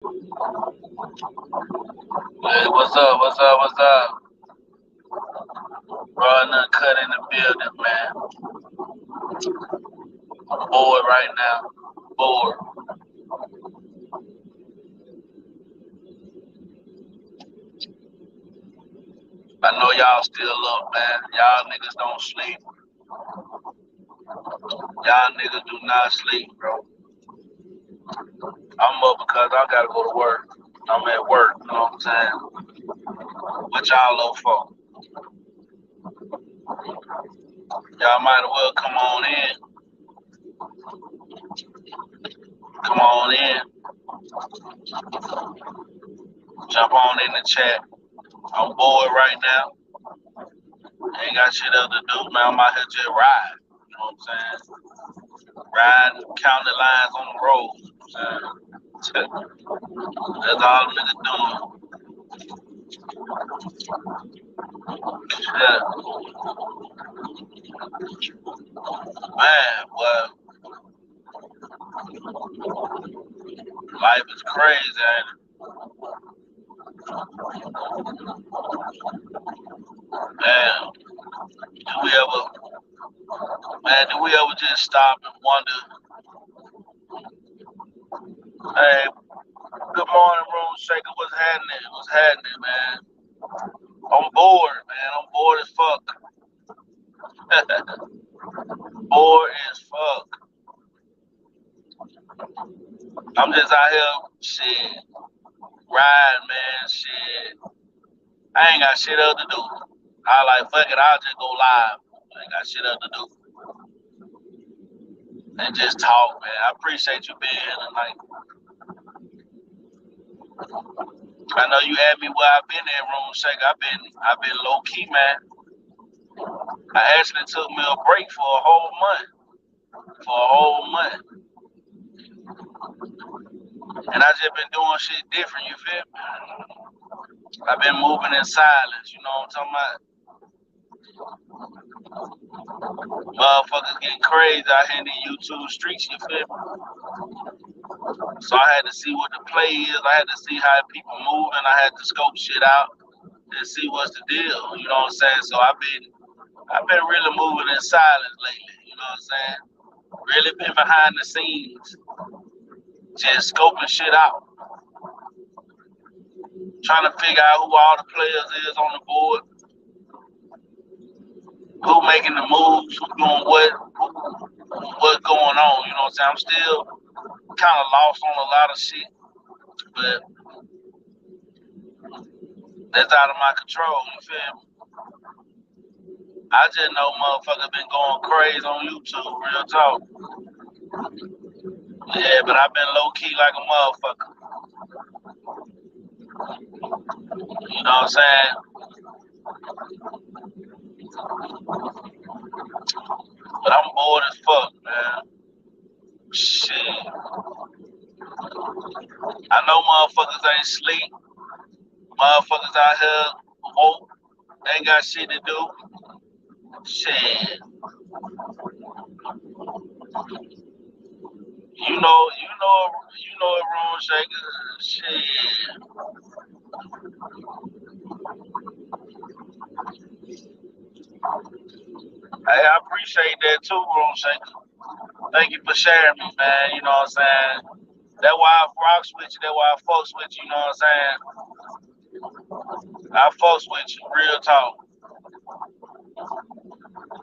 Hey, what's up? What's up? What's up? Bro, nothing cut in the building, man. I'm bored right now. Bored. I know y'all still up, man. Y'all niggas don't sleep. Y'all niggas do not sleep, bro. I'm up because I gotta go to work. I'm at work, you know what I'm saying? What y'all up for? Y'all might as well come on in. Come on in. Jump on in the chat. I'm bored right now. Ain't got shit else to do, man. I'm out here just ride. You know what I'm saying? Riding, counting the lines on the road. You know what I'm saying? That's all niggas doing. Yeah, man, well, life is crazy, ain't it? Do we ever just stop and wonder, hey, good morning, Room Shaker, what's happening? What's happening, man? I'm bored, man. I'm bored as fuck. Bored as fuck. I'm just out here, shit, riding, man, shit. I ain't got shit else to do. I like, fuck it, I'll just go live. I ain't got shit else to do. And just talk, man. I appreciate you being here tonight. I know you asked me where I've been at, Room Shake. I've been low key, man. I actually took me a break for a whole month. For a whole month. And I just been doing shit different, you feel me? I've been moving in silence, you know what I'm talking about? Motherfuckers getting crazy out here in the YouTube streets, you feel me? So I had to see what the play is. I had to see how people moving. I had to scope shit out and see what's the deal. You know what I'm saying? So I've been really moving in silence lately. You know what I'm saying? Really been behind the scenes, just scoping shit out, trying to figure out who all the players is on the board, who making the moves, who doing what's going on. You know what I'm saying? I'm still kind of lost on a lot of shit, but that's out of my control. You feel me? I just know motherfuckers been going crazy on YouTube, real talk. Yeah, but I've been low key like a motherfucker. You know what I'm saying? But I'm bored as fuck, man. Shit. I know motherfuckers ain't sleep. Motherfuckers out here woke, ain't got shit to do. Shit. You know, a room shaker. Shit. Hey, I appreciate that too, room shaker. Thank you for sharing me, man. You know what I'm saying? That's why I rocks with you. That's why I fucks with you. You know what I'm saying? I fucks with you. Real talk.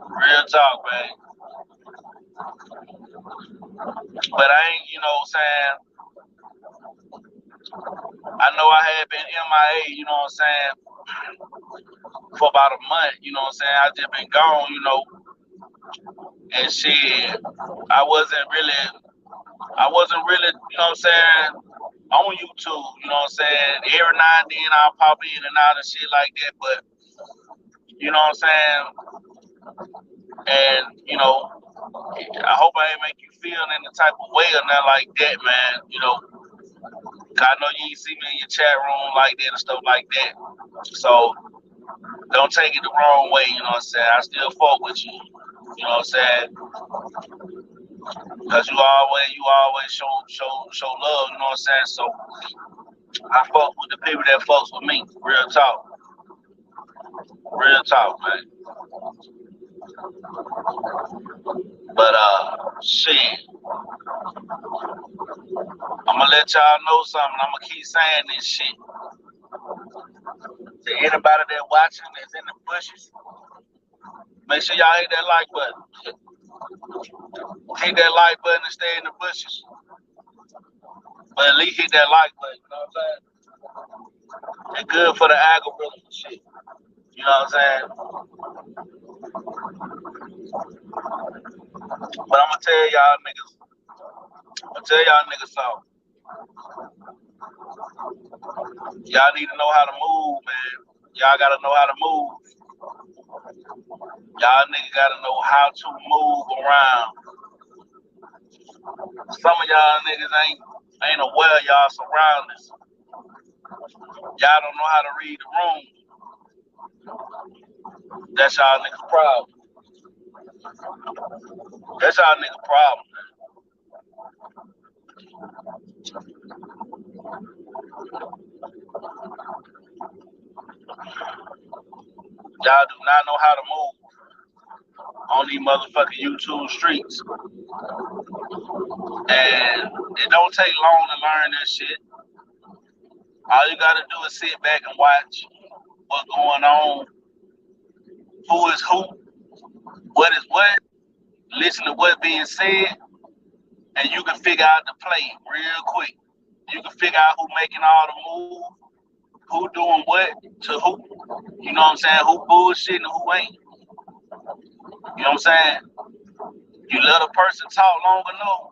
Real talk, man. But I ain't, you know what I'm saying? I know I had been MIA, you know what I'm saying, for about a month, you know what I'm saying? I just been gone, you know, and shit. I wasn't really, you know what I'm saying, on YouTube, you know what I'm saying? Every now and then I'll pop in and out and shit like that, but you know what I'm saying? And, you know, I hope I ain't make you feel any type of way or nothing like that, man. You know, 'cause I know you ain't see me in your chat room like that and stuff like that. So don't take it the wrong way, you know what I'm saying? I still fuck with you. You know what I'm saying? Cause you always show love, you know what I'm saying? So I fuck with the people that fucks with me. Real talk. Real talk, man. But shit. I'ma let y'all know something. I'ma keep saying this shit. To anybody that watching that's in the bushes, make sure y'all hit that like button. Hit that like button and stay in the bushes. But at least hit that like button, you know what I'm saying? It's good for the algorithm and shit. You know what I'm saying? But I'ma tell y'all niggas something. Y'all need to know how to move, man. Y'all gotta know how to move. Y'all niggas gotta know how to move around. Some of y'all niggas ain't aware of y'all surroundings. Y'all don't know how to read the room. That's y'all niggas' problem. That's y'all niggas' problem. Y'all do not know how to move on these motherfucking YouTube streets. And it don't take long to learn this shit. All you gotta do is sit back and watch what's going on, who is who, what is what, listen to what's being said, and you can figure out the play real quick. You can figure out who making all the moves, who doing what to who. You know what I'm saying? Who bullshitting and who ain't. You know what I'm saying? You let a person talk long enough,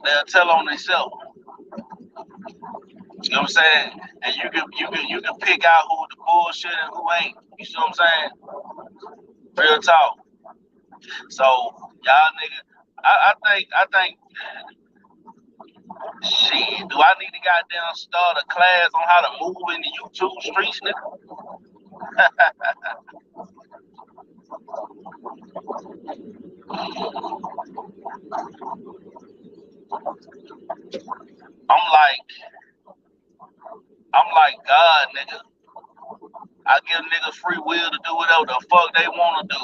they'll tell on themselves. You know what I'm saying? And you can pick out who the bullshit and who ain't. You see what I'm saying? Real talk. So y'all niggas, I think shit, do I need to goddamn start a class on how to move in the YouTube streets, nigga? I'm like God, nigga. I give niggas free will to do whatever the fuck they want to do.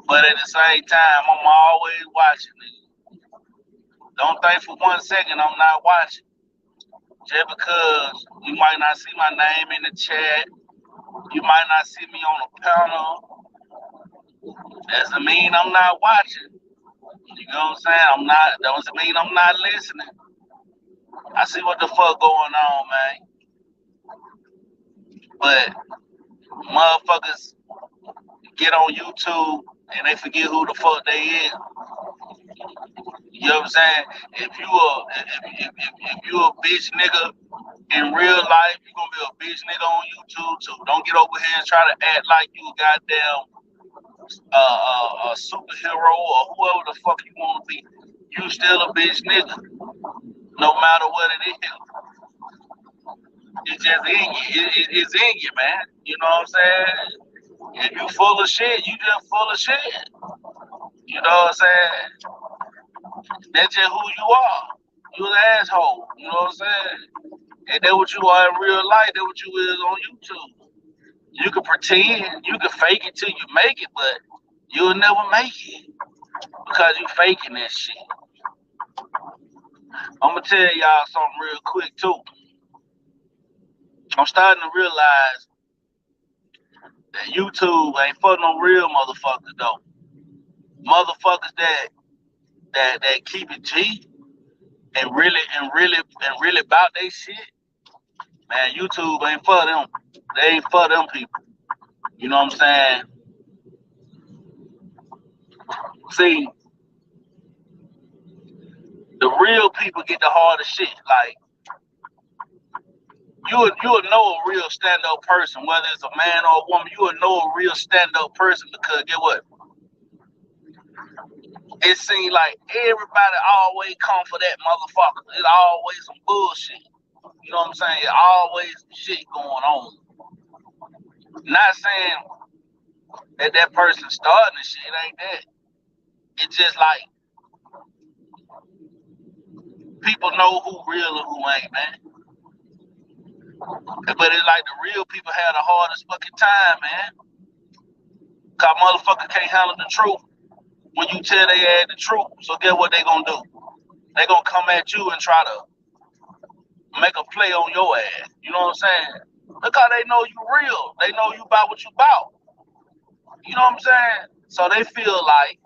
But at the same time, I'm always watching, nigga. Don't think for 1 second I'm not watching. Just because you might not see my name in the chat, you might not see me on a panel, doesn't mean I'm not watching. You know what I'm saying? Doesn't mean I'm not listening. I see what the fuck going on, man. But motherfuckers get on YouTube and they forget who the fuck they is. You know what I'm saying? If you a bitch nigga in real life, you gonna be a bitch nigga on YouTube too. Don't get over here and try to act like you a goddamn a superhero or whoever the fuck you wanna be. You still a bitch nigga, no matter what it is. It's just in you. It's in you, man. You know what I'm saying? If you full of shit, you just full of shit. You know what I'm saying? That's just who you are. You an asshole. You know what I'm saying? And that's what you are in real life. That's what you is on YouTube. You can pretend, you can fake it till you make it, but you'll never make it because you faking that shit. I'm gonna tell y'all something real quick too. I'm starting to realize that YouTube ain't for no real motherfuckers though. Motherfuckers that keep it G and really about they shit. Man, YouTube ain't for them. They ain't for them people. You know what I'm saying? See, the real people get the hardest shit. Like you'll know a real stand-up person, whether it's a man or a woman. You will know a real stand-up person because get what? It seems like everybody always come for that motherfucker. It's always some bullshit. You know what I'm saying? Always shit going on. Not saying that person starting the shit, ain't that. It's just like people know who real and who ain't, man. But it's like the real people have the hardest fucking time, man. Cause motherfucker can't handle the truth when you tell they add the truth. So guess what they gonna do? They gonna come at you and try to make a play on your ass. You know what I'm saying? Because they know you real. They know you about what you about. You know what I'm saying? So they feel like,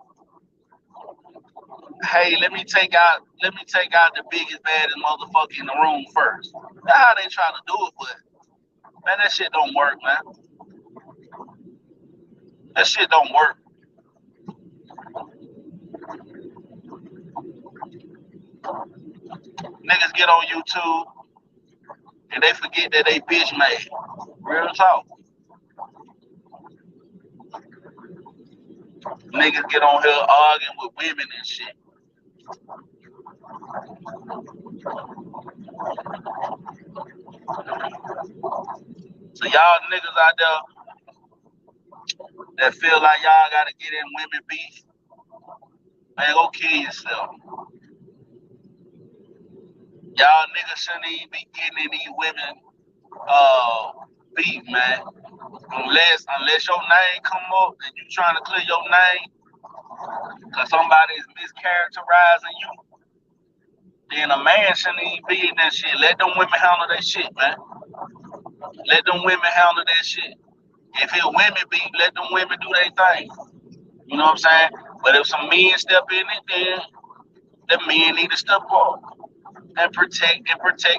hey, let me take out the biggest, baddest motherfucker in the room first. That's how they try to do it, but man, that shit don't work, man. That shit don't work. Niggas get on YouTube and they forget that they bitch made. Real talk. Niggas get on here arguing with women and shit. So y'all niggas out there that feel like y'all gotta get in women beef, man, go kill yourself. Y'all niggas shouldn't even be getting in these women beef, man. Unless your name come up and you trying to clear your name because somebody is mischaracterizing you, then a man shouldn't even be in that shit. Let them women handle that shit, man. Let them women handle that shit. If it's women beef, let them women do their thing. You know what I'm saying? But if some men step in it, then the men need to step up and protect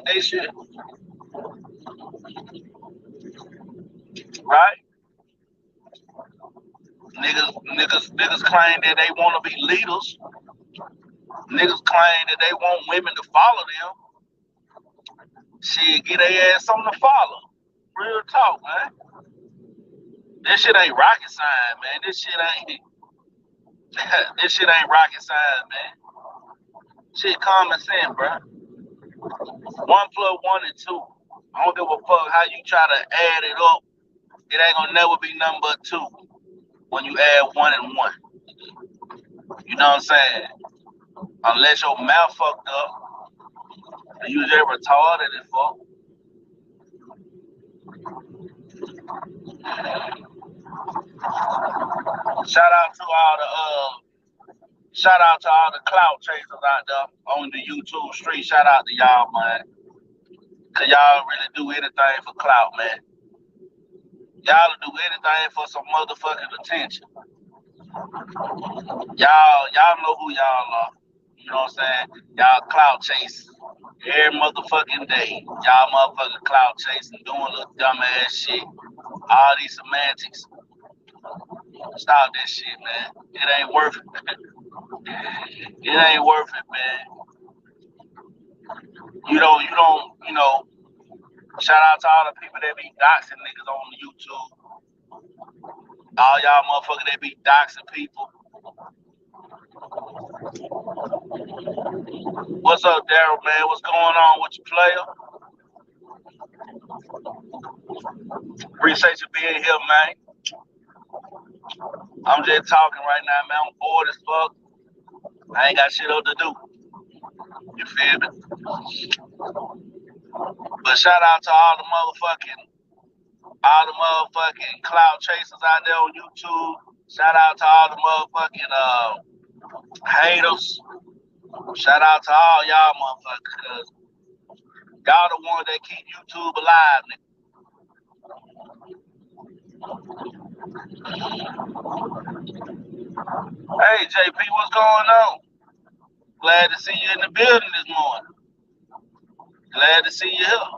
their shit. Right? Niggas claim that they want to be leaders. Niggas claim that they want women to follow them. Shit, get their ass something to follow. Real talk, man. This shit ain't rocket science, man. This shit ain't rocket science, man. Shit common sense, bro. 1 + 1 is 2. I don't give a fuck how you try to add it up. It ain't gonna never be nothing but 2 when you add 1 and 1. You know what I'm saying? Unless your mouth fucked up, and you just retarded as fuck. Shout out to all the clout chasers out there on the YouTube street. Shout out to y'all, man. Cause y'all really do anything for clout, man. Y'all do anything for some motherfucking attention. Y'all know who y'all are. You know what I'm saying? Y'all clout chasing every motherfucking day. Y'all motherfucking clout chasing, doing little dumbass shit. All these semantics. Stop this shit, man. It ain't worth it. It ain't worth it, man. You don't, shout out to all the people that be doxing niggas on YouTube. All y'all motherfuckers that be doxing people. What's up, Daryl, man? What's going on with your player? Appreciate you being here, man. I'm just talking right now, man. I'm bored as fuck. I ain't got shit else to do. You feel me? But shout out to all the motherfucking cloud chasers out there on YouTube. Shout out to all the motherfucking haters. Shout out to all y'all motherfuckers, cause y'all the ones that keep YouTube alive, nigga. Hey JP, what's going on? Glad to see you in the building this morning. Glad to see you here.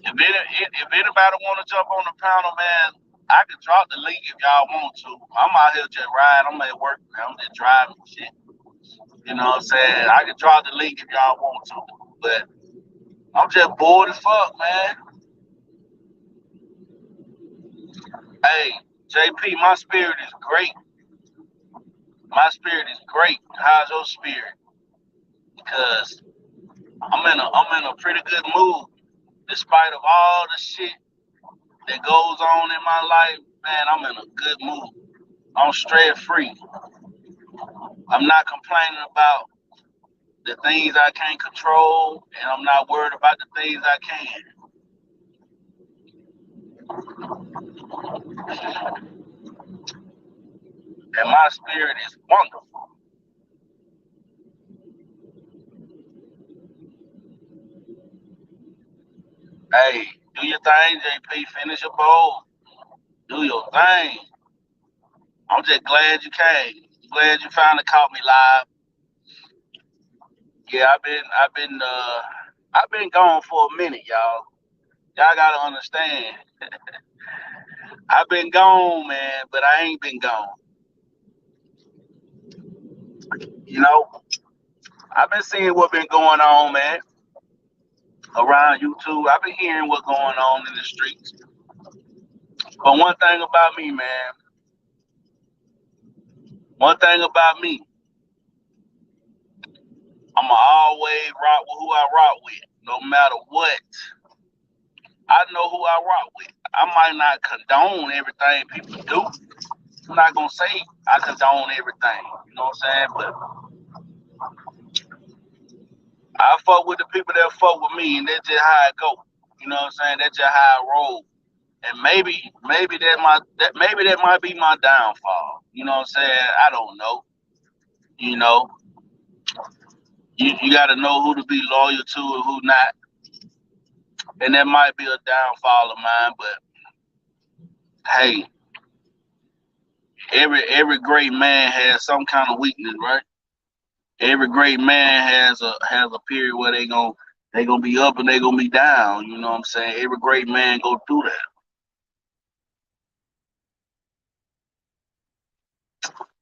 If anybody want to jump on the panel, man, I can drop the link if y'all want to. I'm out here just riding. I'm at work. I'm just driving shit. You know what I'm saying? I can drop the link if y'all want to. But I'm just bored as fuck, man. Hey, JP, my spirit is great. My spirit is great. How's your spirit? Because I'm in a pretty good mood. Despite of all the shit that goes on in my life, man, I'm in a good mood. I'm stress free. I'm not complaining about the things I can't control, and I'm not worried about the things I can. And my spirit is wonderful. Hey, do your thing, JP. Finish your bowl. Do your thing. I'm just glad you came. Glad you finally caught me live. Yeah, I've been gone for a minute, y'all. Y'all gotta understand. I've been gone, man, but I ain't been gone. You know, I've been seeing what been going on, man, around YouTube. I've been hearing what's going on in the streets. But one thing about me, I'ma always rock with who I rock with, no matter what. I know who I rock with. I might not condone everything people do. I'm not gonna say I condone everything. You know what I'm saying? But I fuck with the people that fuck with me, and that's just how it go. You know what I'm saying? That's just how I roll. And maybe that might be my downfall. You know what I'm saying? I don't know. You know, you got to know who to be loyal to and who not, and that might be a downfall of mine. But hey, every great man has some kind of weakness, right? Every great man has a period where they gonna be up and they gonna be down. You know what I'm saying? Every great man go through that.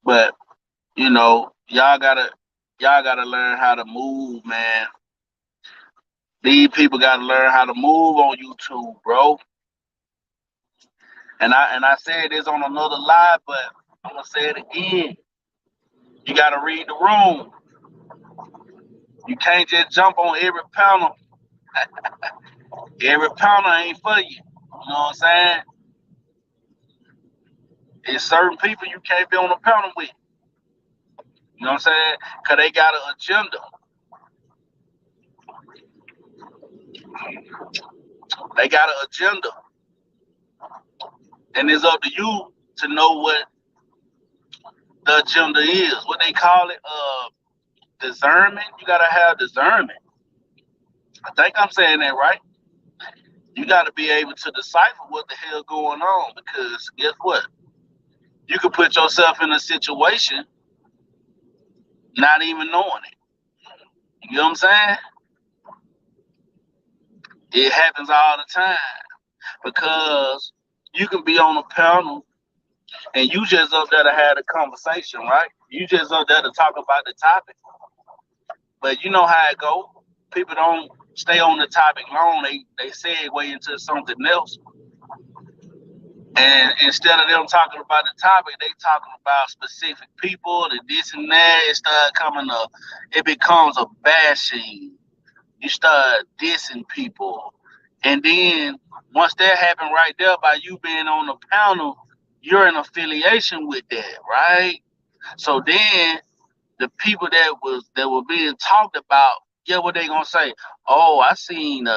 But you know, y'all gotta learn how to move, man. These people gotta learn how to move on YouTube, bro. And I said this on another live, but I'm gonna say it again. You gotta read the room. You can't just jump on every panel. Every panel ain't for you. You know what I'm saying? There's certain people you can't be on a panel with. You know what I'm saying? Cause they got an agenda. They got an agenda. And it's up to you to know what the agenda is. What they call it, discernment. You gotta have discernment. I think I'm saying that right. You gotta be able to decipher what the hell going on, because guess what? You could put yourself in a situation not even knowing it. You know what I'm saying? It happens all the time, because you can be on a panel and you just up there to have a conversation, right? You just up there to talk about the topic. But you know how it go. People don't stay on the topic long. They segue into something else. And instead of them talking about the topic, they talking about specific people and this and that. It start coming up. It becomes a bashing. You start dissing people. And then once that happened right there, by you being on the panel, you're in affiliation with that, right? So then the people that were being talked about, yeah, what they gonna say? Oh, I seen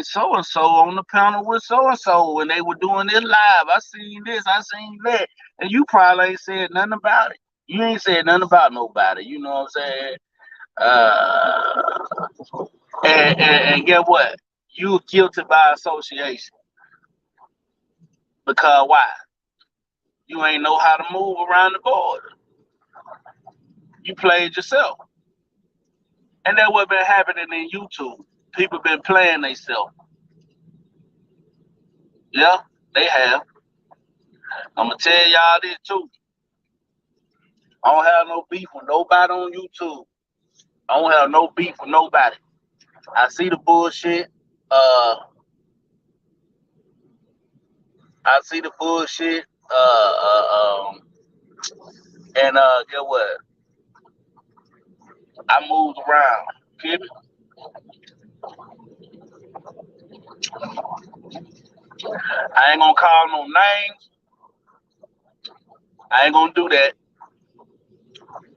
so and so on the panel with so and so when they were doing it live. I seen this, I seen that, and you probably ain't said nothing about it. You ain't said nothing about nobody. You know what I'm saying? Uh, and get what? You guilty by association, because why? You ain't know how to move around the border. You played yourself, and that what been happening in YouTube. People been playing themselves. Yeah, they have. I'm gonna tell y'all this too. I don't have no beef with nobody on YouTube. I don't have no beef with nobody. I see the bullshit. Uh, I see the bullshit. And get what? I moved around. Get me? I ain't gonna call no names. I ain't gonna do that.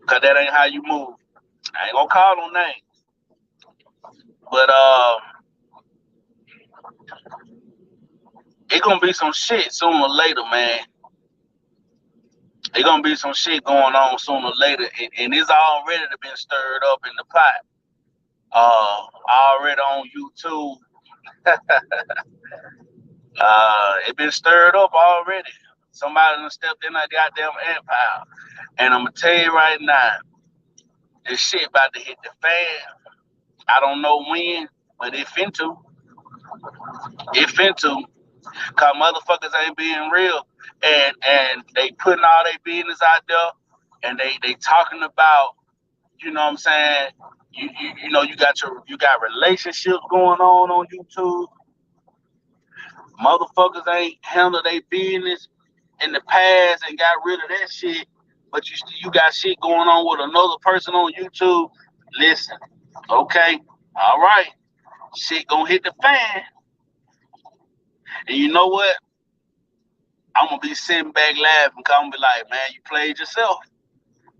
Cause that ain't how you move. I ain't gonna call no names. But it gonna be some shit sooner or later, man. It gonna be some shit going on sooner or later, and it's already been stirred up in the pot. Already on YouTube. It been stirred up already. Somebody done stepped in that goddamn empire. And I'm gonna tell you right now, this shit about to hit the fan. I don't know when, but it finna. It finna. Cause motherfuckers ain't being real. And they putting all their business out there, and they talking about, you know what I'm saying? You know you got relationships going on YouTube. Motherfuckers ain't handle their business in the past and got rid of that shit, but you got shit going on with another person on YouTube. Listen, okay, all right, shit gonna hit the fan, and you know what? I'm gonna be sitting back laughing, cause I'm gonna be like, man, you played yourself.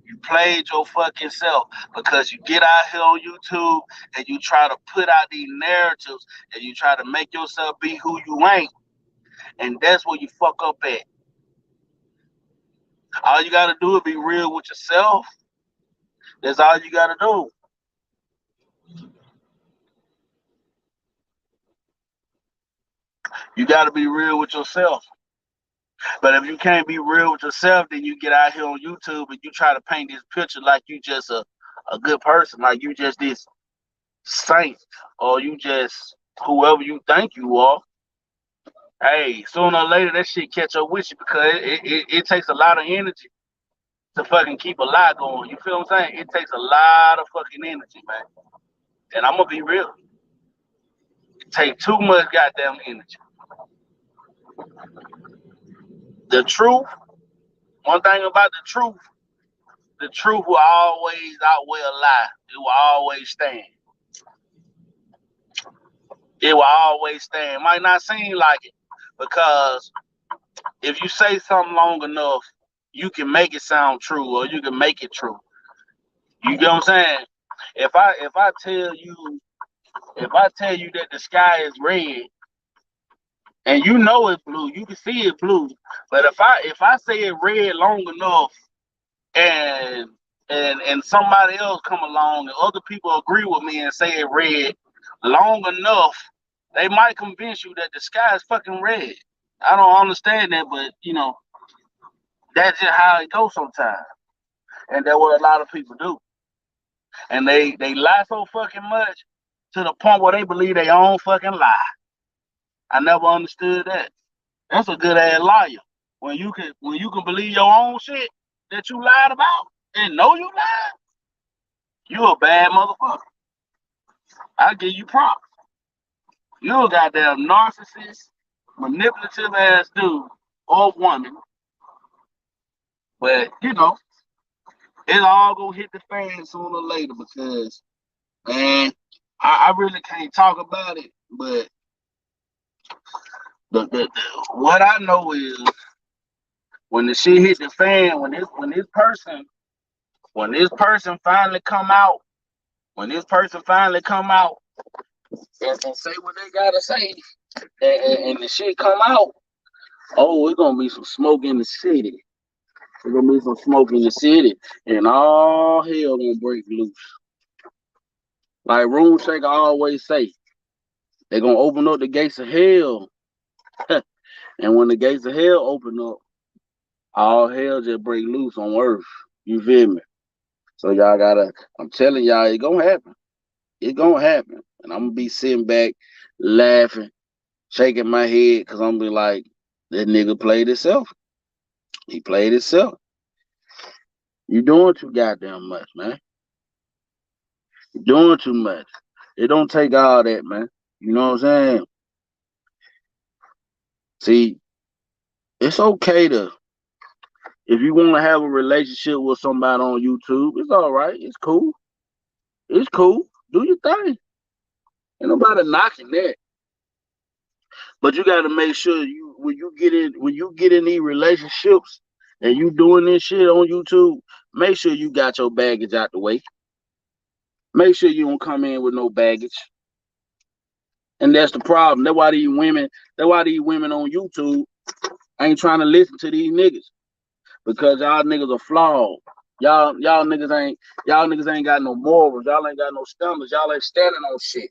You played your fucking self, because you get out here on YouTube and you try to put out these narratives and you try to make yourself be who you ain't, and that's where you fuck up at. All you gotta do is be real with yourself. That's all you gotta do. You gotta be real with yourself. But if you can't be real with yourself, then you get out here on YouTube and you try to paint this picture like you just a good person, like you just this saint, or you just whoever you think you are. Hey, sooner or later that shit catch up with you, because it takes a lot of energy to fucking keep a lie going. You feel what I'm saying? It takes a lot of fucking energy, man. And I'm gonna be real. It take too much goddamn energy. The truth, one thing about the truth will always outweigh a lie. It will always stand. It will always stand. It might not seem like it, because if you say something long enough, you can make it sound true, or you can make it true. You get what I'm saying? If I tell you that the sky is red and you know it's blue, you can see it blue. But if I say it red long enough, and somebody else come along and other people agree with me and say it red long enough, they might convince you that the sky is fucking red. I don't understand that, but that's just how it goes sometimes. And that's what a lot of people do. And they lie so fucking much to the point where they believe they own fucking lie. I never understood that. That's a good ass liar. When you can believe your own shit that you lied about and know you lied, you a bad motherfucker. I give you props. You a goddamn narcissist, manipulative ass dude or woman. But it all gonna hit the fan sooner or later, because man, I really can't talk about it. But what I know is, when the shit hit the fan, when this person finally come out, and say what they gotta say, and the shit come out, oh, it's gonna be some smoke in the city. There's gonna be some smoke in the city, and all hell gonna break loose. Like Room Shaker always say, they're gonna open up the gates of hell. And when the gates of hell open up, all hell just break loose on earth. You feel me? So y'all I'm telling y'all, it's gonna happen. It's gonna happen. And I'm gonna be sitting back, laughing, shaking my head, because I'm gonna be like, that nigga played himself. He played himself. You doing too goddamn much, man. You're doing too much. It don't take all that, man. You know what I'm saying? See, it's okay if you want to have a relationship with somebody on YouTube, it's all right. It's cool. It's cool. Do your thing. Ain't nobody knocking that. But you gotta make sure when you get in these relationships and you doing this shit on YouTube, make sure you got your baggage out the way. Make sure you don't come in with no baggage. And that's the problem. That's why these women on YouTube ain't trying to listen to these niggas. Because y'all niggas are flawed. Y'all niggas ain't got no morals. Y'all ain't got no standards. Y'all ain't standing on shit.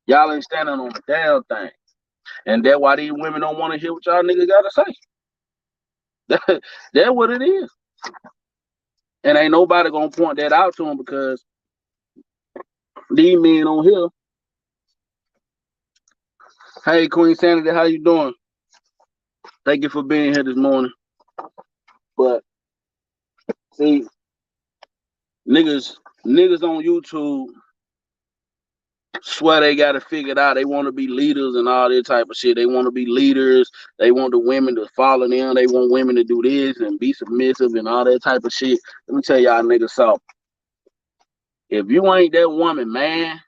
Y'all ain't standing on the damn thing. And that's why these women don't want to hear what y'all niggas gotta say. That's what it is. And ain't nobody gonna point that out to them because these men on here. Hey, Queen Sanity, how you doing? Thank you for being here this morning. But see, niggas on YouTube swear they got it figured out. They want to be leaders and all that type of shit. They want to be leaders. They want the women to follow them. They want women to do this and be submissive and all that type of shit. Let me tell y'all niggas something. If you ain't that woman, man,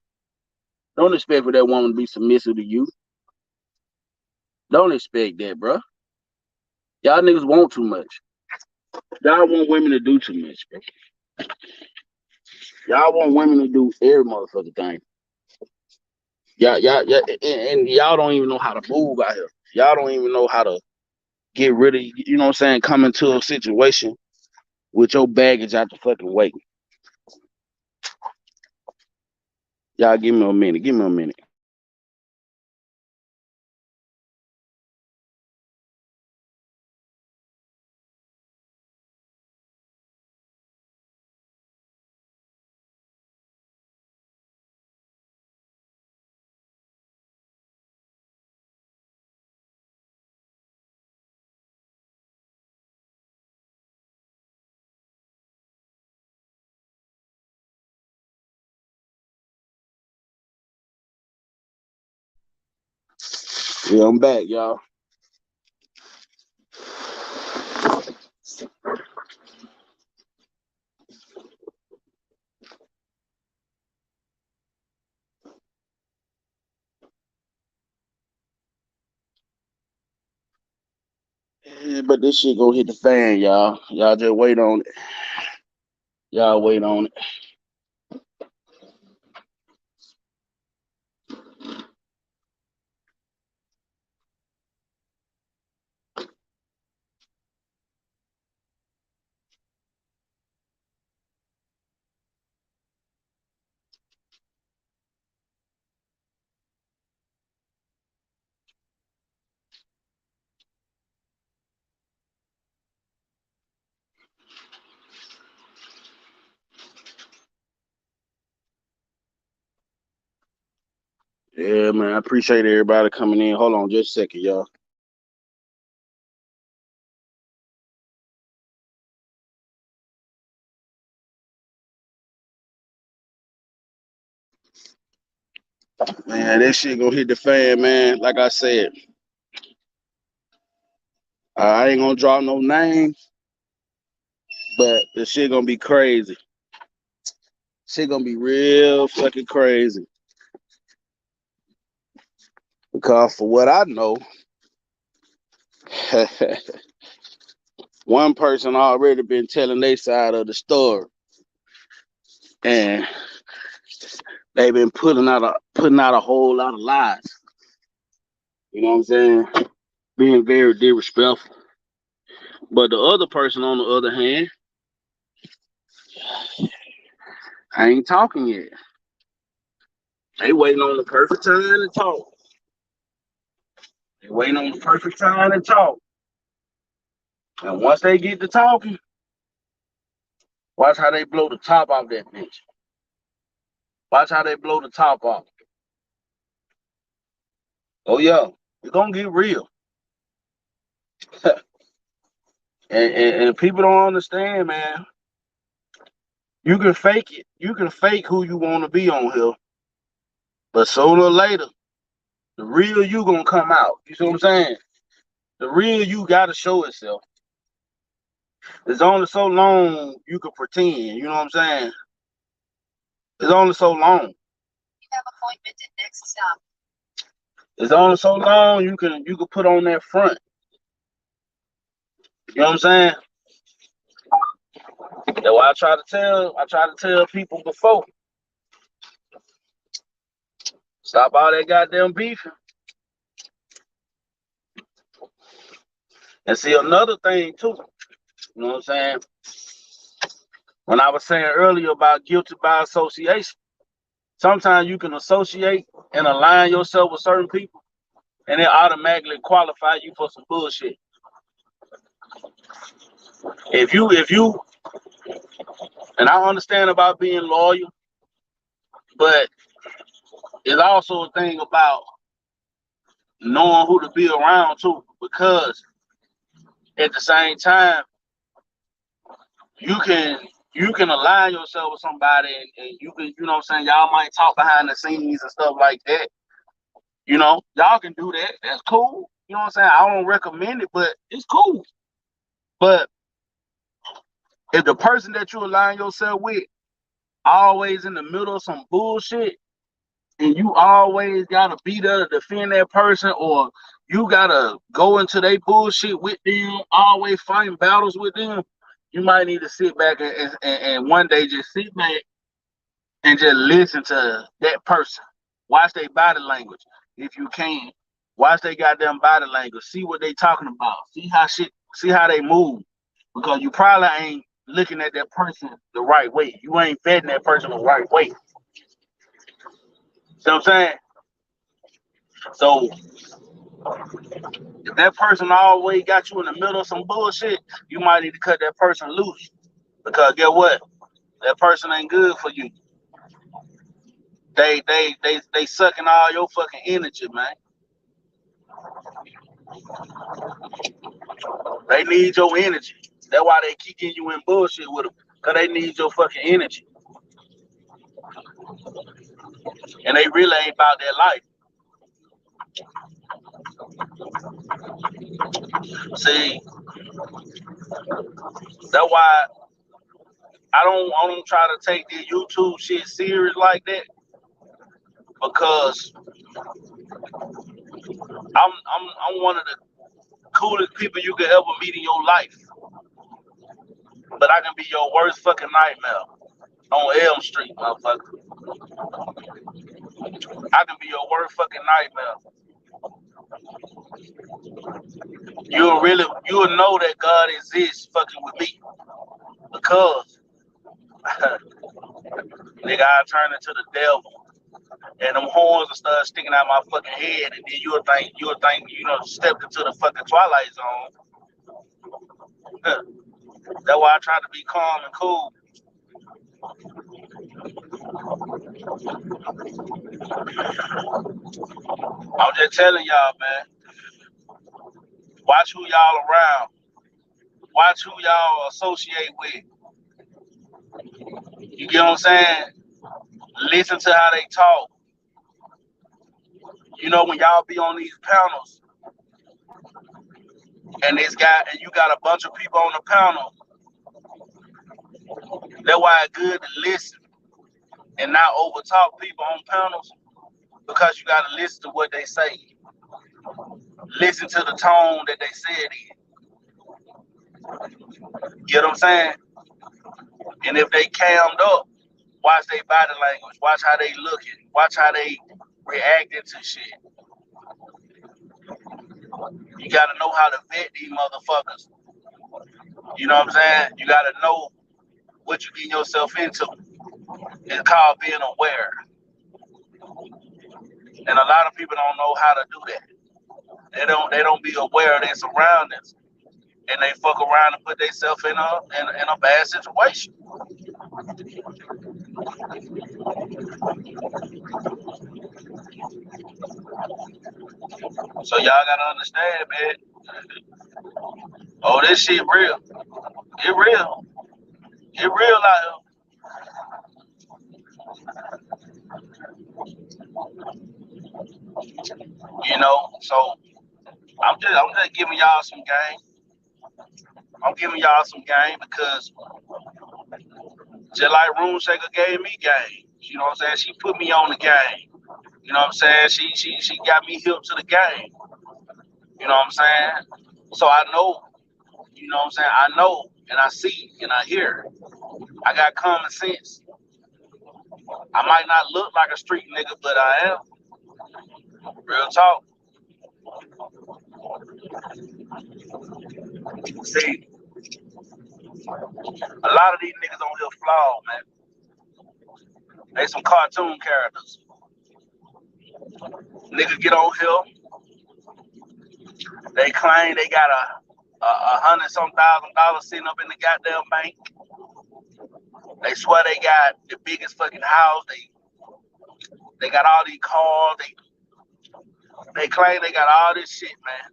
don't expect for that woman to be submissive to you. Don't expect that, bro. Y'all niggas want too much. Y'all want women to do too much, bro. Y'all want women to do every motherfucking thing. Yeah, and y'all don't even know how to move out here. Y'all don't even know how to get rid of, you know what I'm saying, come into a situation with your baggage out the fucking way. Y'all give me a minute. Give me a minute. Yeah, I'm back, y'all. Yeah, but this shit gonna hit the fan, y'all. Y'all just wait on it. Y'all wait on it. Yeah, man. I appreciate everybody coming in. Hold on just a second, y'all. Man, this shit gonna hit the fan, man. Like I said, I ain't gonna drop no names, but the shit gonna be crazy. Shit gonna be real fucking crazy. Because for what I know, one person already been telling their side of the story, and they've been putting out a whole lot of lies. You know what I'm saying? Being very disrespectful. But the other person, on the other hand, I ain't talking yet. They waiting on the perfect time to talk. They waiting on the perfect time to talk. And once they get to talking, watch how they blow the top off that bitch. Watch how they blow the top off. Oh yeah, it's gonna get real. and people don't understand, man. You can fake it. You can fake who you want to be on here, but sooner or later, the real you gonna come out. You see what I'm saying? The real you gotta show itself. It's only so long you can pretend. You know what I'm saying? It's only so long. You have appointment at next stop. It's only so long you can put on that front. You know what I'm saying? That's why I try to tell people before. Stop all that goddamn beefing. And see another thing too. You know what I'm saying? When I was saying earlier about guilty by association, sometimes you can associate and align yourself with certain people, and it automatically qualify you for some bullshit. If you, and I understand about being loyal, but it's also a thing about knowing who to be around too, because at the same time, you can you can align yourself with somebody, and you can, you know what I'm saying, y'all might talk behind the scenes and stuff like that. You know, y'all can do that. That's cool. You know what I'm saying? I don't recommend it, but it's cool. But if the person that you align yourself with always in the middle of some bullshit, and you always gotta be there to defend that person, or you gotta go into their bullshit with them, always fighting battles with them, you might need to sit back and one day just sit back and just listen to that person. Watch their body language. If you can, watch their goddamn body language. See what they talking about. See how they move. Because you probably ain't looking at that person the right way. You ain't vetting that person the right way. See what I'm saying? So if that person always got you in the middle of some bullshit, you might need to cut that person loose. Because get what? That person ain't good for you. They sucking all your fucking energy, man. They need your energy. That's why they keep getting you in bullshit with them. Cause they need your fucking energy. And they really ain't about their life. See, that's why I don't try to take the YouTube shit serious like that. Because I'm one of the coolest people you could ever meet in your life. But I can be your worst fucking nightmare on Elm Street, motherfucker. I can be your worst fucking nightmare. You'll know that God exists fucking with me. Because nigga, I turn into the devil. And them horns will start sticking out my fucking head, and then you'll think, you know, stepped into the fucking Twilight Zone. That's why I try to be calm and cool. I'm just telling y'all, man. Watch who y'all around. Watch who y'all associate with. You get what I'm saying? Listen to how they talk. You know, when y'all be on these panels, and you got a bunch of people on the panel, that's why it's good to listen and not overtalk people on panels, because you got to listen to what they say. Listen to the tone that they said in. You get what I'm saying? And if they cammed up, watch their body language. Watch how they looking. Watch how they reacting to shit. You got to know how to vet these motherfuckers. You know what I'm saying? You got to know what you get yourself into. It's called being aware. And a lot of people don't know how to do that. They don't be aware of their surroundings, and they fuck around and put themselves in a bad situation. So y'all gotta understand, man. Oh, this shit real. It real. It real out here. You know, so I'm just giving y'all some game. I'm giving y'all some game because just like Room Shaker gave me game. You know what I'm saying? She put me on the game. You know what I'm saying? She got me hip to the game. You know what I'm saying? So I know, you know what I'm saying? I know and I see and I hear. I got common sense. I might not look like a street nigga, but I am. Real talk. See, a lot of these niggas on here flawed, man. They some cartoon characters. Niggas get on here, they claim they got a $100,000 sitting up in the goddamn bank. They swear they got the biggest fucking house. They got all these cars. They claim they got all this shit, man.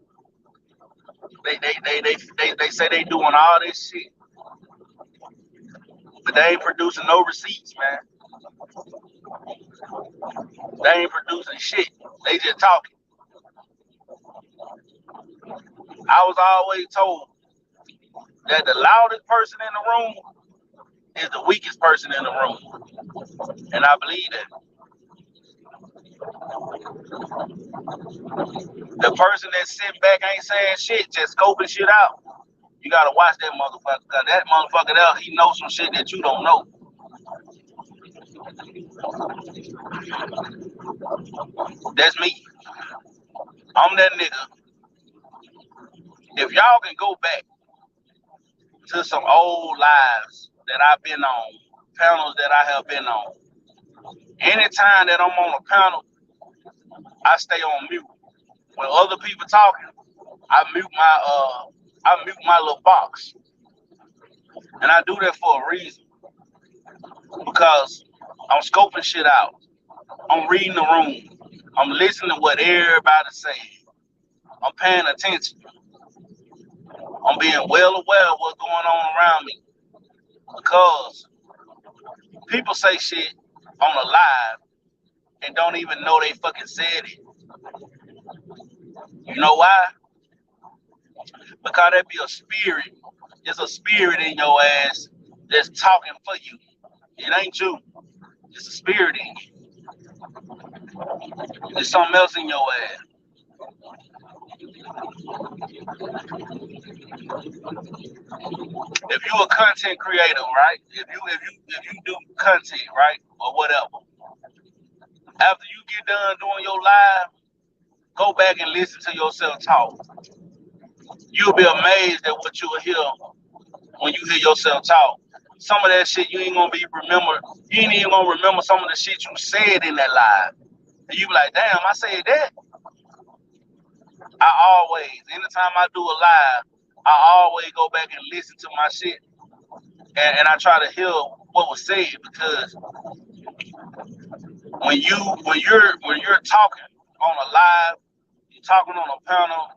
They say they doing all this shit, but they ain't producing no receipts, man. They ain't producing shit. They just talking. I was always told that the loudest person in the room is the weakest person in the room, and I believe that. The person that's sitting back ain't saying shit, just scoping shit out. You gotta watch that motherfucker, cause that motherfucker there, he knows some shit that you don't know. That's me. I'm that nigga. If y'all can go back to some old lives that I've been on, panels that I have been on, anytime that I'm on a panel, I stay on mute. When other people talking, I mute my little box. And I do that for a reason. Because I'm scoping shit out. I'm reading the room. I'm listening to what everybody's saying. I'm paying attention. I'm being well aware of what's going on around me. Because people say shit on a live and don't even know they fucking said it. You know why? Because there be a spirit. There's a spirit in your ass that's talking for you. It ain't you. It's a spirit in you. There's something else in your ass. If you a content creator, right? If you do content, right, or whatever, after you get done doing your live, go back and listen to yourself talk. You'll be amazed at what you'll hear when you hear yourself talk. Some of that shit you ain't gonna be remember. You ain't even gonna remember some of the shit you said in that live. And you be like, damn, I said that. Anytime I do a live, I always go back and listen to my shit, and I try to hear what was said, because when you're talking on a live, you're talking on a panel,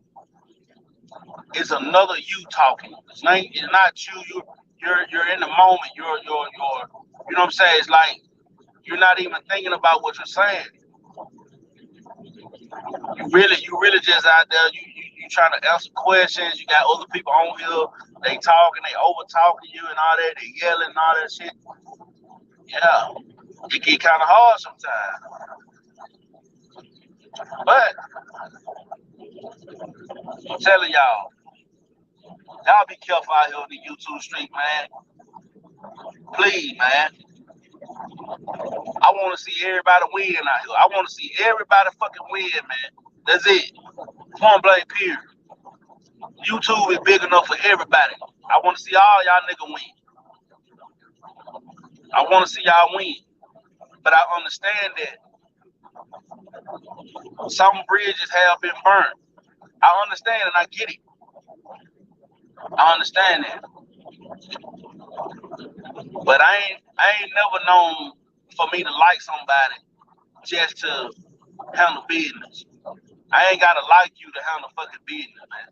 it's another you talking. It's not you. You're in the moment. You're you know what I'm saying? It's like you're not even thinking about what you're saying. You really just out there. You trying to answer questions. You got other people on here. They talking. They over talking you and all that. They yelling and all that shit. Yeah, it get kind of hard sometimes. But I'm telling y'all be careful out here on the YouTube street, man. Please, man. I want to see everybody win out here. I want to see everybody fucking win, man. That's it. Point blank, period. YouTube is big enough for everybody. I want to see all y'all niggas win. I want to see y'all win. But I understand that some bridges have been burned. I understand and I get it. I understand that. But I ain't never known for me to like somebody just to handle business. I ain't gotta like you to handle fucking business, man.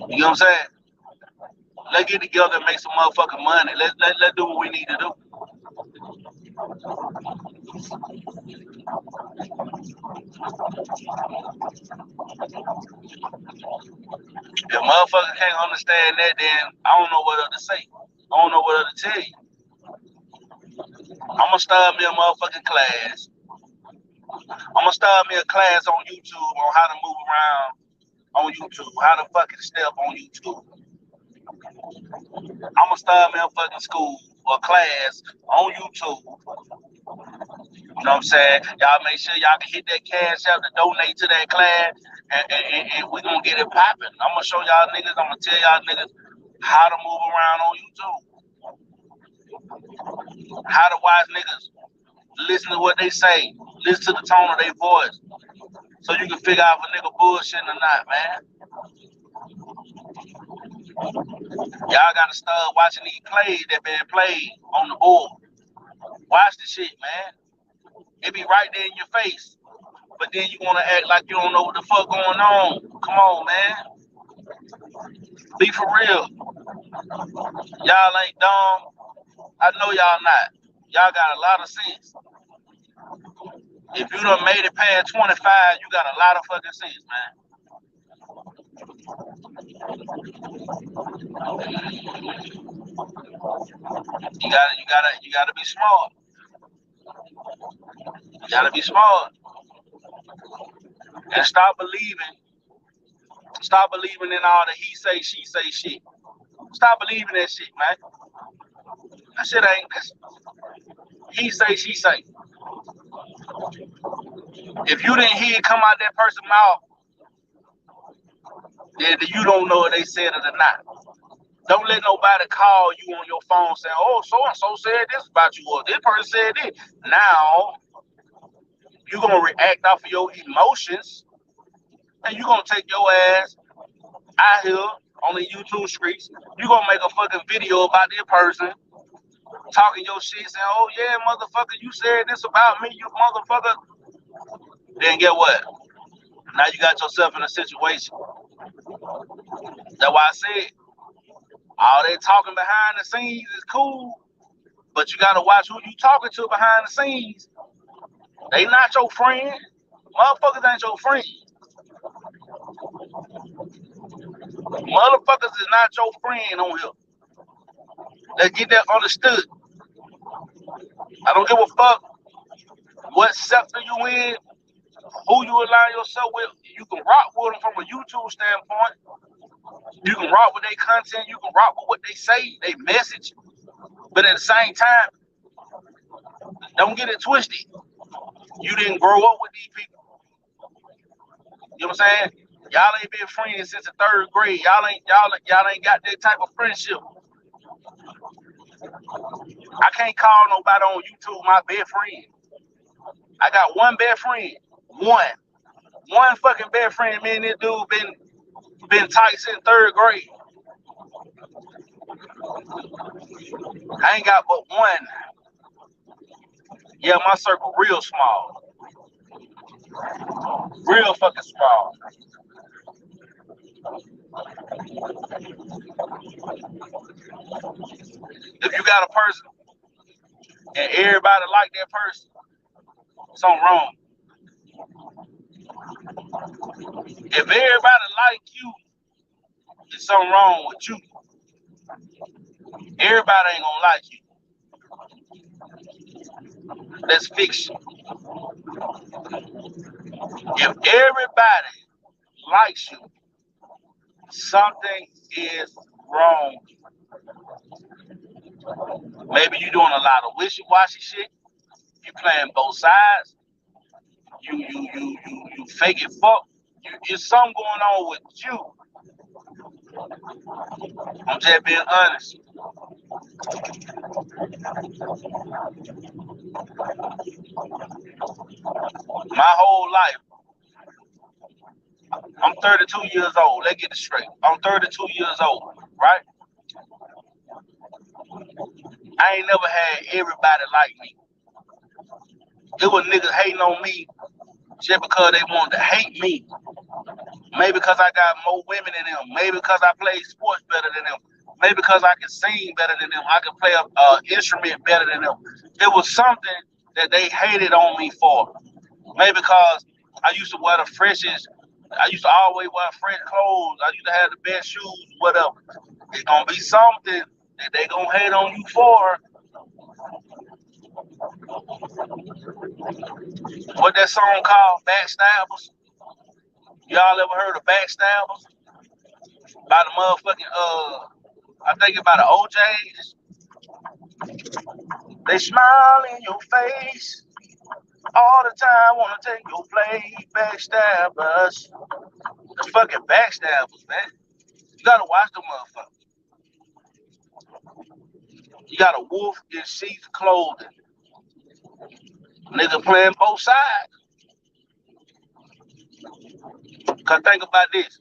You know what I'm saying? Let's get together and make some motherfucking money. Let's do what we need to do. If motherfuckers can't understand that, then I don't know what else to say. I don't know what else to tell you. I'm gonna start me a motherfucking class. I'm gonna start me a class on YouTube on how to move around on YouTube. How to fucking step on YouTube. I'ma start motherfucking school or class on YouTube. You know what I'm saying? Y'all make sure y'all can hit that cash out to donate to that class, and we gonna get it popping. I'm gonna show y'all niggas. I'm gonna tell y'all niggas how to move around on YouTube, how to watch niggas, listen to what they say, listen to the tone of their voice, so you can figure out if a nigga bullshitting or not, man. Y'all gotta start watching these plays that been played on the board. Watch the shit, man. It be right there in your face. But then you wanna act like you don't know what the fuck going on. Come on, man. Be for real. Y'all ain't dumb. I know y'all not. Y'all got a lot of sense. If you done made it past 25, you got a lot of fucking sense, man. You gotta be smart. You gotta be smart. And stop believing in all the he say, she say shit. Stop believing that shit, man. That shit ain't this. He say, she say. If you didn't hear it come out that person's mouth, then you don't know if they said it or not. Don't let nobody call you on your phone saying, oh, so-and-so said this about you, or this person said this. Now, you're going to react off of your emotions, and you're going to take your ass out here on the YouTube streets. You're going to make a fucking video about this person, talking your shit, saying, oh, yeah, motherfucker, you said this about me, you motherfucker. Then get what? Now you got yourself in a situation. That's why I said, all that talking behind the scenes is cool, but you gotta watch who you talking to behind the scenes. They not your friend. Motherfuckers ain't your friend. Motherfuckers is not your friend on here. Let's get that understood. I don't give a fuck what sector you in, who you align yourself with. You can rock with them from a YouTube standpoint. You can rock with their content. You can rock with what they say, they message. But at the same time, don't get it twisted. You didn't grow up with these people. You know what I'm saying? Y'all ain't been friends since the 3rd grade. Y'all ain't got that type of friendship. I can't call nobody on YouTube my best friend. I got one best friend. One fucking best friend. Me and this dude been tight since 3rd grade. I ain't got but one. Yeah, my circle real small. Real fucking small. If you got a person and everybody like that person, something wrong. If everybody like you, there's something wrong with you. Everybody ain't gonna like you. That's fiction. If everybody likes you, something is wrong. Maybe you doing a lot of wishy-washy shit. You playing both sides. You fake it fuck. There's something going on with you. I'm just being honest. My whole life, I'm 32 years old. Let's get it straight. I'm 32 years old, right? I ain't never had everybody like me. It was niggas hating on me just because they wanted to hate me. Maybe because I got more women than them. Maybe because I play sports better than them. Maybe because I can sing better than them. I can play an instrument better than them. It was something that they hated on me for. Maybe because I used to wear the freshest. I used to always wear fresh clothes. I used to have the best shoes, whatever. It's going to be something that they going to hate on you for. What that song called? Backstabbers? Y'all ever heard of backstabbers? By the motherfucking I think about the OJs. They smile in your face all the time, wanna take your place. Backstabbers. The fucking backstabbers, man. You gotta watch the motherfucker. You got a wolf in sheep's clothing. Nigga playing both sides. Cause think about this.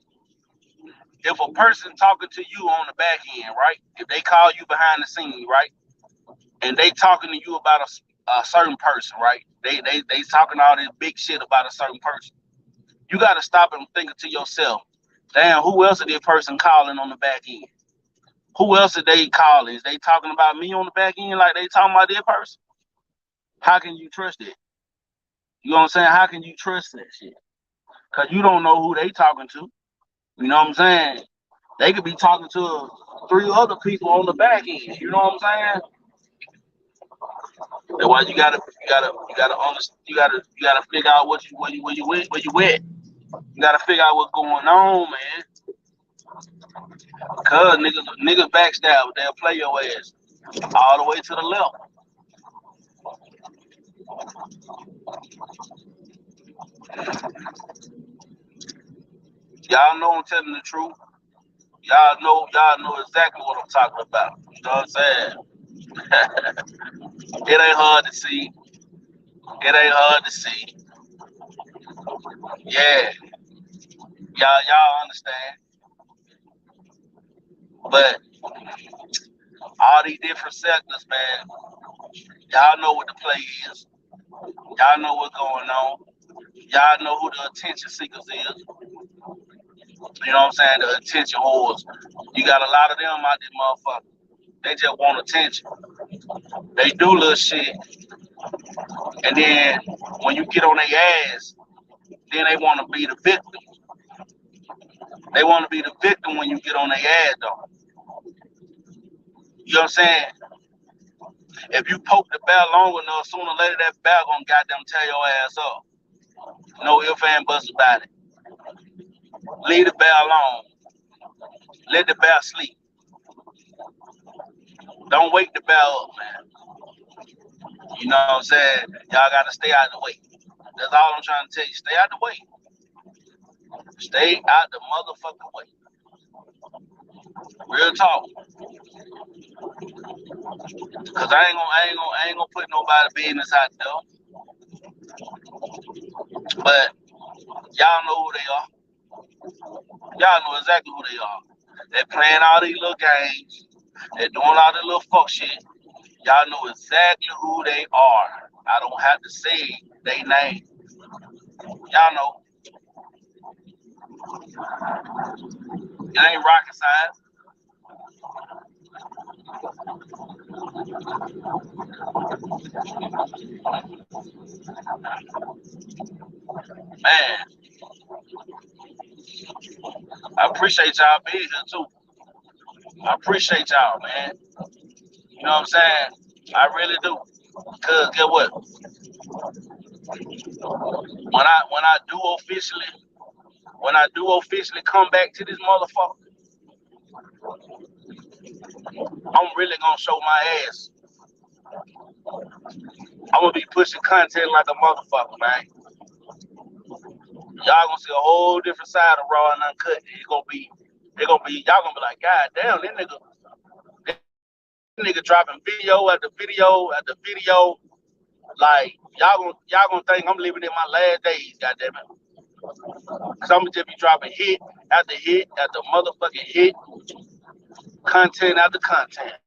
If a person talking to you on the back end, right? If they call you behind the scene, right? And they talking to you about a certain person, right? They talking all this big shit about a certain person. You gotta stop and think to yourself, damn, who else is this person calling on the back end? Who else are they calling? Is they talking about me on the back end like they talking about this person? How can you trust it? You know what I'm saying? How can you trust that shit? Cause you don't know who they talking to. You know what I'm saying? They could be talking to 3 other people on the back end. You know what I'm saying? That's why you gotta figure out where you at. You gotta figure out what's going on, man. Cause niggas backstab, they'll play your ass all the way to the left. Y'all know I'm telling the truth. Y'all know exactly what I'm talking about. You know what I'm saying? It ain't hard to see. It ain't hard to see. Yeah, y'all understand. But all these different sectors, man, y'all know what the play is. Y'all know what's going on. Y'all know who the attention seekers is. You know what I'm saying? The attention whores. You got a lot of them out there, motherfucker. They just want attention. They do little shit. And then when you get on their ass, then they want to be the victim. They want to be the victim when you get on their ass, though. You know what I'm saying? If you poke the bear long enough, sooner or later that bear gonna goddamn tear your ass up. No ifs and buts about it. Leave the bear alone. Let the bear sleep. Don't wake the bear up, man. You know what I'm saying? Y'all gotta stay out the way. That's all I'm trying to tell you. Stay out the way. Stay out the motherfucking way. Real talk. Cause I ain't gonna put nobody business out there. But y'all know who they are. Y'all know exactly who they are. They're playing all these little games. They're doing all this little fuck shit. Y'all know exactly who they are. I don't have to say their name. Y'all know. It ain't rocket science. Man, I appreciate y'all being here too. I appreciate y'all, man. You know what I'm saying? I really do. Cause get what? When I do officially come back to this motherfucker, I'm really gonna show my ass. I'm gonna be pushing content like a motherfucker, man. Y'all gonna see a whole different side of Raw and Uncut. Y'all gonna be like, God damn, this nigga dropping video after video after video. Like y'all gonna think I'm living in my last days, goddamn it. Cause I'm gonna just be dropping hit after motherfucking hit, content after content.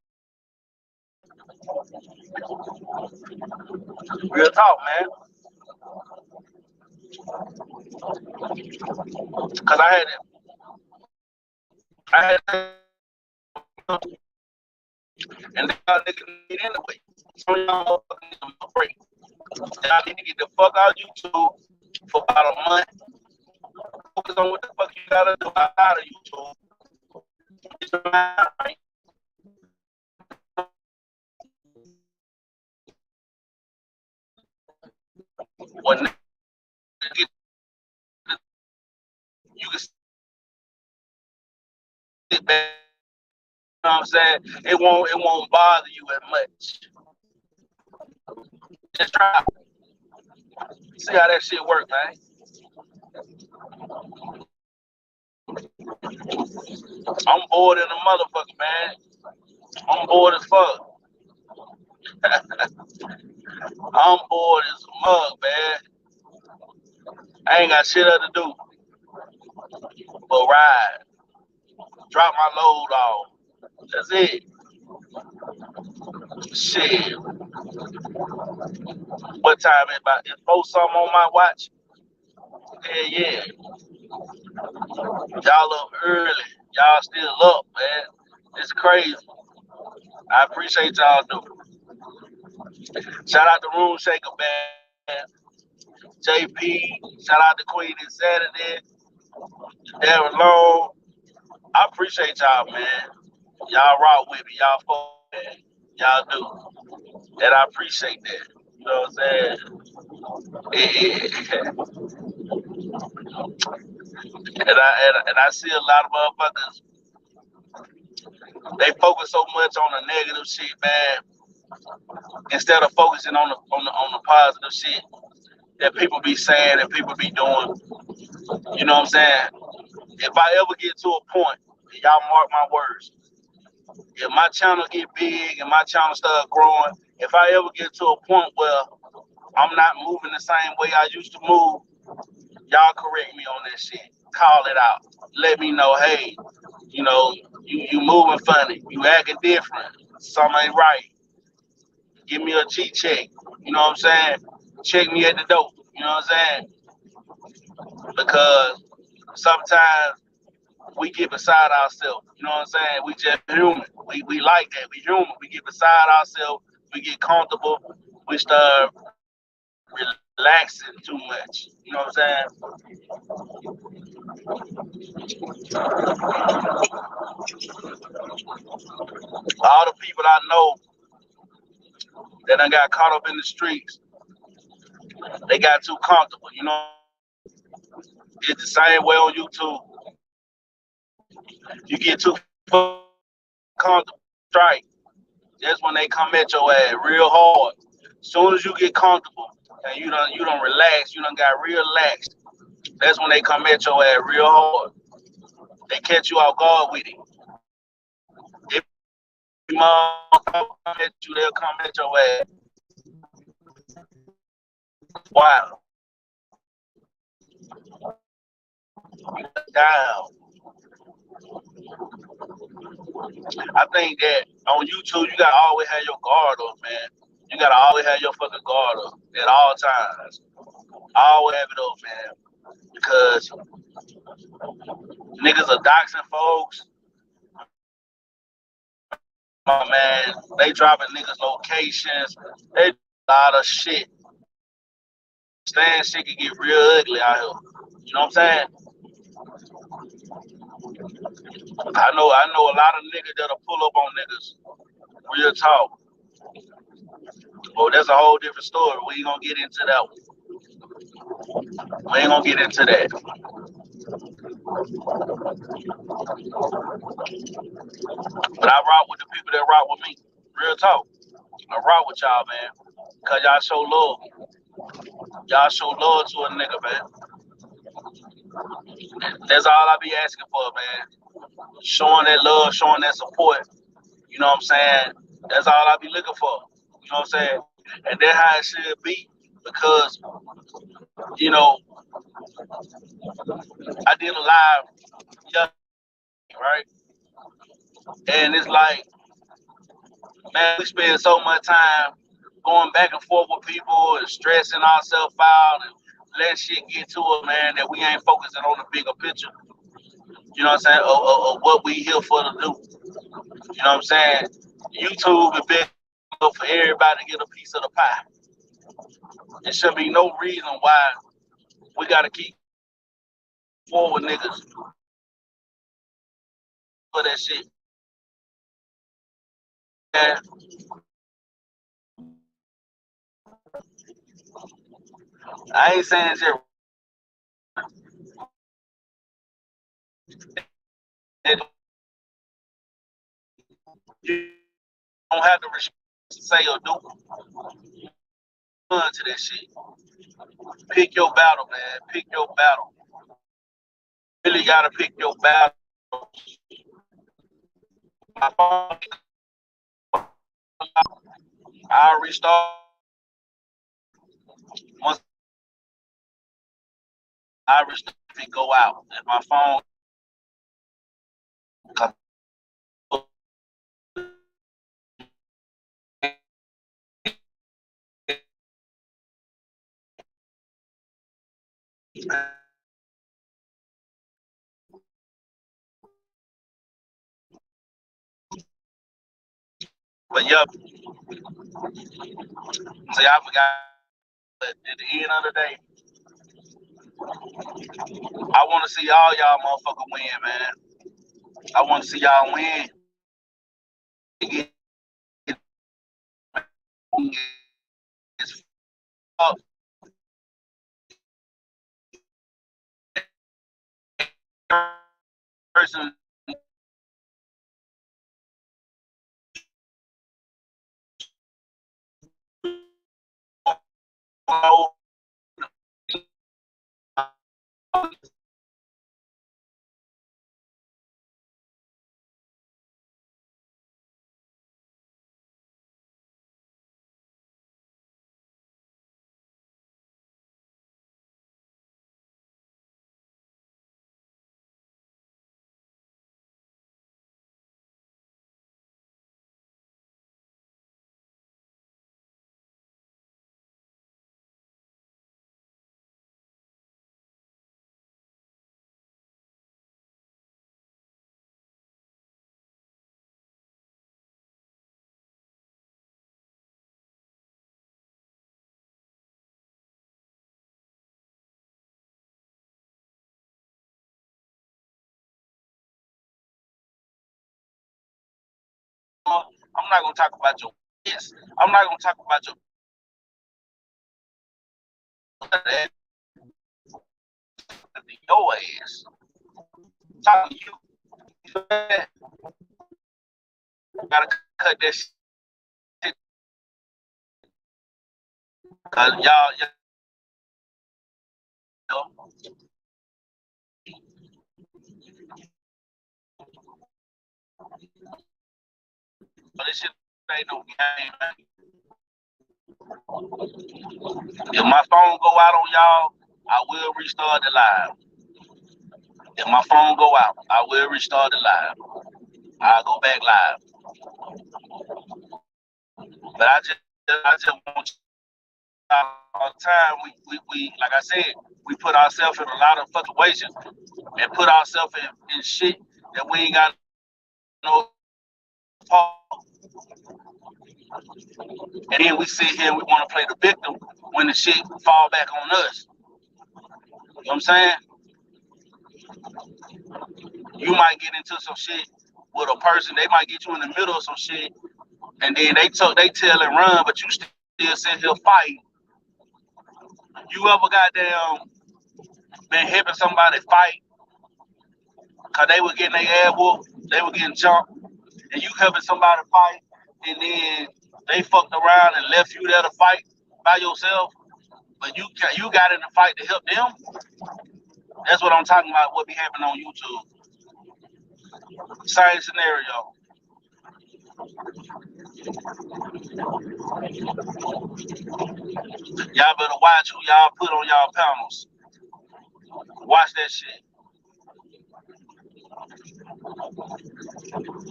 Real talk, man. Cause I had and y'all niggas need anyway. Some of y'all motherfuckers need a break. Y'all need to get the fuck out of YouTube for about a month. Focus on what the fuck you gotta do out of YouTube. Get your mind right. When man. You know what I'm saying? It won't bother you as much. Just try. See how that shit work, man. I'm bored in the motherfucker, man. I'm bored as fuck. I'm bored as a mug, man. I ain't got shit else to do but ride, drop my load off. That's it. Shit. What time is it? About it's 4 something on my watch? Yeah, yeah. Y'all up early. Y'all still up, man. It's crazy. I appreciate y'all doing. Shout out to Room Shaker, man. JP. Shout out to Queen Insanity. Darren Long. I appreciate y'all, man. Y'all rock with me. Y'all fuck, man. Y'all do. And I appreciate that. You know what I'm saying? and I see a lot of motherfuckers, they focus so much on the negative shit, man, instead of focusing on the positive shit that people be saying and people be doing. You know what I'm saying? If I ever get to a point, y'all mark my words, if my channel get big and my channel start growing, if I ever get to a point where I'm not moving the same way I used to move, y'all correct me on that shit. Call it out. Let me know, hey, you know, you moving funny. You acting different. Something ain't right. Give me a G check. You know what I'm saying? Check me at the door. You know what I'm saying? Because sometimes we get beside ourselves. You know what I'm saying? We just human. We like that. We human. We get beside ourselves. We get comfortable. We start relaxing too much. You know what I'm saying? All the people I know that done got caught up in the streets, they got too comfortable. You know, it's the same way on YouTube. You get too comfortable, strike. That's when they come at your ass real hard. As soon as you get comfortable and you don't relax, you done got real relaxed. That's when they come at your ass real hard. They catch you off guard with it. If come at you, they'll come at your ass. Wow, down. I think that on YouTube you gotta always have your guard up, man. You gotta always have your fucking guard up at all times. Always have it up, man. Because niggas are doxing folks. My man, they dropping niggas locations. They do a lot of shit. Stand shit can get real ugly out here. You know what I'm saying? I know a lot of niggas that'll pull up on niggas. Real talk. Well, that's a whole different story. We ain't gonna get into that one. We ain't gonna get into that. But I rock with the people that rock with me. Real talk. I rock with y'all, man. Cause y'all show love. Y'all show love to a nigga, man. That's all I be asking for, man. Showing that love, showing that support. You know what I'm saying? That's all I be looking for. You know what I'm saying? And that's how it should be. Because, you know, I did a live yesterday, right? And it's like, man, we spend so much time going back and forth with people and stressing ourselves out and let shit get to it, man, that we ain't focusing on the bigger picture. You know what I'm saying? Or what we here for to do. You know what I'm saying? YouTube is big for everybody to get a piece of the pie. There should be no reason why we gotta keep forward niggas for that shit. And I ain't saying shit. You don't have to say or do to that shit. Pick your battle, man. Pick your battle. Really gotta pick your battle. I'll restart once I restart and go out. If my phone but yeah, see, I forgot. But at the end of the day, I want to see all y'all motherfucker win, man. I want to see y'all win. It's fuck. Person. I'm not gonna talk about your yes. I'm not gonna talk about your ass. I'm talking to you. You gotta cut that shit. Cause y'all know, but this shit ain't no game, man. If my phone go out on y'all, I will restart the live. If my phone go out, I will restart the live. I'll go back live. But I just want all the time. We like I said, we put ourselves in a lot of fluctuations and put ourselves in shit that we ain't got no fault. And then we sit here and we want to play the victim when the shit fall back on us. You know what I'm saying? You might get into some shit with a person, they might get you in the middle of some shit, and then they tell and run, but you still sit here fighting. You ever goddamn been helping somebody fight because they were getting their ass whooped, they were getting jumped, and you helping somebody fight, and then they fucked around and left you there to fight by yourself, but you got in the fight to help them? That's what I'm talking about, what be happening on YouTube. Same scenario. Y'all better watch who y'all put on y'all panels. Watch that shit.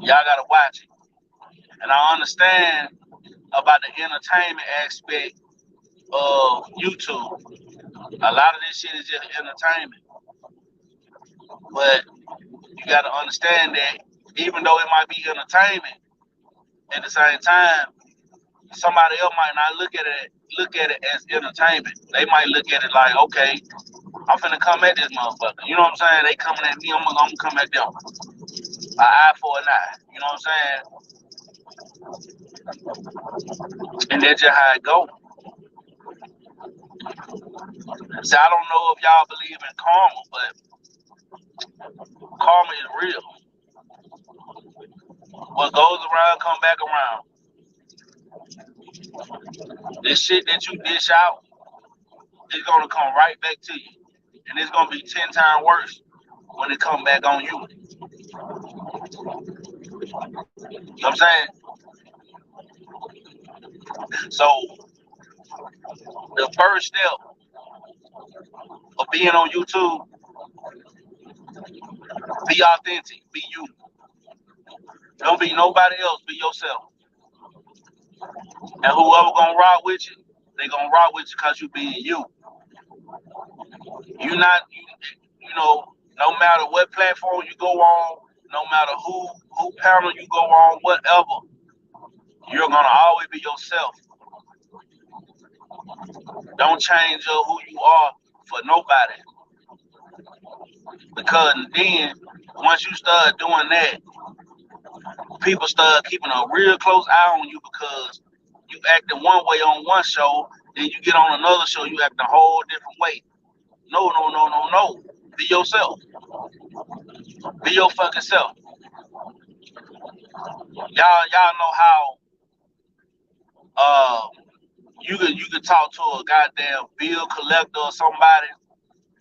Y'all gotta watch it. And I understand about the entertainment aspect of YouTube. A lot of this shit is just entertainment. But you gotta understand that even though it might be entertainment, at the same time, somebody else might not look at it as entertainment. They might look at it like, okay, I'm finna come at this motherfucker. You know what I'm saying? They coming at me, I'm gonna come at them. An eye for an eye. You know what I'm saying? And that's just how it go. So I don't know if y'all believe in karma, but karma is real. What goes around come back around. This shit that you dish out is gonna come right back to you. And it's gonna be 10 times worse when it come back on you. You know what I'm saying? So the first step of being on YouTube, be authentic, be you. Don't be nobody else, be yourself. And whoever gonna rock with you, they gonna rock with you because you being you. You not you know, no matter what platform you go on, no matter who panel you go on, whatever, you're gonna always be yourself. Don't change who you are for nobody. Because then once you start doing that, people start keeping a real close eye on you because you acting one way on one show, then you get on another show, you act a whole different way. No. Be yourself. Be your fucking self. Y'all know how you could talk to a goddamn bill collector or somebody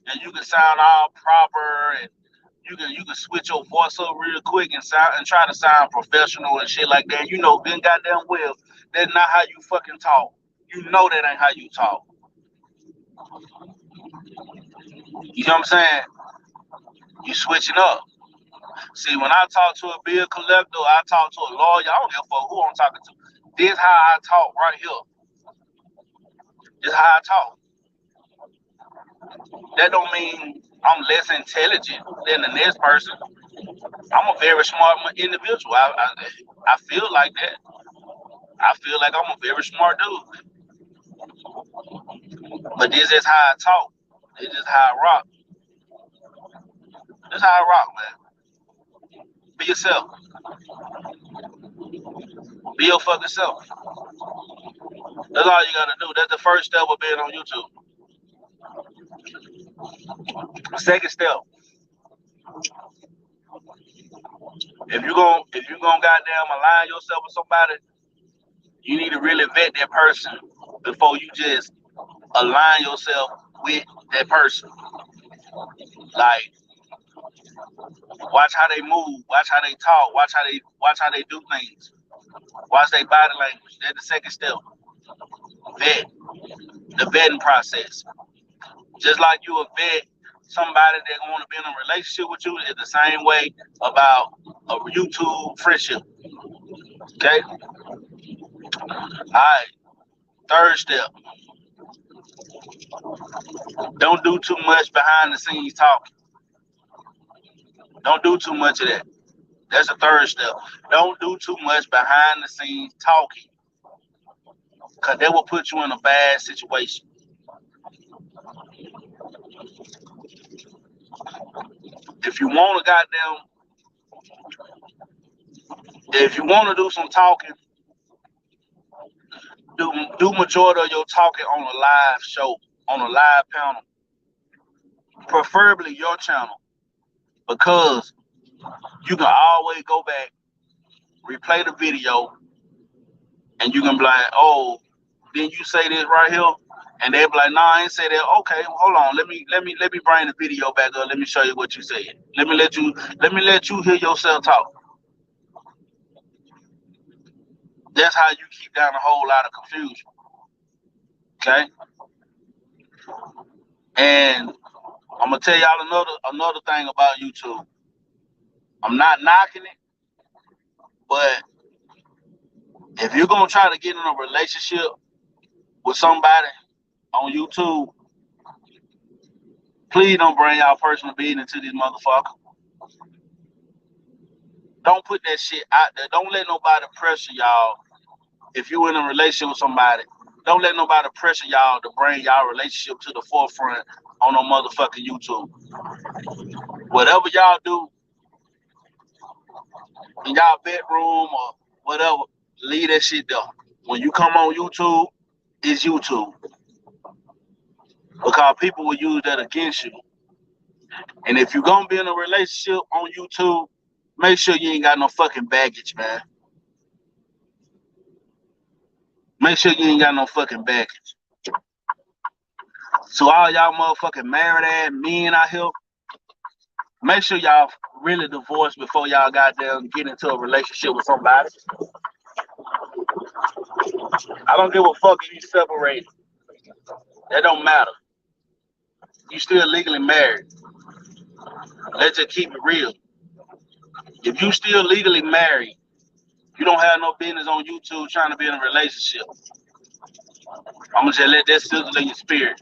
and you can sound all proper and you can switch your voice up real quick and try to sound professional and shit like that. You know good goddamn well that's not how you fucking talk. You know that ain't how you talk. You know what I'm saying? You switching up. See, when I talk to a bill collector, I talk to a lawyer, I don't give a fuck who I'm talking to. This how I talk right here. This how I talk. That don't mean I'm less intelligent than the next person. I'm a very smart individual. I feel like that. I feel like I'm a very smart dude. But this is how I talk. This is how I rock. This is how I rock, man. Be yourself. Be your fucking self. That's all you gotta do. That's the first step of being on YouTube. Second step, if you gonna goddamn align yourself with somebody, you need to really vet that person before you just align yourself with that person. Like, watch how they move, watch how they talk, watch how they do things, watch their body language. That's the second step. Vet. The vetting process. Just like you would vet somebody that want to be in a relationship with you, is the same way about a YouTube friendship. Okay? Alright. Third step. Don't do too much behind the scenes talking. Don't do too much of that. That's the third step. Don't do too much behind the scenes talking. Because that will put you in a bad situation. If you want to do some talking, do majority of your talking on a live show, on a live panel. Preferably your channel. Because you can always go back, replay the video, and you can be like, oh, didn't you say this right here? And they'll be like, no, I ain't say that. Okay, hold on. Let me bring the video back up. Let me show you what you said. Let me let you hear yourself talk. That's how you keep down a whole lot of confusion. Okay? And I'm gonna tell y'all another thing about YouTube. I'm not knocking it, but if you're gonna try to get in a relationship with somebody on YouTube, please don't bring y'all personal business into this motherfucker. Don't put that shit out there. Don't let nobody pressure y'all. If you're in a relationship with somebody, don't let nobody pressure y'all to bring y'all relationship to the forefront on no motherfucking YouTube. Whatever y'all do in y'all bedroom or whatever, leave that shit there. When you come on YouTube, it's YouTube. Because people will use that against you. And if you're gonna be in a relationship on YouTube, make sure you ain't got no fucking baggage, man. Make sure you ain't got no fucking baggage. So all y'all motherfucking married ass men out here, make sure y'all really divorced before y'all goddamn get into a relationship with somebody. I don't give a fuck if you separated. That don't matter. You still legally married. Let's just keep it real. If you still legally married, you don't have no business on YouTube trying to be in a relationship. I'm gonna just let that sizzle in your spirit.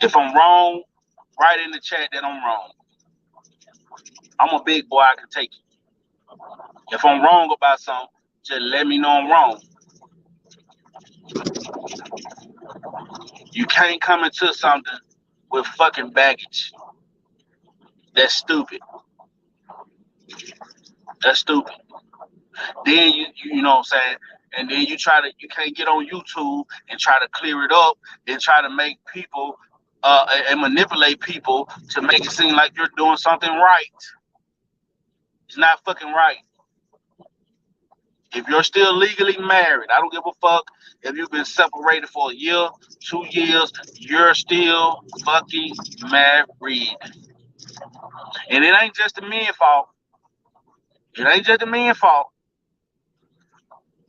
If I'm wrong, write in the chat that I'm wrong. I'm a big boy, I can take it. If I'm wrong about something, just let me know I'm wrong. You can't come into something with fucking baggage. That's stupid. That's stupid. Then you know what I'm saying? And then you can't get on YouTube and try to clear it up and try to make people and manipulate people to make it seem like you're doing something right. It's not fucking right. If you're still legally married, I don't give a fuck if you've been separated for a year, 2 years, you're still fucking married. And it ain't just the men's fault. It ain't just the men's fault.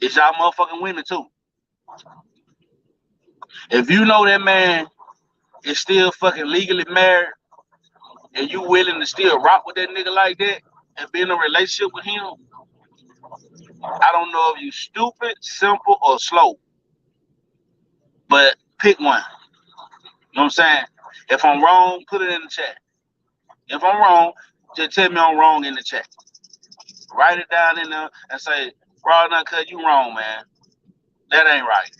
It's y'all motherfucking women too. If you know that man is still fucking legally married and you willing to still rock with that nigga like that and be in a relationship with him, I don't know if you stupid, simple, or slow. But pick one. You know what I'm saying? If I'm wrong, put it in the chat. If I'm wrong, just tell me I'm wrong in the chat. Write it down in there and say, Raw Uncut, you wrong, man. That ain't right.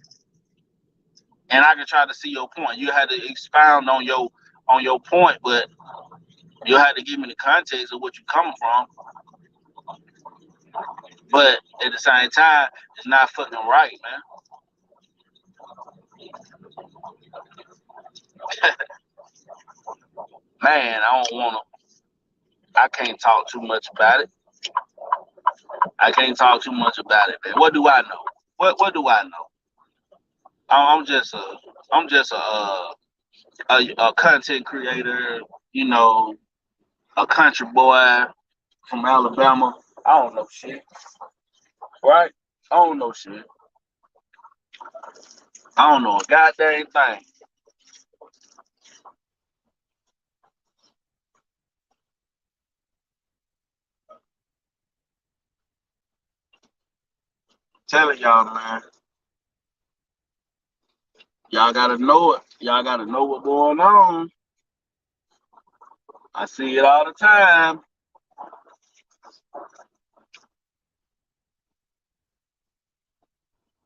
And I can try to see your point. You had to expound on your point, but you had to give me the context of what you're coming from. But at the same time, it's not fucking right, man. Man, I can't talk too much about it. I can't talk too much about it, man. What do I know? What do I know? I'm just a content creator, you know, a country boy from Alabama. I don't know shit. Right? I don't know shit. I don't know a goddamn thing. Telling y'all, man. Y'all gotta know it. Y'all gotta know what's going on. I see it all the time.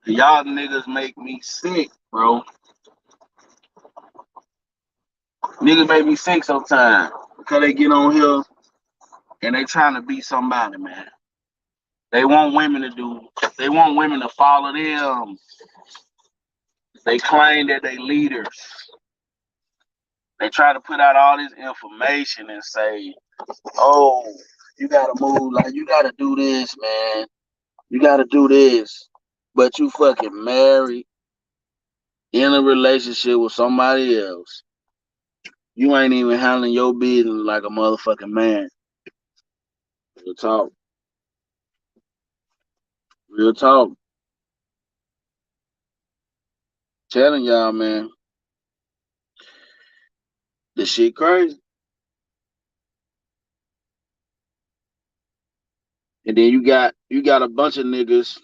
Y'all niggas make me sick, bro. Niggas make me sick sometimes because they get on here and they trying to be somebody, man. They want women to follow them. They claim that they leaders. They try to put out all this information and say, oh, you gotta move, like you gotta do this, man. You gotta do this. But you fucking married in a relationship with somebody else. You ain't even handling your business like a motherfucking man. Real talk. Real talk. Telling y'all, man. This shit crazy. And then you got a bunch of niggas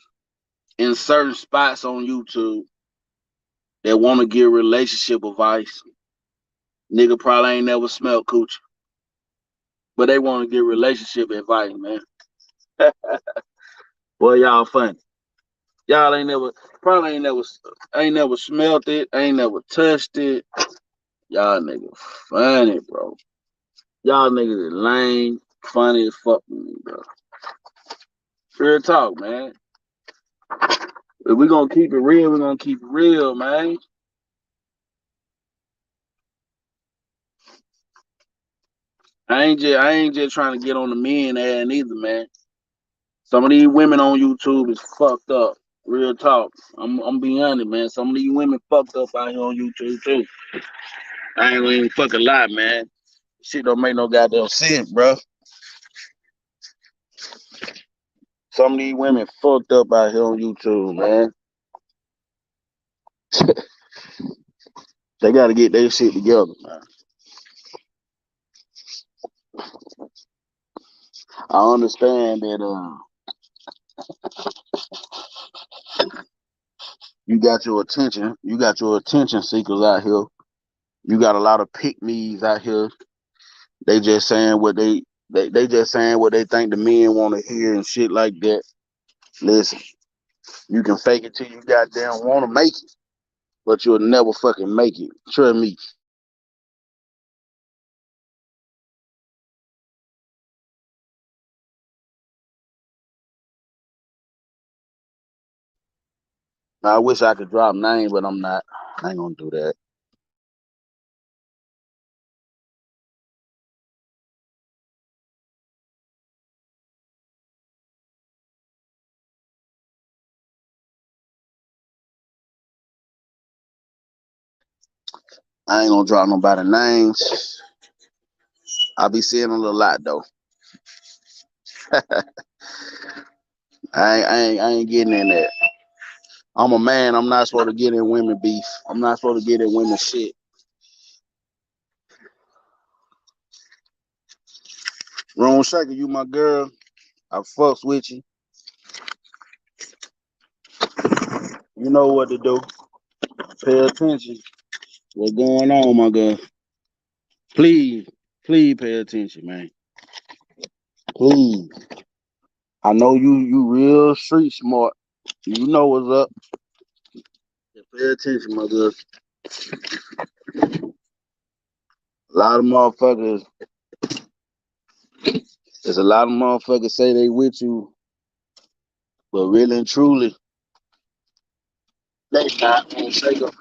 in certain spots on YouTube that want to give relationship advice. Nigga probably ain't never smelled coochie, but they want to give relationship advice, man. Boy, y'all funny. Y'all ain't never smelled it, ain't never touched it. Y'all niggas funny, bro. Y'all niggas is lame, funny as fuck with me, bro. Real talk, man. If we gonna keep it real, we gonna keep it real, man. I ain't just trying to get on the men ad neither, man. Some of these women on YouTube is fucked up. Real talk. I'm being honest, man. Some of these women fucked up out here on YouTube too. I ain't gonna even fucking lie, man. Shit don't make no goddamn sense, bro. Some of these women fucked up out here on YouTube, man. They gotta get their shit together, man. I understand that you got your attention. You got your attention seekers out here. You got a lot of pick me's out here. They just saying what they just saying what they think the men want to hear and shit like that. Listen, you can fake it till you goddamn want to make it, but you'll never fucking make it. Trust me. I wish I could drop names, but I'm not. I ain't gonna do that. I ain't gonna drop nobody names. I be seeing them a lot though. I ain't getting in that. I'm a man. I'm not supposed to get in women beef. I'm not supposed to get in women shit. Wrong Shaker, you my girl. I fucks with you. You know what to do. Pay attention. What's going on, my girl? Please, please pay attention, man. Please. I know you real street smart. You know what's up. Pay attention, my girl. A lot of motherfuckers, there's a lot of motherfuckers say they with you, but really and truly, they not gonna shake up.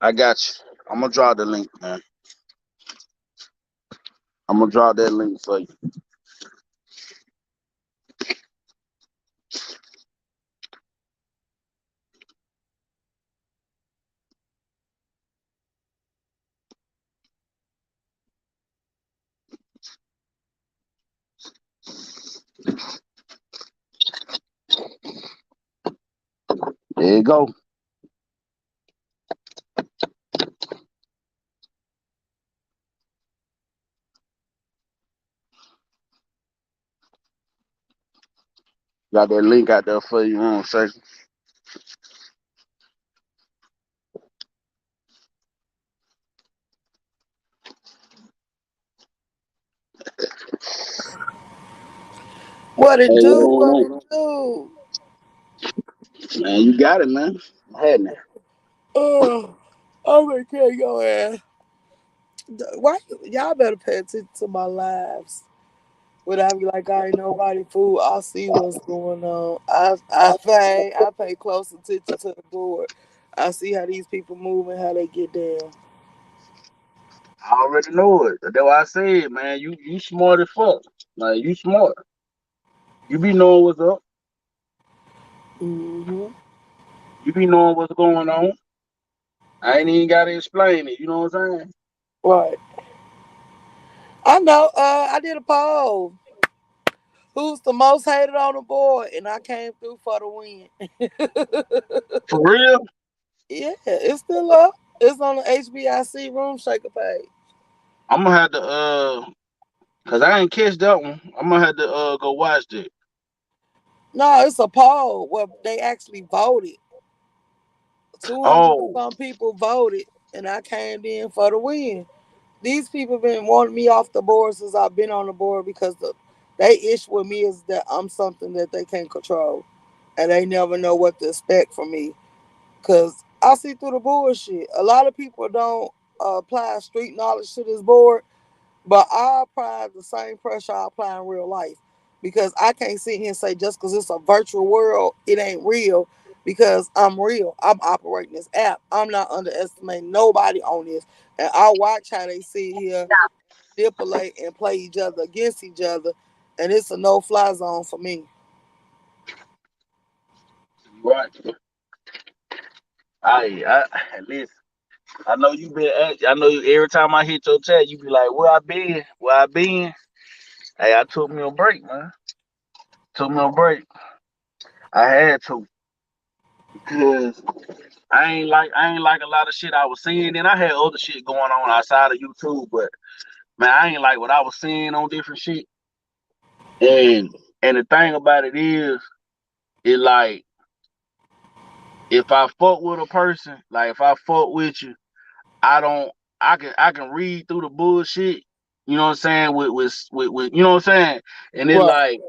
I got you. I'm gonna drop the link, man. I'm gonna drop that link for you. There you go. Got that link out there for you, say. What it Hey, what's do? going What it on? do? Man, you got it, man. I had it. Oh, I'm gonna kill your ass. Why y'all better pay attention to my lives? When I be like, I ain't nobody fool, I see what's going on. I pay close attention to the board. I see how these people move and how they get down. I already know it. That's why I said, man, you smart as fuck. Like you smart. You be knowing what's up. Hmm. You be knowing what's going on. I ain't even gotta explain it. You know what I'm saying? Right. I know. I did a poll. Who's the most hated on the board? And I came through for the win. For real? Yeah, it's still up. It's on the HBIC Room Shaker page. I'm gonna have to cause I ain't catch that one. I'm gonna have to go watch that. No, it's a poll where they actually voted. 200 and Oh, some people voted, and I came in for the win. These people been wanting me off the board since I've been on the board because they issue with me is that I'm something that they can't control, and they never know what to expect from me. Cause I see through the bullshit. A lot of people don't apply street knowledge to this board, but I apply the same pressure I apply in real life because I can't sit here and say just because it's a virtual world, it ain't real. because I'm real. I'm operating this app. I'm not underestimating nobody on this. And I watch how they sit here, manipulate, and play each other against each other. And it's a no-fly zone for me. Right. I listen. I know you been. I know you, every time I hit your chat, you be like, "Where I been? Where I been?" Hey, I took me a break, man. Took me a break. I had to because I ain't like a lot of shit I was seeing. And I had other shit going on outside of YouTube, but man, I ain't like what I was seeing on different shit. And and the thing about it is, it like if I fuck with a person, like if I fuck with you, I don't. I can read through the bullshit. You know what I'm saying? With you know what I'm saying? And it Right. like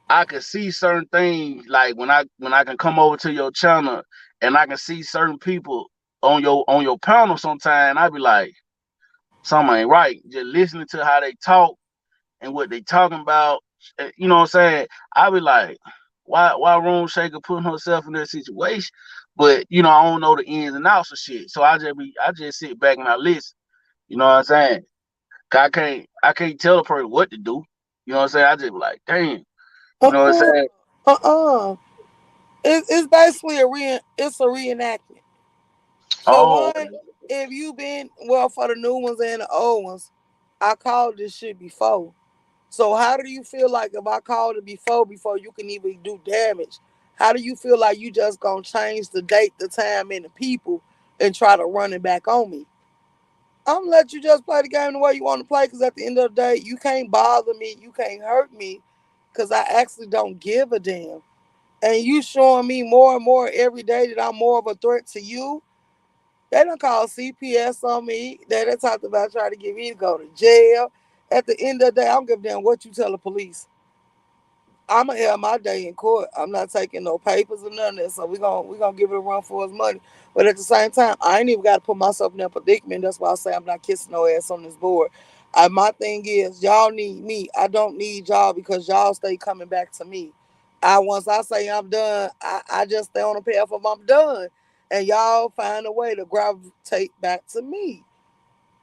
I can see certain things like when I can come over to your channel and I can see certain people on your panel sometime. I be like, something ain't right. Just listening to how they talk and what they talking about. You know what I'm saying? I be like, why Room Shaker putting herself in that situation? But I don't know the ins and outs of shit. So I just sit back and I listen. You know what I'm saying? 'Cause I can't tell a person what to do. You know what I'm saying? I just be like, damn. You know what I'm Uh-uh. saying? Uh-uh. It's basically it's a reenactment. For Oh, one, if you been well for the new ones and the old ones, I called this shit before. So how do you feel like if I called it before you can even do damage? How do you feel like you just gonna change the date, the time, and the people and try to run it back on me? I'm gonna let you just play the game the way you want to play because at the end of the day, you can't bother me, you can't hurt me because I actually don't give a damn. And you showing me more and more every day that I'm more of a threat to you. They done called CPS on me. They done talked about trying to get me to go to jail. At the end of the day, I don't give a damn what you tell the police. I'ma have my day in court. I'm not taking no papers or none of that. So we gonna give it a run for his money. But at the same time, I ain't even got to put myself in that predicament. That's why I say I'm not kissing no ass on this board. My thing is, y'all need me. I don't need y'all because y'all stay coming back to me. Once I say I'm done, I just stay on the path of I'm done, and y'all find a way to gravitate back to me.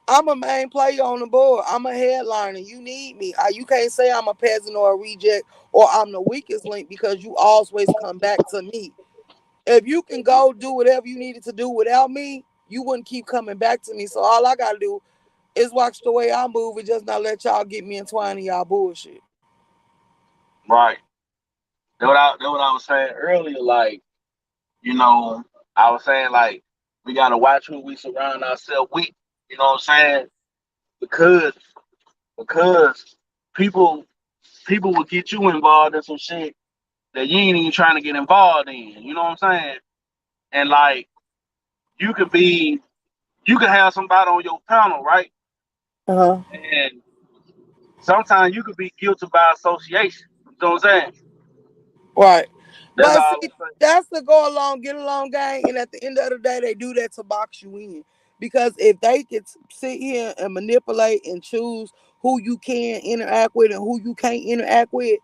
I'm a main player on the board. I'm a headliner. You need me. You can't say I'm a peasant or a reject or I'm the weakest link because you always come back to me. If you can go do whatever you needed to do without me, you wouldn't keep coming back to me. So all I gotta do is watch the way I move and just not let y'all get me entwined in y'all bullshit. right. That what I was saying earlier. Like, you know, I was saying like we gotta watch who we surround ourselves with. You know what I'm saying? Because because people people will get you involved in some shit that you ain't even trying to get involved in. You know what I'm saying? And like you could be you could have somebody on your panel, right? Uh-huh. And sometimes you could be guilty by association. You know what I'm saying? Right. That's But all see, I'm saying. that's the go along, get along game. And at the end of the day, they do that to box you in. Because if they could sit here and manipulate and choose who you can interact with and who you can't interact with,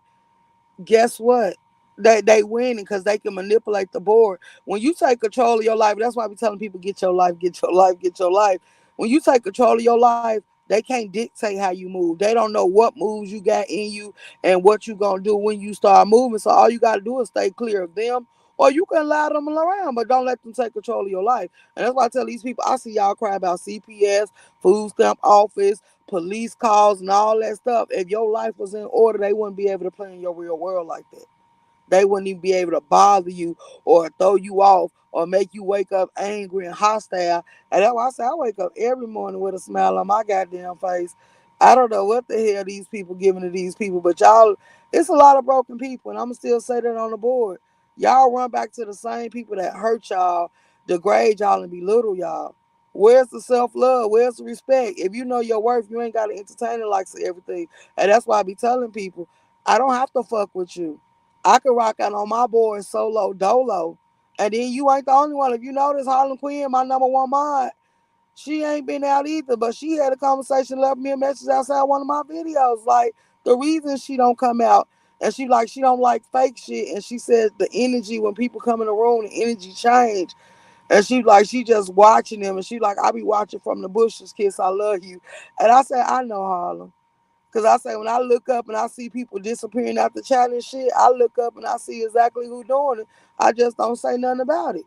guess what? They winning because they can manipulate the board. When you take control of your life, that's why we telling people get your life, get your life, get your life. When you take control of your life, they can't dictate how you move. They don't know what moves you got in you and what you gonna do when you start moving. So all you gotta do is stay clear of them, or you can allow them around, but don't let them take control of your life. And that's why I tell these people, I see y'all cry about CPS, food stamp office, police calls, and all that stuff. If your life was in order, they wouldn't be able to play in your real world like that. They wouldn't even be able to bother you or throw you off or make you wake up angry and hostile. And that's why I say I wake up every morning with a smile on my goddamn face. I don't know what the hell these people giving to these people, but y'all, it's a lot of broken people, and I'm gonna still say that on the board. Y'all run back to the same people that hurt y'all, degrade y'all, and belittle y'all. Where's the self love? Where's the respect? If you know your worth, you ain't got to entertain it like everything. And that's why I be telling people, I don't have to fuck with you. I could rock out on my board solo dolo. And then you ain't the only one. If you notice, Harlem Quinn, my number one mod, she ain't been out either, but she had a conversation, left me a message outside one of my videos. Like, the reason she don't come out And she don't like fake shit. And she said the energy when people come in the room, the energy change. And she just watching them. And she like, I be watching from the bushes, Kiss, I love you. And I said, I know, Harlem. Because I say when I look up and I see people disappearing after chatting and shit, I look up and I see exactly who doing it. I just don't say nothing about it.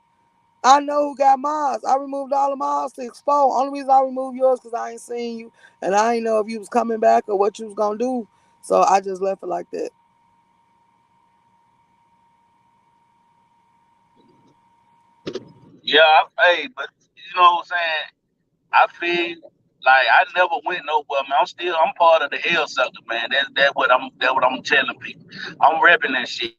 I know who got mine. I removed all of mine to expose. Only reason I removed yours because I ain't seen you and I ain't know if you was coming back or what you was gonna do. So I just left it like that. Yeah, hey, but you know what I'm saying? I feel like I never went nowhere, man. I'm part of the hell sucker, man. That's what I'm telling people. I'm repping that shit.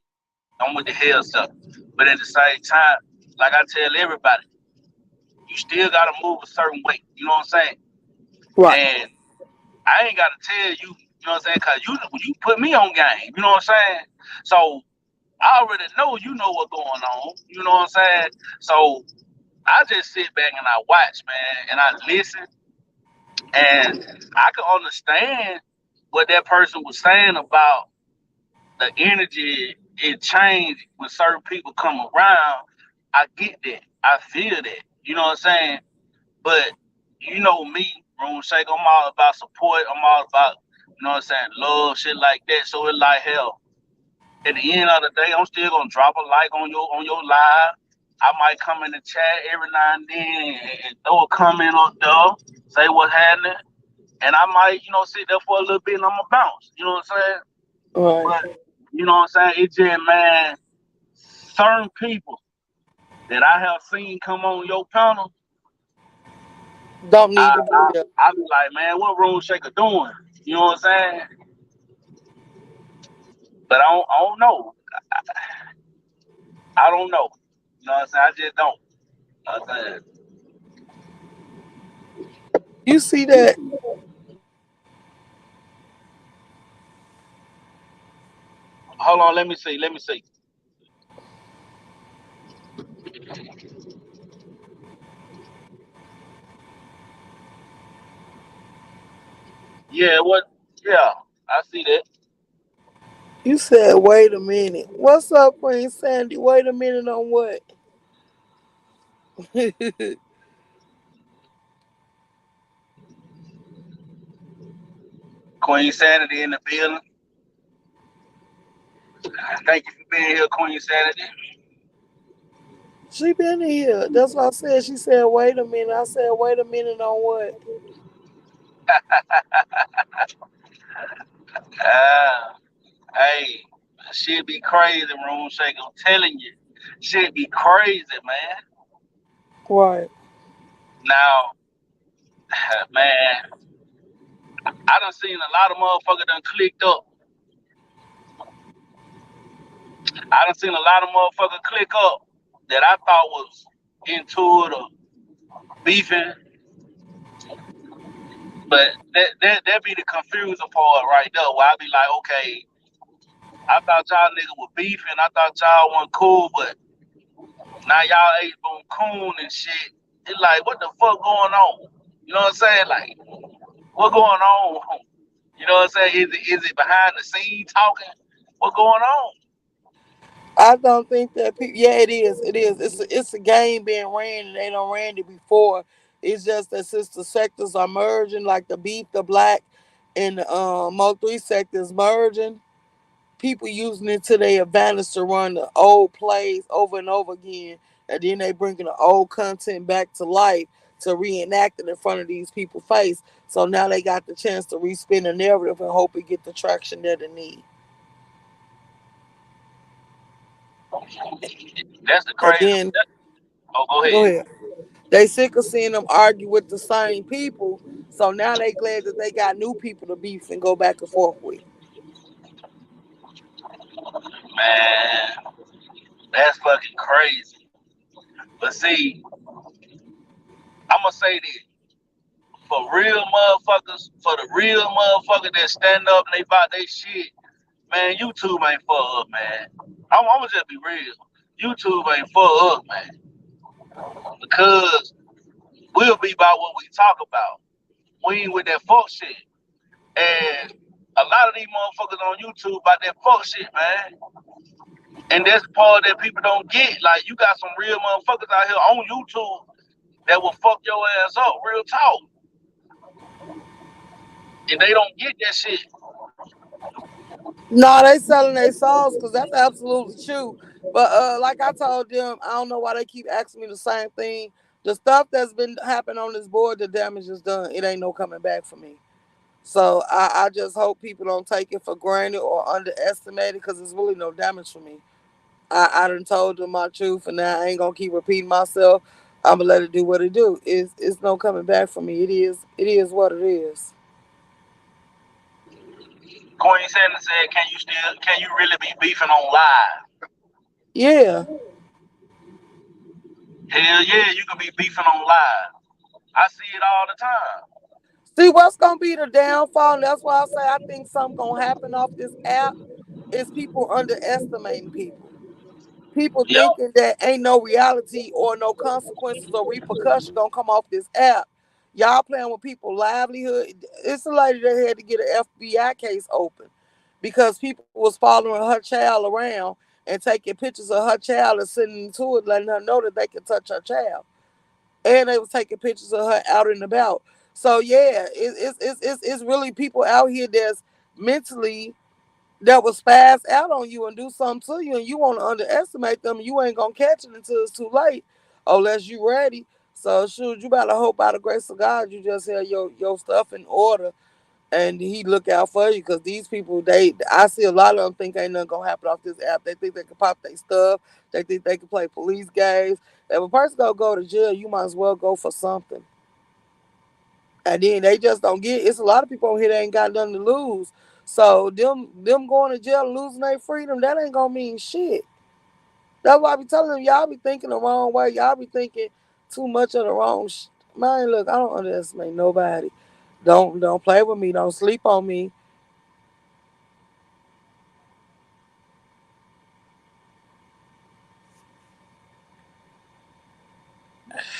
I'm with the hell sucker. But at the same time, like I tell everybody, you still gotta move a certain way. You know what I'm saying? Right. And I ain't gotta tell you, you know what I'm saying? Cause you put me on game. You know what I'm saying? So I already know you know what's going on. You know what I'm saying? So I just sit back and I watch, man, and I listen, and I can understand what that person was saying about the energy it changed when certain people come around. I get that. I feel that. You know what I'm saying? But you know me, Room Shake, I'm all about support. I'm all about, you know what I'm saying, love, shit like that. So it's like hell. At the end of the day, I'm still gonna drop a like on your live. I might come in the chat every now and then and throw a comment up there, say what's happening, and I might, you know, sit there for a little bit and I'm gonna bounce. You know what I'm saying? Right. But you know what I'm saying? It just, man, certain people that I have seen come on your panel, Don't need I to be I, there. I be like, man, what Room Shaker doing? You know what I'm saying? But I don't know. I don't know. You know what I'm saying? I just don't. You know what I'm saying? You see that? Hold on, let me see. Let me see. Yeah, what? Yeah, I see that. You said, wait a minute. What's up, Queen Sandy? Wait a minute on what? Queen Sanity in the building. Thank you for being here, Queen Sanity. She been here. That's what I said. She said, wait a minute. I said, wait a minute on what? Ah, hey, shit be crazy, Room Shake. I'm telling you, shit be crazy, man. Right. Now, man, I done seen a lot of motherfuckers done clicked up. I done seen a lot of motherfuckers click up that I thought was into it or beefing, but that be the confusing part right there. Where I be like, okay, I thought y'all niggas were beefing. I thought y'all wasn't cool, but now y'all ate on coon and shit. It's like, what the fuck going on? You know what I'm saying? Like, what going on? You know what I'm saying? Is it behind the scene talking? What going on? I don't think that people. Yeah, it is. It is. It's a game being ran, and they don't ran it before. It's just that since the sectors are merging, like the beef, the black, and the Mo three sectors merging, people using it to their advantage to run the old plays over and over again, and then they bringing the old content back to life to reenact it in front of these people's face. So now they got the chance to respin the narrative and hope it get the traction that it need. That's the And crazy. then Oh, go go ahead. ahead. They sick of seeing them argue with the same people. So now they glad that they got new people to beef and go back and forth with. Man, that's fucking crazy. But see, I'm gonna say this. For real motherfuckers, for the real motherfucker that stand up and they about they shit, man, YouTube ain't for us, man. I'm gonna just be real. YouTube ain't for us, man. Because we'll be about what we talk about. We ain't with that fuck shit. And A lot of these motherfuckers on YouTube about that fuck shit, man. And that's the part that people don't get. Like, you got some real motherfuckers out here on YouTube that will fuck your ass up, real talk. And they don't get that shit. No, they selling their souls because that's absolutely true. But like I told them, I don't know why they keep asking me the same thing. The stuff that's been happening on this board, the damage is done. It ain't no coming back for me. So I just hope people don't take it for granted or underestimate it because it's really no damage for me. I done told them my truth and now I ain't gonna keep repeating myself. I'm gonna let it do what it do. It's no coming back for me. It is what it is. Queen Sanders said, can you really be beefing on live? Yeah. Hell yeah, you can be beefing on live. I see it all the time. See what's gonna be the downfall, and that's why I say I think something gonna happen off this app is people underestimating people. People Yep. thinking that ain't no reality or no consequences or repercussion gonna come off this app. Y'all playing with people's livelihood. It's a lady that had to get an FBI case open because people was following her child around and taking pictures of her child and sending to it, letting her know that they can touch her child. And they was taking pictures of her out and about. So yeah, it's really people out here that's mentally that will spaz out on you and do something to you, and you want to underestimate them. You ain't gonna catch it until it's too late, unless you ready. So shoot, you better hope by the grace of God you just have your stuff in order, and He look out for you. Because these people, I see a lot of them think ain't nothing gonna happen off this app. They think they can pop their stuff. They think they can play police games. If a person gonna go to jail, you might as well go for something. And then they just don't get it. It's a lot of people on here that ain't got nothing to lose. So them going to jail and losing their freedom, that ain't gonna mean shit. That's why I be telling them, y'all be thinking the wrong way. Y'all be thinking too much of the wrong man, look, I don't underestimate nobody. Don't play with me. Don't sleep on me.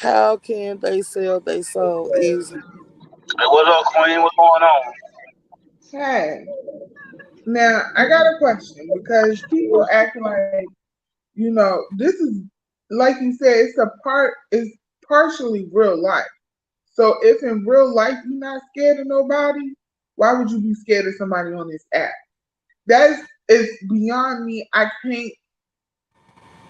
How can they sell they soul easy? Hey, what up, Queen? What's going on? Hey, now I got a question because people acting like, this is like you said, it's partially real life. So if in real life you're not scared of nobody, why would you be scared of somebody on this app? That is beyond me. I can't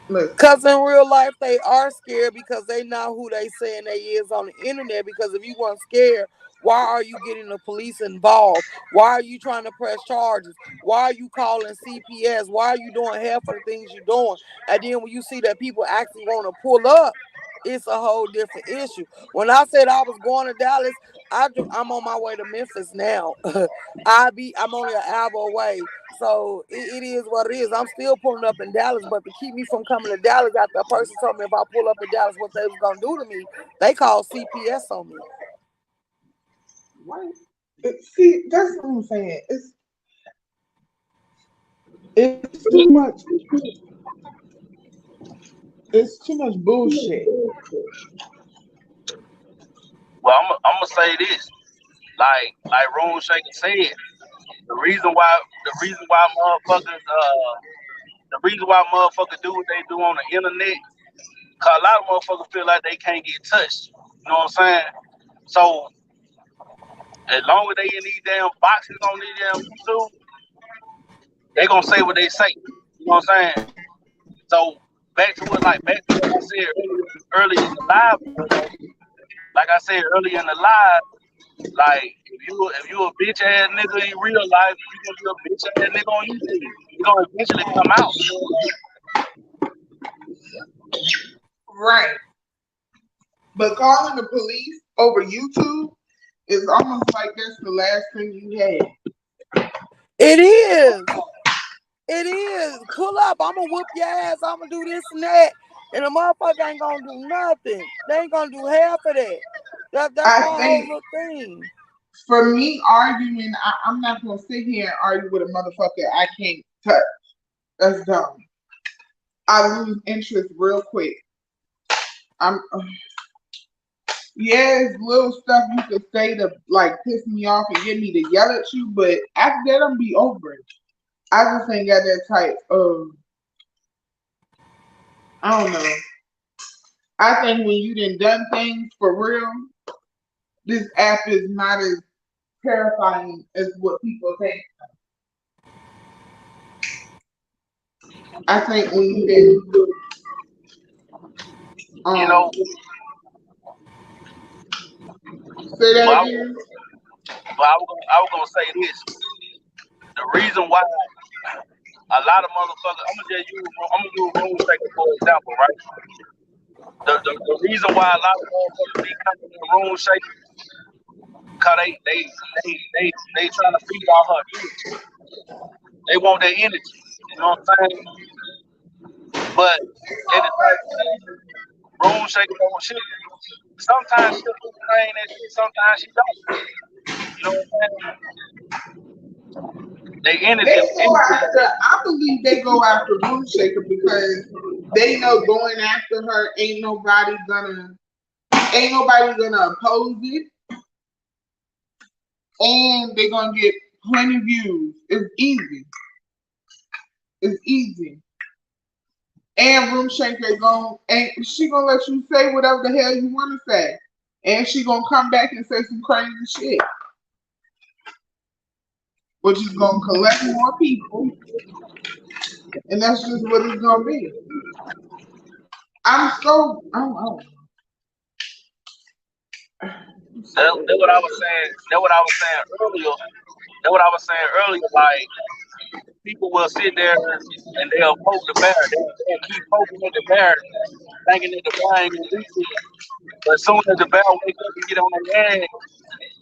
listen. Cause in real life they are scared because they know who they saying they is on the internet. Because if you weren't scared, why are you getting the police involved? Why are you trying to press charges? Why are you calling CPS? Why are you doing half of the things you're doing? And then when you see that people actually want to pull up, it's a whole different issue. When I said I was going to Dallas, I'm on my way to Memphis now. I'm only an hour away. So it is what it is. I'm still pulling up in Dallas, but to keep me from coming to Dallas after a person told me if I pull up in Dallas what they was gonna do to me, they called CPS on me. Why? See, that's what I'm saying. It's too much. It's too much bullshit. Well, I'm gonna say this. Like Room Shaker said, the reason why the reason why motherfuckers the reason why motherfuckers do what they do on the internet, cause a lot of motherfuckers feel like they can't get touched. You know what I'm saying? So as long as they in these damn boxes on these damn YouTube, they gonna say what they say. You know what I'm saying? So back to what I said early in the live, like I said earlier in the live, like if you a bitch ass nigga in real life, you gonna be a bitch ass nigga on YouTube. You gonna eventually come out. Right. But calling the police over YouTube is almost like that's the last thing you had. It is. It is. Pull up. I'm gonna whoop your ass. I'm gonna do this and that. And the motherfucker ain't gonna do nothing. They ain't gonna do half of that. That's I my whole think little thing. for me arguing, I'm not gonna sit here and argue with a motherfucker I can't touch. That's dumb. I lose interest real quick. I'm Yes, little stuff you could say to like piss me off and get me to yell at you, but after that I'm be over it. I just ain't got that type of I don't know. I think when you done things for real, this app is not as terrifying as what people think. I think when you did You know, say that but again. I was gonna say this. The reason why a lot of motherfuckers, I'm gonna use Room Shaker for example, right? The reason why a lot of motherfuckers be coming in Room Shaker, cause they trying to feed off her energy. They want their energy. You know what I'm saying? But at the same time, Room Shaker don't shit. Sometimes she'll entertain that shit, sometimes she don't. You know what I'm saying? They energy, They go energy after. I believe they go after Moon Shaker because they know going after her ain't nobody gonna oppose it, and they're gonna get plenty views. It's easy. It's easy. And Room Shaker and she gonna let you say whatever the hell you wanna say. And she gonna come back and say some crazy shit. Which is gonna collect more people. And that's just what it's gonna be. I'm so oh. That's what I was saying. That's what I was saying earlier. That's what I was saying earlier. Like people will sit there and they'll poke the bear. They'll keep poking at the bear, thinking that the bear ain't gonna do shit. But as soon as the bear wake up and get on their ass,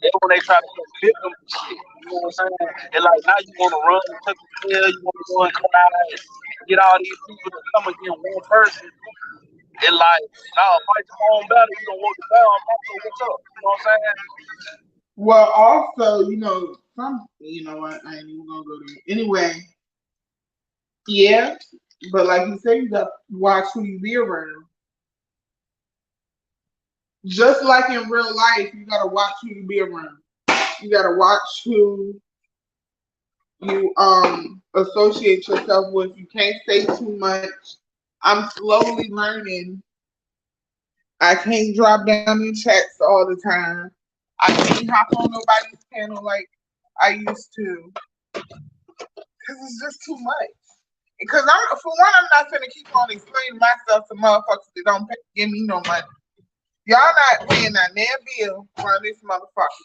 that's when they try to play victim and shit. You know what I'm saying? And like now you want to run and tuck your tail, you want to go and come out and get all these people to come against one person. And like, now fight your own battle. You don't want the battle. I'm also what's up. You know what I'm saying? Well, also, you know what? I ain't even gonna go there. Anyway, yeah, but like you say, you got to watch who you be around. Just like in real life, you gotta watch who you be around. You gotta watch who you associate yourself with. You can't say too much. I'm slowly learning. I can't drop down in chats all the time. I can't hop on nobody's panel like I used to because it's just too much. Because for one, I'm not gonna keep on explaining myself to motherfuckers that don't give me no money. Y'all not paying that damn bill for this motherfucker.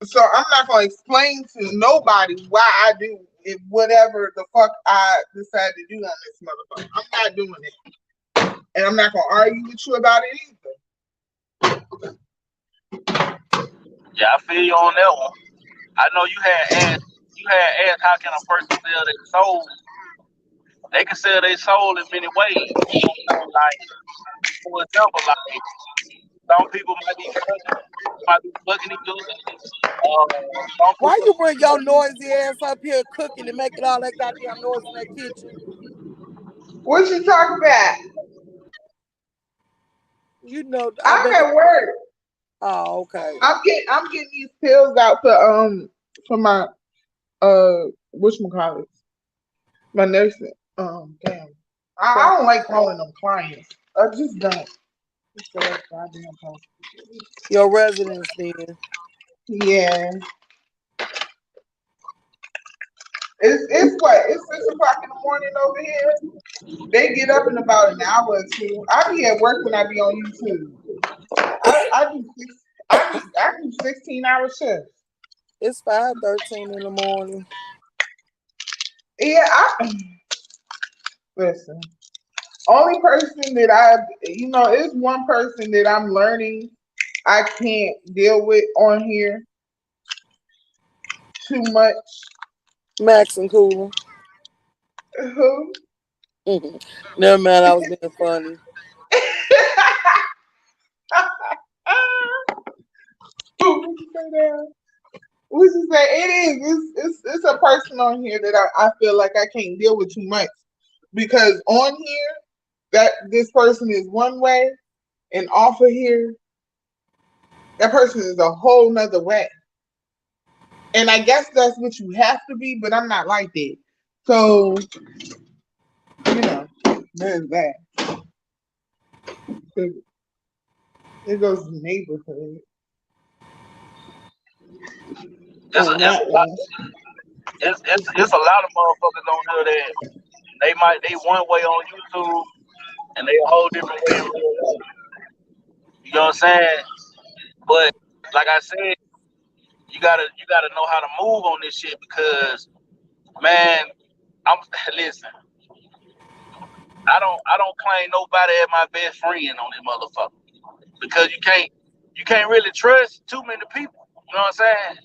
So I'm not gonna explain to nobody why I do whatever the fuck I decide to do on this motherfucker. I'm not doing it, and I'm not gonna argue with you about it either. Yeah, I feel you on that one. I know you had asked how can a person sell their soul? They can sell their soul in many ways. You know what I'm saying? Like, for example, like some people might be fucking each other. Some Why people you bring your noisy ass up here cooking and making all that goddamn noise in that kitchen? What you talking about? You know, I I'm bet. at work. Oh, okay. I'm getting these pills out for my whatchamacallit, my nursing. Damn. I don't like calling them clients. I just don't. Your residence then. Yeah. It's what? It's 6 o'clock in the morning over here. They get up in about an hour or two. I be at work when I be on YouTube. I do 16-hour shifts. It's 5:13 in the morning. Yeah, listen. Only person that it's one person that I'm learning I can't deal with on here too much. Max and Cooler. Who? Never mind, I was being funny. What you say? It is. It's a person on here that I feel like I can't deal with too much because on here that this person is one way, and off of here, that person is a whole nother way. And I guess that's what you have to be, but I'm not like that. So, there's that. It goes to neighborhood It's on it's that a lot. one. It's a lot of motherfuckers on here that they one way on YouTube and they a whole different way in real life. You know what I'm saying? But like I said, you gotta know how to move on this shit because man, I'm listen. I don't claim nobody as my best friend on this motherfucker because you can't really trust too many people. You know what I'm saying?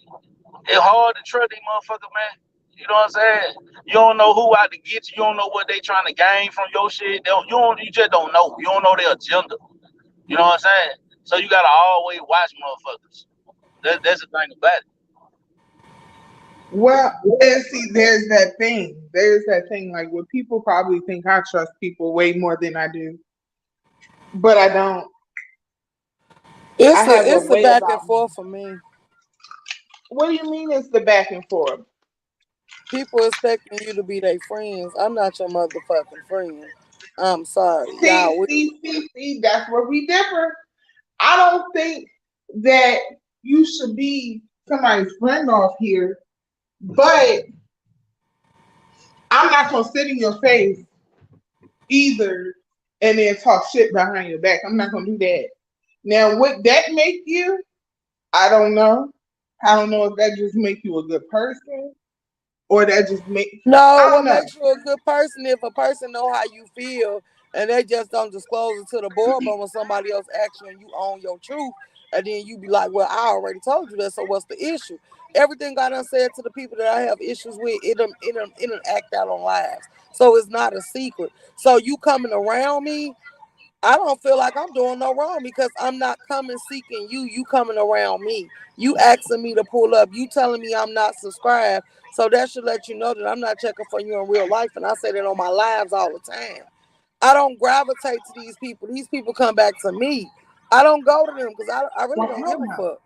It's hard to trust these motherfuckers, man. You know what I'm saying? You don't know who out to get you. You don't know what they trying to gain from your shit. You just don't know. You don't know their agenda. You know what I'm saying? So you gotta always watch motherfuckers. That's the thing about it. Well, and see, there's that thing. There's that thing like where people probably think I trust people way more than I do, but I don't. I It's a have a it's a way back and about me. forth for me. What do you mean it's the back and forth? People expecting you to be their friends. I'm not your motherfucking friend. I'm sorry. See, Y'all see, see, see, that's where we differ. I don't think that you should be somebody's friend off here, but I'm not gonna sit in your face either and then talk shit behind your back. I'm not gonna do that. Now, would that make you? I don't know. I don't know if that just make you a good person or that just make No, I don't what know. makes you a good person if a person know how you feel and they just don't disclose it to the board, but when somebody else asks you and you own your truth, and then you be like, well, I already told you that, so what's the issue? Everything I done said to the people that I have issues with, it done act out on lives. So it's not a secret. So you coming around me, I don't feel like I'm doing no wrong because I'm not coming seeking you. You coming around me. You asking me to pull up. You telling me I'm not subscribed. So that should let you know that I'm not checking for you in real life. And I say that on my lives all the time. I don't gravitate to these people. These people come back to me. I don't go to them because I really Well, don't hell give a no. fuck.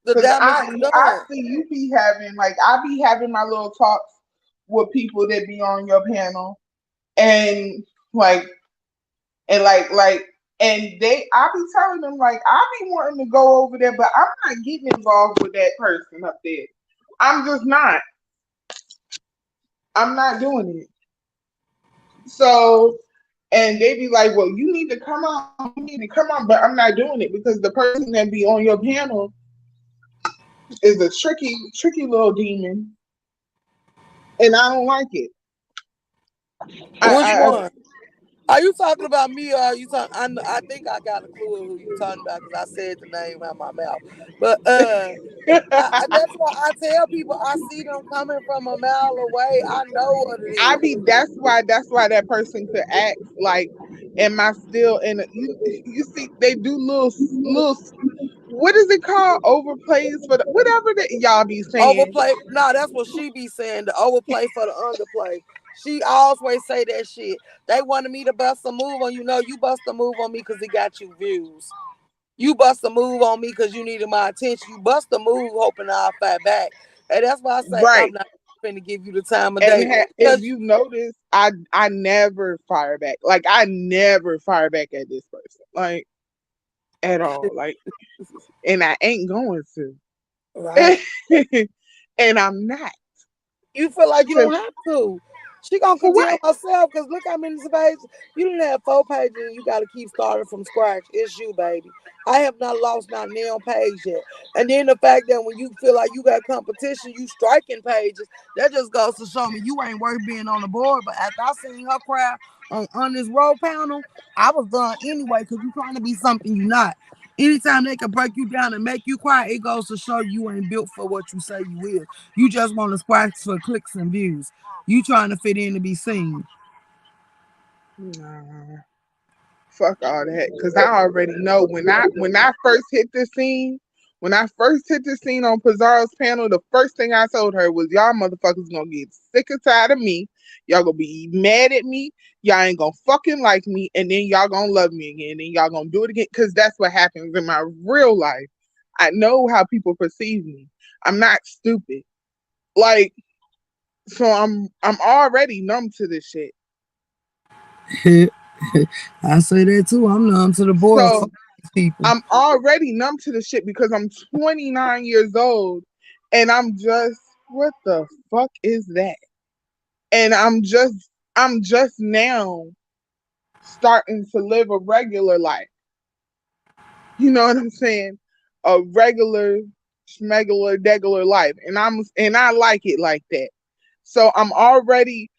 The Cause damage is I done. see you be having like I be having my little talks with people that be on your panel and like like and I be telling them like I be wanting to go over there, but I'm not getting involved with that person up there. I'm just not. I'm not doing it. So and they be like, well, you need to come on, you need to come on, but I'm not doing it because the person that be on your panel is a tricky little demon, and I don't like it. Which I one? Are you talking about me or are you talking? I think I got a clue of who you talking about because I said the name out my mouth. But that's why I tell people I see them coming from a mile away. I know what it I is. be that's why that person could act like, am I still in? You see, they do little what is it called? Overplays for the whatever that y'all be saying. Overplay. No, that's what she be saying. The overplay for the underplay. She always say that shit. They wanted me to bust a move on you. Know you bust a move on me because it got you views. You bust a move on me because you needed my attention. You bust a move hoping I'll fight back. And that's why I say I'm Right. not finna give you the time of And day. if Because you notice, I never fire back. Like I never fire back at this person. Like at all. Like and I ain't going to. right. And I'm not. You feel like you Cause don't have to. She gonna for condemn what? herself because look how many pages. You didn't have 4 pages and you gotta keep starting from scratch. It's you, baby. I have not lost not nail page yet. And then the fact that when you feel like you got competition, you striking pages, that just goes to show me you ain't worth being on the board. But after I seen her cry on this road panel, I was done anyway because you trying to be something you not. Anytime they can break you down and make you cry, it goes to show you ain't built for what you say you is. You just want to scratch for clicks and views. You trying to fit in to be seen. Nah, fuck all that. Cause I already know when I first hit the scene, When I first hit the scene on Pizarro's panel, the first thing I told her was, y'all motherfuckers gonna get sick and tired of me. Y'all gonna be mad at me. Y'all ain't gonna fucking like me. And then y'all gonna love me again. And y'all gonna do it again. Because that's what happens in my real life. I know how people perceive me. I'm not stupid. Like, so I'm already numb to this shit. I say that too. I'm numb to the board. So Fuck these people. I'm already numb to the shit because I'm 29 years old and I'm just, what the fuck is that? And I'm just now starting to live a regular life. You know what I'm saying? A regular, schmegular, degular life. And I like it like that. So I'm already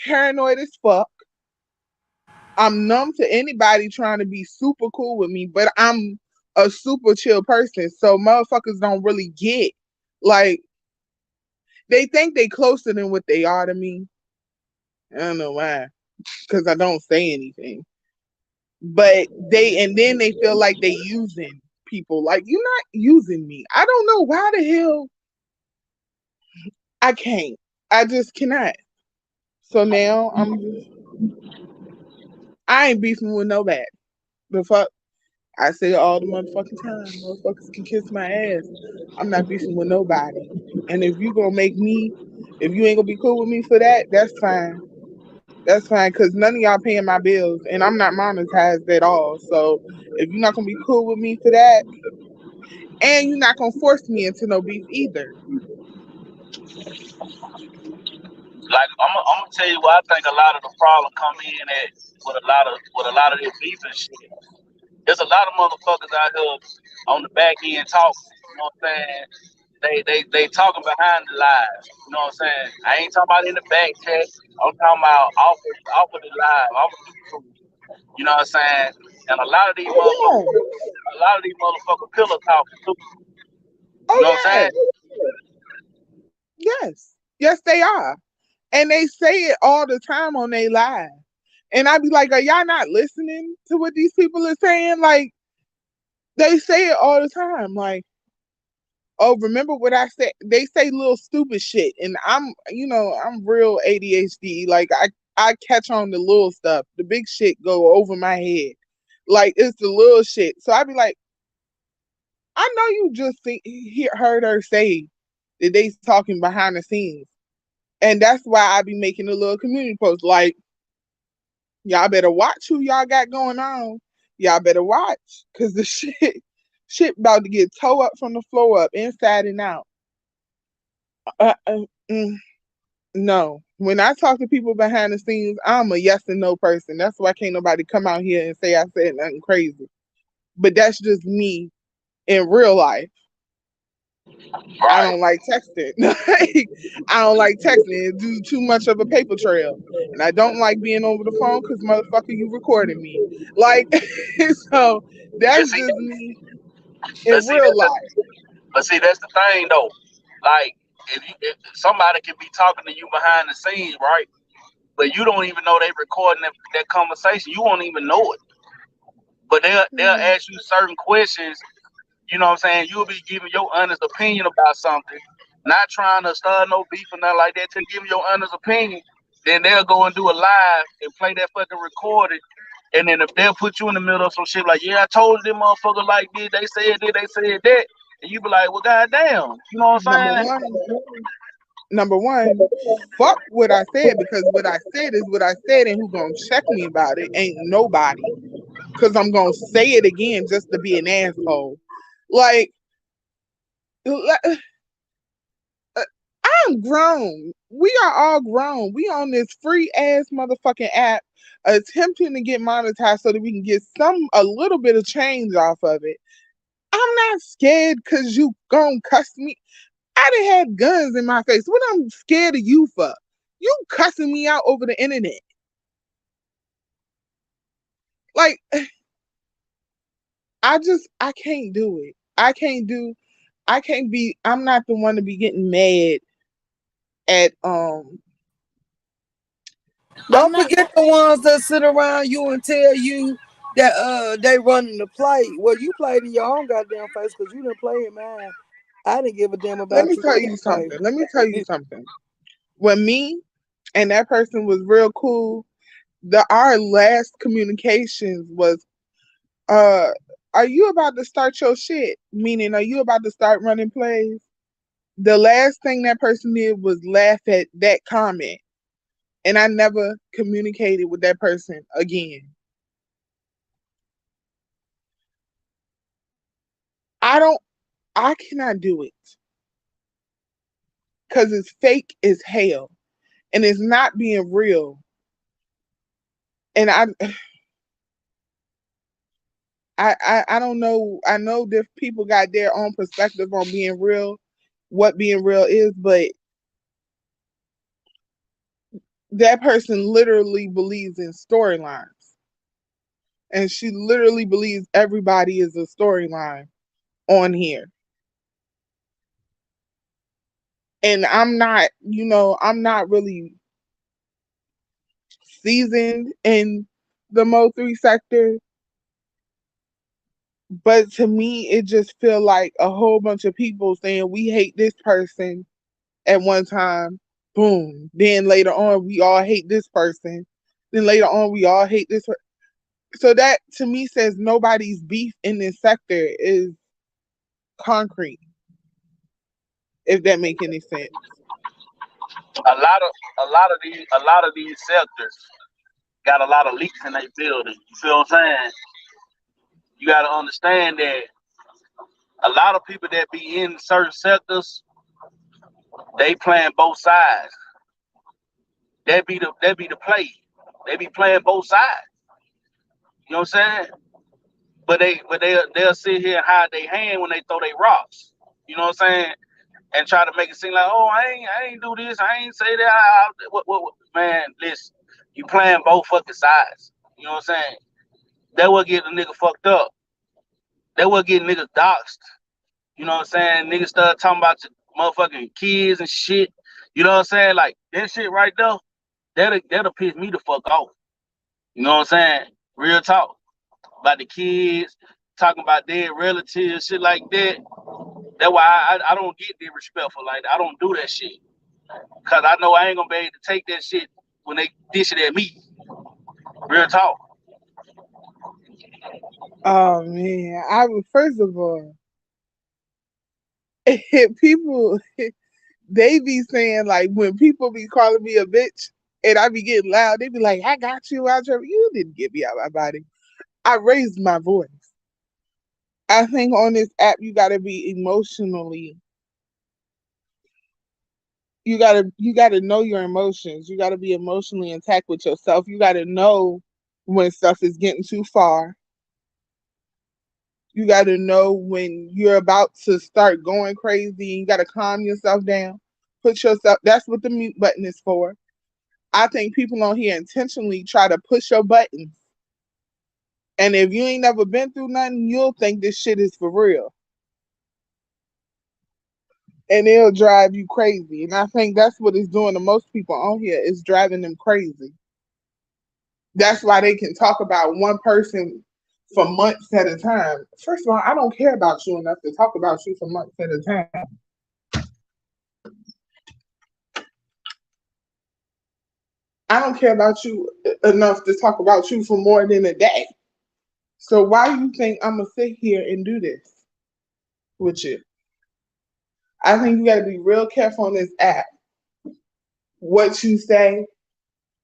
paranoid as fuck. I'm numb to anybody trying to be super cool with me, but I'm a super chill person. So motherfuckers don't really get, like, they think they closer than what they are to me. I don't know why, because I don't say anything. But then they feel like they using people. Like, you're not using me. I don't know why the hell I can't. I just cannot. So now I ain't beefing with nobody. The fuck. I say it all the motherfucking time. Motherfuckers can kiss my ass. I'm not beefing with nobody. And if you gonna make me, if you ain't gonna be cool with me for that, that's fine. That's fine, because none of y'all paying my bills and I'm not monetized at all. So if you're not gonna be cool with me for that, and you're not gonna force me into no beef either. Like I'm gonna tell you what I think a lot of the problem come in at with a lot of this beef and shit. There's a lot of motherfuckers out here on the back end talking. You know what I'm saying? They talking behind the live. You know what I'm saying? I ain't talking about in the back chat. I'm talking about off of the live, off of YouTube. You know what I'm saying? And Oh a lot of these motherfucker pillow talking too. yeah. You know what I'm Oh saying? yeah. Yes. Yes, they are. And they say it all the time on their live. And I be like, are y'all not listening to what these people are saying? Like, they say it all the time. Like, oh, remember what I said? They say little stupid shit. And I'm real ADHD. Like, I catch on the little stuff. The big shit go over my head. Like, it's the little shit. So I be like, I know you just heard her say that they talking behind the scenes. And that's why I be making a little community post. Like, y'all better watch who y'all got going on. Y'all better watch. Cause the shit about to get toe up from the floor up, inside and out. Uh, uh, mm, no. When I talk to people behind the scenes, I'm a yes and no person. That's why can't nobody come out here and say I said nothing crazy. But that's just me in real life. I Right. don't like texting. I don't like texting. It do too much of a paper trail. And I don't like being over the phone because motherfucker, you recording me. Like, so Yeah, that's see, just me but in see real that's the life. but see that's the thing though. Like if somebody can be talking to you behind the scenes, right? But you don't even know they recording that conversation. You won't even know it. But they'll Hmm. ask you certain questions. You know what I'm saying? You'll be giving your honest opinion about something, not trying to start no beef or nothing like that. Just giving your honest opinion. Then they'll go and do a live and play that fucking recording. And then if they'll put you in the middle of some shit like, yeah, I told them motherfucker like this, they said this, they said that. And you be like, well, goddamn. You know what Number I'm saying? one, number one, fuck what I said because what I said is what I said, and who gonna check me about it ain't nobody. Cause I'm gonna say it again just to be an asshole. Like, I'm grown. We are all grown. We on this free ass motherfucking app attempting to get monetized so that we can get a little bit of change off of it. I'm not scared because you gon' cuss me. I done had guns in my face. What I'm scared of you for? You cussing me out over the internet. Like, I can't do it. I'm not the one to be getting mad at I'm Don't not forget the ones that sit around you and tell you that they running the play. Well, you played in your own goddamn face because you didn't play in mine. I didn't give a damn Let about me you tell you anyway. something. Let me tell you something. When me and that person was real cool, our last communications was, uh, are you about to start your shit? Meaning, are you about to start running plays? The last thing that person did was laugh at that comment. And I never communicated with that person again. I don't, I cannot do it because it's fake as hell and it's not being real. And I don't know. I know that people got their own perspective on being real, what being real is, but that person literally believes in storylines. And she literally believes everybody is a storyline on here. And I'm not, I'm not really seasoned in the Mo3 sector, but to me, it just feel like a whole bunch of people saying we hate this person at one time. Boom. Then later on, we all hate this person. Then later on, we all hate this. So that to me says nobody's beef in this sector is concrete. If that make any sense. A lot of these sectors got a lot of leaks in their building. You feel what I'm saying? You got to understand that a lot of people that be in certain sectors, they playing both sides. That be the play. They be playing both sides. You know what I'm saying? But they'll sit here and hide their hand when they throw their rocks. You know what I'm saying? And try to make it seem like, oh, I ain't do this, I ain't say that. Man, listen, you playing both fucking sides. You know what I'm saying? That will get the nigga fucked up. That will get niggas doxxed. You know what I'm saying? Niggas start talking about your motherfucking kids and shit. You know what I'm saying? Like that shit right there, that'll piss me the fuck off. You know what I'm saying? Real talk. About the kids, talking about their relatives, shit like that. That's why I don't get disrespectful like that. I don't do that shit. Cause I know I ain't gonna be able to take that shit when they dish it at me. Real talk. Oh man, I would first of all, people they be saying like when people be calling me a bitch and I be getting loud, they be like, "I got you out your." You didn't get me out my body. I raised my voice. I think on this app you gotta be emotionally. You gotta know your emotions. You gotta be emotionally intact with yourself. You gotta know when stuff is getting too far. You got to know when you're about to start going crazy. You got to calm yourself down. Put yourself, that's what the mute button is for. I think people on here intentionally try to push your buttons. And if you ain't never been through nothing, you'll think this shit is for real. And it'll drive you crazy. And I think that's what it's doing to most people on here, is driving them crazy. That's why they can talk about one person for months at a time. First of all, I don't care about you enough to talk about you for months at a time. I don't care about you enough to talk about you for more than a day. So why do you think I'm gonna sit here and do this with you? I think you gotta be real careful on this app what you say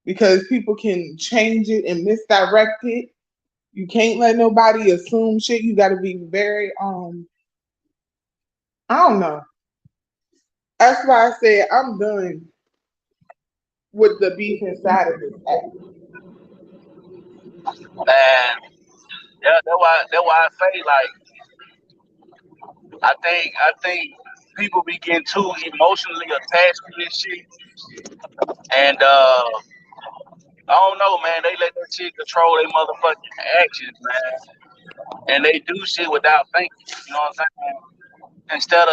because people can change it and misdirect it. You can't let nobody assume shit. You gotta be very I don't know. That's why I said I'm done with the beef inside of this app. And yeah, that's why I say like I think people be getting too emotionally attached to this shit. And I don't know, man, they let that shit control their motherfucking actions, man. And they do shit without thinking. You know what I'm saying? Instead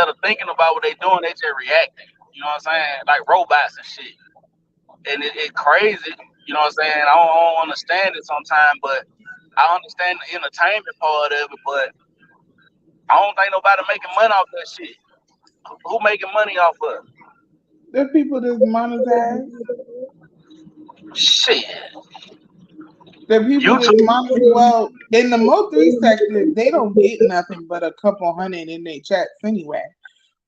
of thinking about what they doing, they just reacting. You know what I'm saying? Like robots and shit. And it crazy. You know what I'm saying? I don't understand it sometimes, but I understand the entertainment part of it, but I don't think nobody making money off that shit. Who making money off of The people that's monetized, it? Shit, the people that's YouTube. well, in the Mo3 sector, they don't get nothing but a couple hundred in their chats anyway.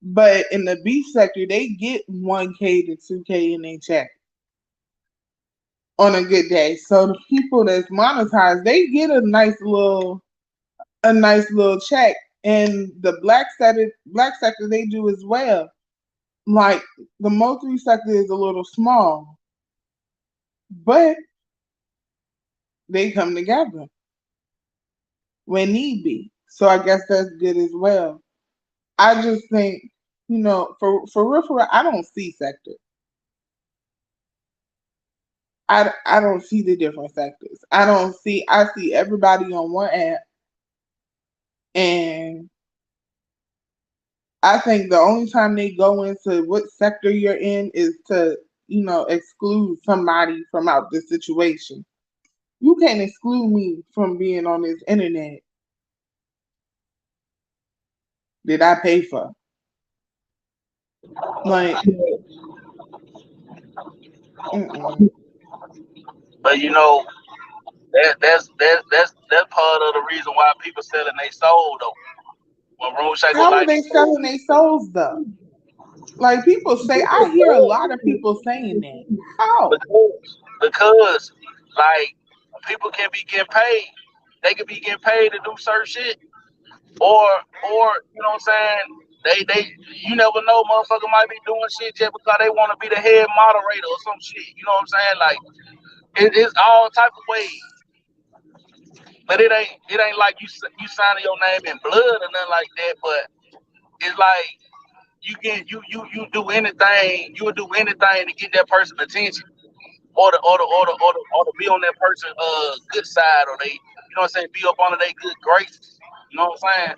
But in the beef sector, they get 1K to 2K in their chat on a good day. So the people that's monetized, they get a nice little check. And the black sector they do as well. Like the Mo3 sector is a little small, but they come together when need be. So I guess that's good as well. I just think, for real, I don't see sector. I don't see the different sectors. I see everybody on one app, and I think the only time they go into what sector you're in is to, exclude somebody from out the situation. You can't exclude me from being on this internet that I pay for. Like, mm-mm. But that's part of the reason why people selling their soul though. When Room Shaker How are like they selling their souls though? Like people say, I hear a lot of people saying that. How? because like people can be getting paid. They could be getting paid to do certain shit, or you know what I'm saying. They you never know, motherfucker might be doing shit just because they want to be the head moderator or some shit. You know what I'm saying? Like it's all type of ways. But it ain't like you signing your name in blood or nothing like that. But it's like you do anything, you would do anything to get that person attention, or to be on that person good side, or they, you know what I'm saying, be up under their good graces. You know what I'm saying?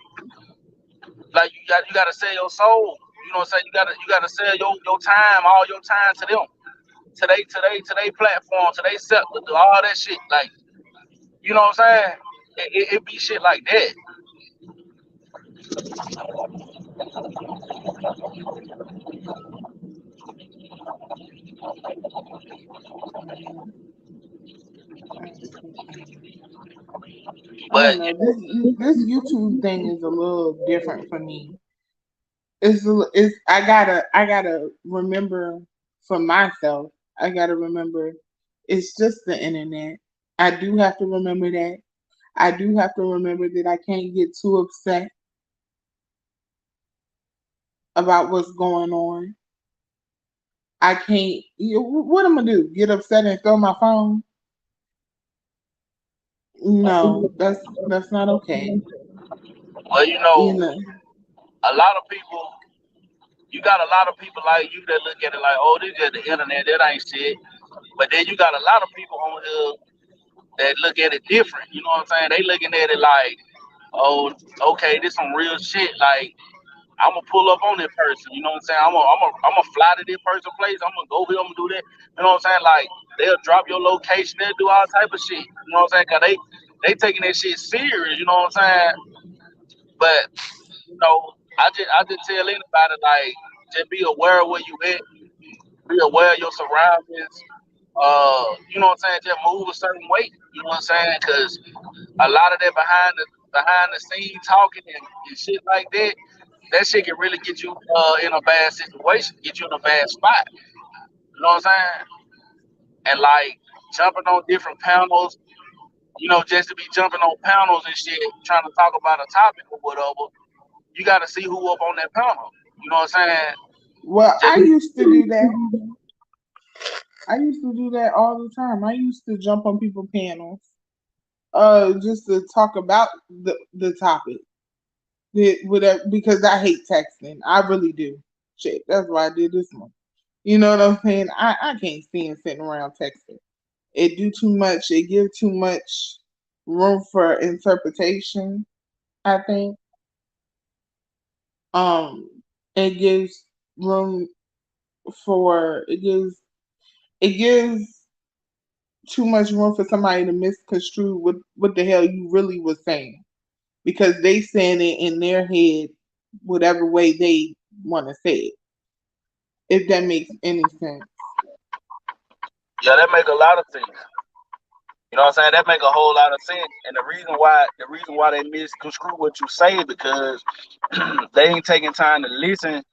Like you gotta sell your soul. You know what I'm saying? You gotta sell your time, all your time to them, to they platform, to they sector, to all that shit. Like, you know what I'm saying? It be shit like that. I But don't know. This YouTube thing is a little different for me. It's I gotta remember for myself. I gotta remember it's just the internet. I do have to remember that. I do have to remember that I can't get too upset about what's going on. I can't. What am I gonna do? Get upset and throw my phone? No, that's not okay. well, You know. a lot of people, you got a lot of people like you that look at it like, oh, this is the internet, that ain't shit. But then you got a lot of people on here that look at it different. You know what I'm saying? They looking at it like, oh, okay, this some real shit. Like, I'm gonna pull up on that person. You know what I'm saying? I'm gonna fly to this person's place. I'm gonna go here. I'm gonna do that. You know what I'm saying? Like, they'll drop your location. They'll do all type of shit. You know what I'm saying? Cause they taking that shit serious. You know what I'm saying? But I just tell anybody like, just be aware of where you at. Be aware of your surroundings. You know what I'm saying? Just move a certain way. You know what I'm saying? Because a lot of that behind the scene talking and shit like that, that shit can really get you in a bad situation, get you in a bad spot. You know what I'm saying? And like jumping on different panels, just to be jumping on panels and shit, trying to talk about a topic or whatever. You got to see who up on that panel. You know what I'm saying? Well, Just I used to do that. I used to do that all the time. I used to jump on people panels, just to talk about the topic. Whatever, because I hate texting. I really do. Shit, that's why I did this one. You know what I'm saying? I can't stand sitting around texting. It do too much. It give too much room for interpretation. I think. Um, it gives room for it gives too much room for somebody to misconstrue what the hell you really was saying because they saying it in their head whatever way they want to say it. If that makes any sense. Yeah, that make a lot of sense. You know what I'm saying? That make a whole lot of sense. And the reason why they misconstrue what you say because they ain't taking time to listen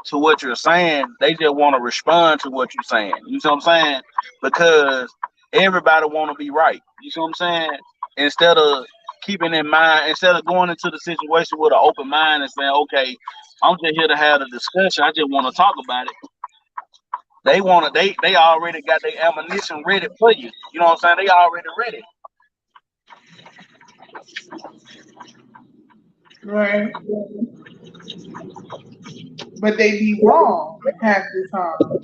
to what you're saying. They just want to respond to what you're saying. You see what I'm saying? Because everybody want to be right. You see what I'm saying? Instead of keeping in mind, instead of going into the situation with an open mind and saying, okay, I'm just here to have a discussion. I just want to talk about it. They already got their ammunition ready for you. You know what I'm saying? They already ready. Right. But they be wrong half the time.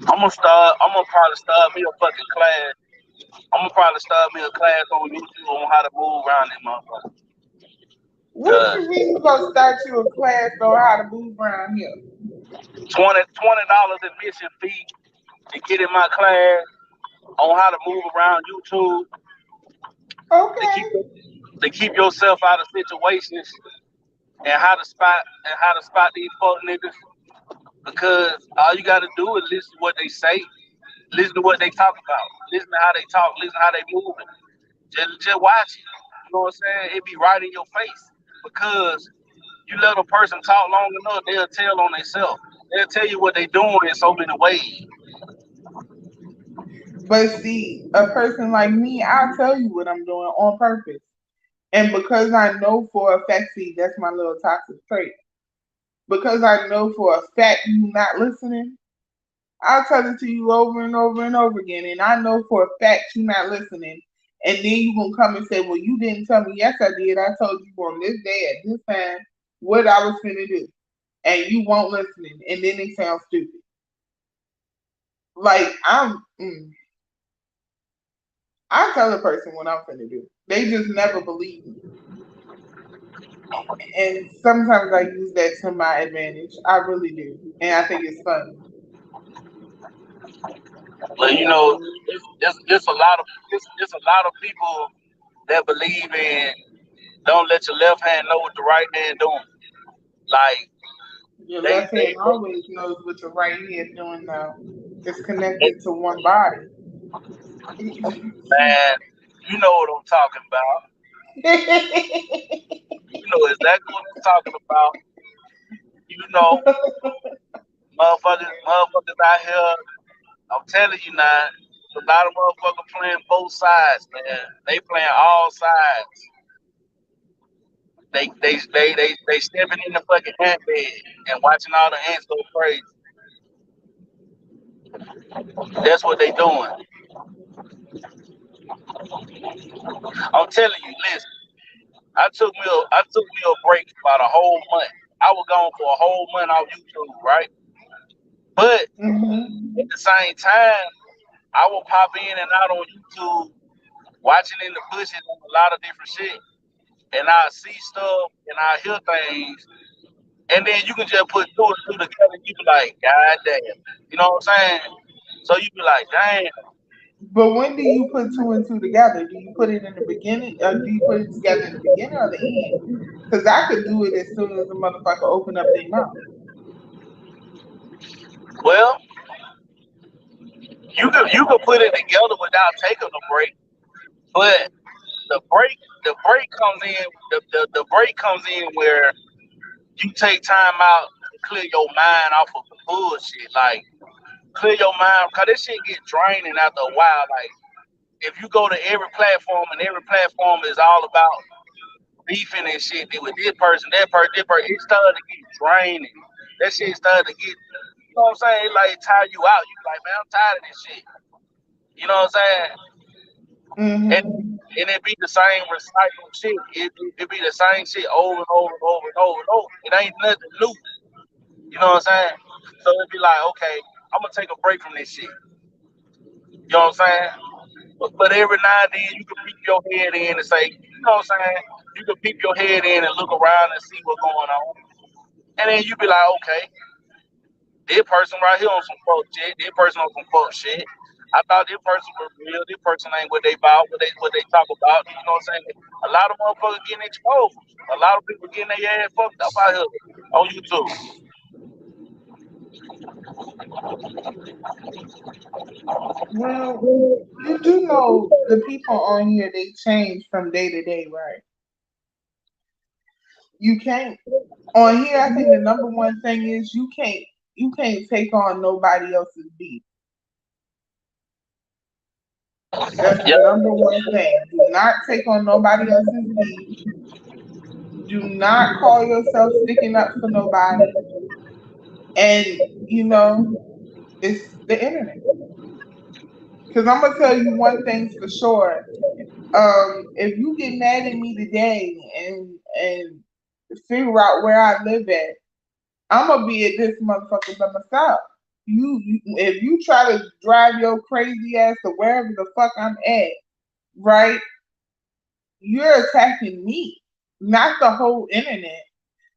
I'm gonna probably start me a fucking class. I'm gonna probably start me a class on YouTube on how to move around that motherfucker. What Cause you mean you gonna start you a class on how to move around here? $20 admission fee to get in my class on how to move around YouTube to Okay. keep yourself out of situations and how to spot these fuck niggas. Because all you gotta do is listen to what they say, listen to what they talk about, listen to how they talk, listen to how they move. Just watch it. You know what I'm saying? It be right in your face. Because you let a person talk long enough, they'll tell on themselves. They'll tell you what they doing in so many ways. But see, a person like me, I'll tell you what I'm doing on purpose. And because I know for a fact, see, that's my little toxic trait. Because I know for a fact you not listening, I'll tell it to you over and over and over again. And I know for a fact you not listening. And then you gonna come and say, well, you didn't tell me. Yes, I did. I told you on this day at this time what I was finna do. And you won't listening. And then they sound stupid. Like, I tell a person what I'm finna do. They just never believe me. And sometimes I use that to my advantage. I really do. And I think it's funny. But you know, it's a lot of it's a lot of people that believe in don't let your left hand know what the right hand doing. Like Your they left hand they, always knows what your right hand doing now. It's they connected to one body. man, you know what I'm talking about. You know exactly what I'm talking about. You know, motherfuckers out here. I'm telling you now, a lot of motherfuckers playing both sides, man. They playing all sides. They stepping in the fucking ant bed and watching all the ants go crazy. That's what they doing. I'm telling you, listen. I took me a break about a whole month. I was gone for a whole month off YouTube, right? But hmm at the same time, I will pop in and out on YouTube, watching in the bushes and a lot of different shit. And I see stuff and I hear things. And then you can just put two and two together and you be like, God damn. You know what I'm saying? So you be like, damn. But when do you put two and two together? Do you put it in the beginning, or do you put it together in the beginning or the end? Because I could do it as soon as the motherfucker open up their mouth. Well, you could put it together without taking a break, but the break comes in the break comes in where you take time out to clear your mind off of the bullshit. Like clear your mind because this shit get draining after a while. Like if you go to every platform and every platform is all about beefing and shit with this person, this person, it started to get draining. That shit started to get, you know what I'm saying? It like tire you out. You be like, man, I'm tired of this shit. You know what I'm saying? And hmm and it be the same recycled shit. It be the same shit over and over and over and over and over. It ain't nothing new. You know what I'm saying? So it be like, okay, I'm gonna take a break from this shit. You know what I'm saying? But every now and then you can peek your head in and say, you know what I'm saying? You can peek your head in and look around and see what's going on. And then you be like, okay. This person right here on some fuck shit. This person on some fuck shit. I thought this person was real. This person ain't what they about, what they talk about. You know what I'm saying? A lot of motherfuckers getting exposed. A lot of people getting their ass fucked up out here on YouTube. Well, you do know the people on here, they change from day to day, right? You can't on here. I think the number one thing is you can't take on nobody else's beat. That's the Yeah, number one thing. Do not take on nobody else's beat. Do not call yourself sticking up for nobody. And you know, it's the internet. Because I'm gonna tell you one thing for sure. If you get mad at me today and figure out where I live at, I'm gonna be at this motherfucker by myself. If you try to drive your crazy ass to wherever the fuck I'm at, right? You're attacking me, not the whole internet,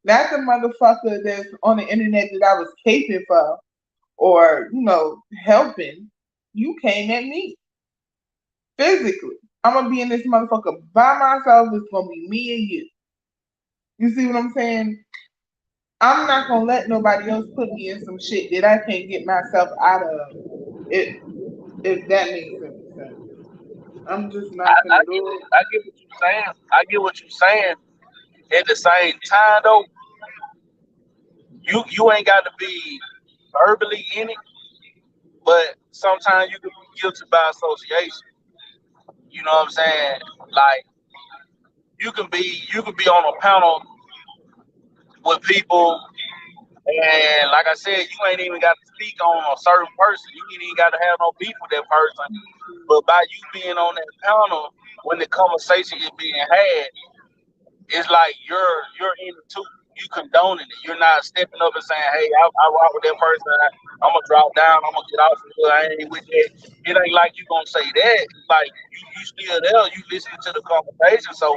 not the motherfucker that's on the internet that I was caping for or helping. You came at me physically. I'm gonna be in this motherfucker by myself. It's gonna be me and you. You see what I'm saying? I'm not gonna let nobody else put me in some shit that I can't get myself out of. If that makes any sense, I'm just I, not I gonna get do it. I get what you're saying. I get what you're saying. At the same time, though, you ain't got to be verbally in it, but sometimes you can be guilty by association. You know what I'm saying? Like you can be on a panel with people, and like I said, you ain't even got to speak on a certain person. You ain't even got to have no beef with that person. But by you being on that panel, when the conversation is being had, it's like you're in it too. You condoning it. You're not stepping up and saying, "Hey, I rock with that person. I'm gonna drop down. I'm gonna get off of here. I ain't with that." It ain't like you gonna say that. Like you still there. You listening to the conversation, so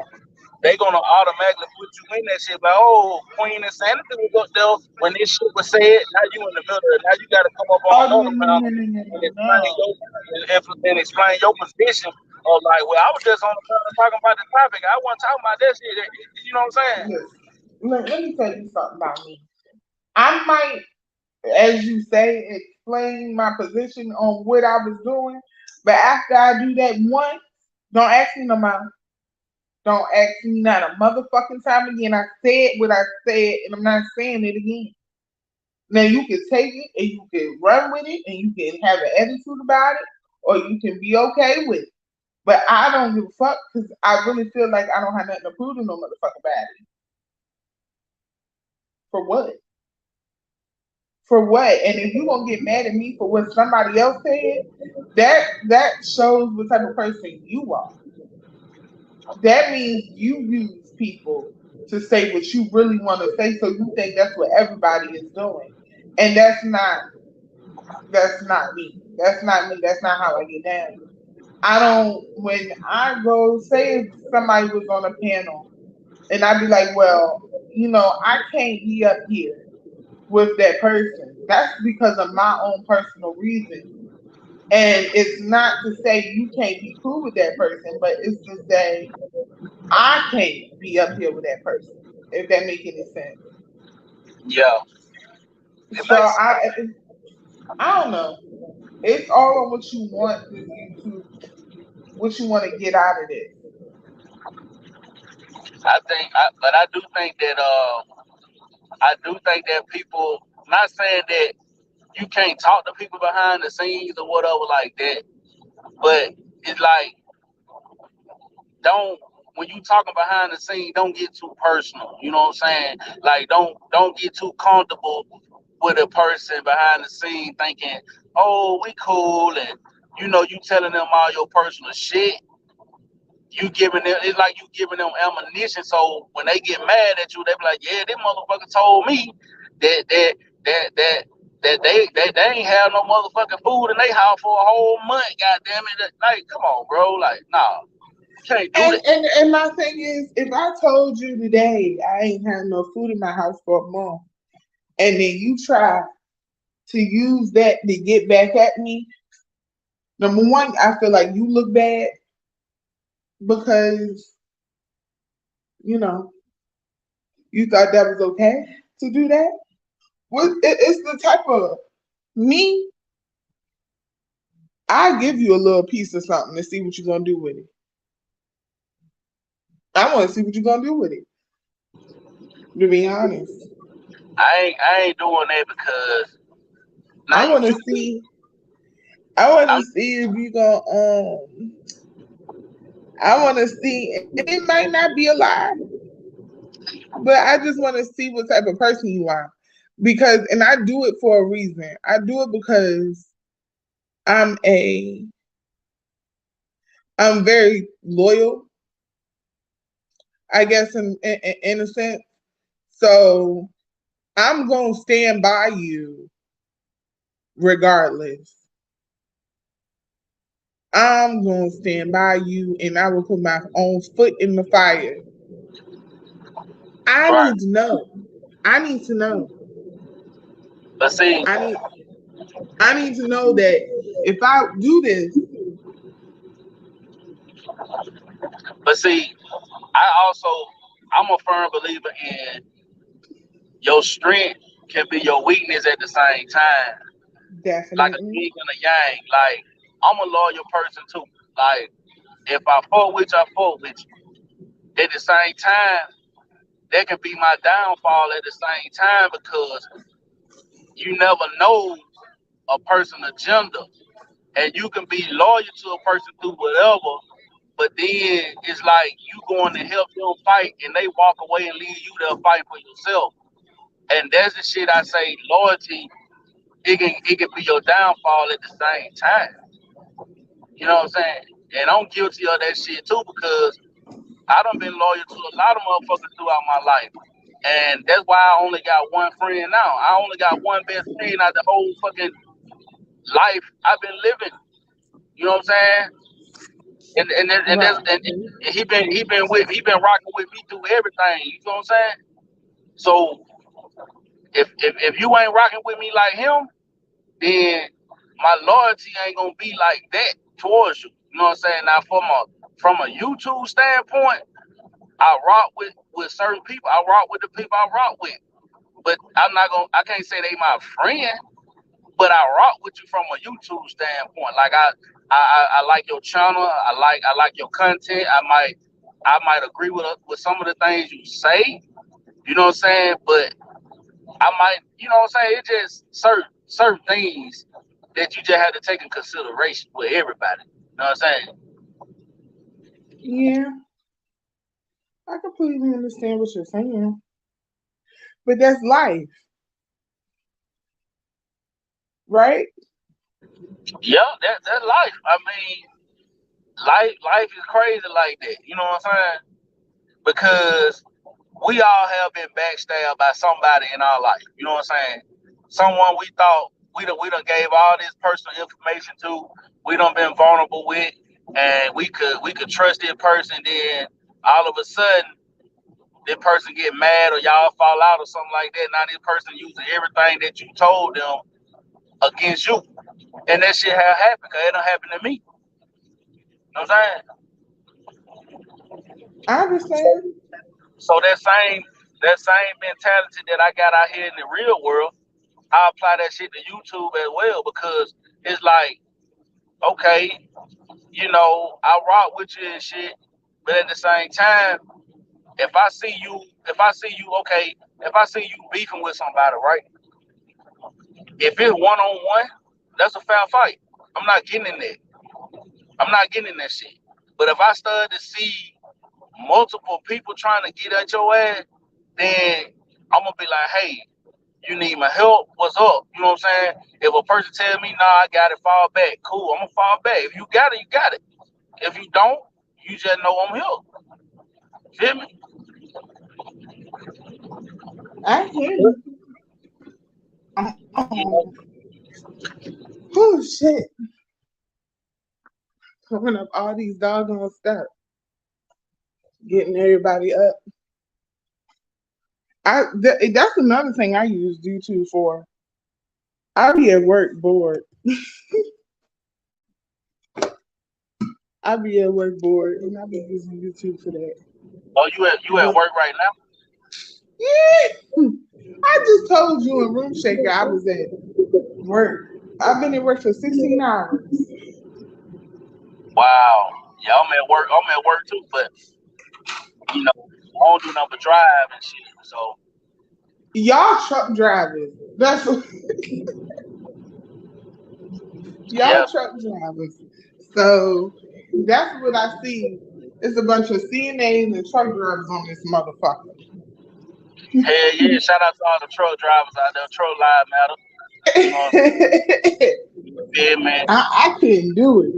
they gonna automatically put you in that shit. Like, oh, Queen Insanity was up there when this shit was said. Now you in the middle. Of it. Now you got to come up on Oh no another no no panel no no and no explain no. explain your position. Or like, well, I was just on the panel talking about the topic. I wasn't talking about that shit. You know what I'm saying? Listen, let me tell you something about me. I might, as you say, explain my position on what I was doing, but after I do that once, don't ask me no more. Don't ask me not a motherfucking time again. I said what I said, and I'm not saying it again. Now you can take it and you can run with it and you can have an attitude about it, or you can be okay with it. But I don't give a fuck because I really feel like I don't have nothing to prove to no motherfucker about it. For what? For what? And if you gonna get mad at me for what somebody else said, that shows what type of person you are. That means you use people to say what you really want to say, so you think that's what everybody is doing, and that's not me. That's not me. That's not how I get down. I don't. When I go, say if somebody was on a panel, and I'd be like, well, I can't be up here with that person. That's because of my own personal reason. And it's not to say you can't be cool with that person, but it's to say I can't be up here with that person, if that makes any sense. Yeah, it So makes. I don't know. It's all on what you want with YouTube, what you want to get out of this. But I do think that people. Not saying that you can't talk to people behind the scenes or whatever like that, but it's like don't when you talking behind the scene, don't get too personal. You know what I'm saying? Like don't get too comfortable with a person behind the scene thinking, oh, we cool, and you telling them all your personal shit. You giving them It's like you giving them ammunition. So when they get mad at you, they be like, yeah, this motherfucker told me that that that that they ain't have no motherfucking food in their house for a whole month. God damn it! Like, come on, bro. Like, nah, you can't do And, that. and and my thing is, if I told you today I ain't had no food in my house for a month, and then you try to use that to get back at me, number one, I feel like you look bad because, you know, you thought that was okay to do that. It's the type of me, I give you a little piece of something to see what you're gonna do with it. I want to see what you're gonna do with it. To be honest, I ain't doing that because now I you want to you see. I want to I'm see if you gonna. I want to see, and it might not be a lie, but I just want to see what type of person you are, because, and I do it for a reason. I do it because I'm a, I'm very loyal, I guess, in a sense. So I'm gonna stand by you regardless. I'm gonna stand by you, and I will put my own foot in the fire. I right. need to know. I need to know. But see, I need. I need to know that if I do this, but see, I also I'm a firm believer in your strength can be your weakness at the same time, like a definitely yin and a yang. Like I'm a loyal person too. Like if I fought with you, I fought with you. At the same time, that can be my downfall at the same time because you never know a person's agenda, and you can be loyal to a person through whatever, but then it's like you going to help them fight, and they walk away and leave you there fight for yourself. And that's the shit I say. Loyalty, it can be your downfall at the same time. You know what I'm saying? And I'm guilty of that shit too because I done been loyal to a lot of motherfuckers throughout my life. And that's why I only got one friend now. I only got one best friend out the whole fucking life I've been living. You know what I'm saying? right. And he been rocking with me through everything. You know what I'm saying? So if you ain't rocking with me like him, then my loyalty ain't gonna be like that towards you. You know what I'm saying? Now from a YouTube standpoint, I rock with certain people. I rock with the people I rock with. But I can't say they my friend, but I rock with you from a YouTube standpoint. Like I like your channel. I like your content. I might agree with some of the things you say. You know what I'm saying? But I might, you know what I'm saying? It's just certain things that you just have to take in consideration with everybody. You know what I'm saying? Yeah, I completely understand what you're saying, but that's life, right? Yeah, that's life. I mean, life is crazy like that. You know what I'm saying? Because we all have been backstabbed by somebody in our life. You know what I'm saying? Someone we thought we done gave all this personal information to, we done been vulnerable with, and we could trust this person. Then all of a sudden, this person get mad or y'all fall out or something like that. Now this person using everything that you told them against you, and that shit have happened. Cause it done happened to me. You know what I'm I saying? understand. So that same mentality that I got out here in the real world, I apply that shit to YouTube as well because it's like, okay, I rock with you and shit, but at the same time, okay, if I see you beefing with somebody, right? If it's one on one, that's a fair fight. I'm not getting in that. I'm not getting in that shit. But if I start to see multiple people trying to get at your ass, then I'm gonna be like, hey, you need my help? What's up? You know what I'm saying? If a person tell me, nah, I got it, fall back. Cool, I'm gonna fall back. If you got it, you got it. If you don't, you just know I'm here. Feel me? I hear you. Oh shit, coming up all these doggone steps, getting everybody up. That's another thing I use YouTube for. I be at work bored. I be at work bored, and I be using YouTube for that. Oh, you at work right now? Yeah. I just told you in Room Shaker I was at work. I've been at work for 16 hours. Wow. Yeah, I'm at work. I'm at work too, but you know, I don't do nothing but drive and shit. So Y'all truck drivers. That's what, yeah. y'all truck drivers. So that's what I see. It's a bunch of CNAs and truck drivers on this motherfucker. Hell yeah, shout out to all the truck drivers out there. Truck live matter. You know what I'm saying? Yeah, man. I couldn't do it.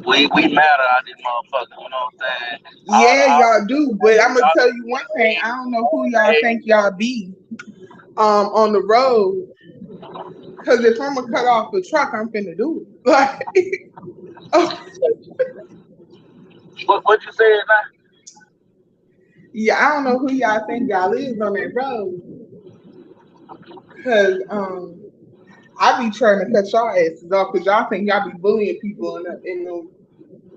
We matter out this motherfucker. You know what I'm saying? Yeah, y'all do. But I'm gonna tell you one thing. I don't know who y'all think y'all be on the road. Cause if I'm gonna cut off the truck, I'm finna do it. Like, oh. What you saying now? Yeah, I don't know who y'all think y'all is on that road. Cause I be trying to cut y'all asses off because y'all think y'all be bullying people in the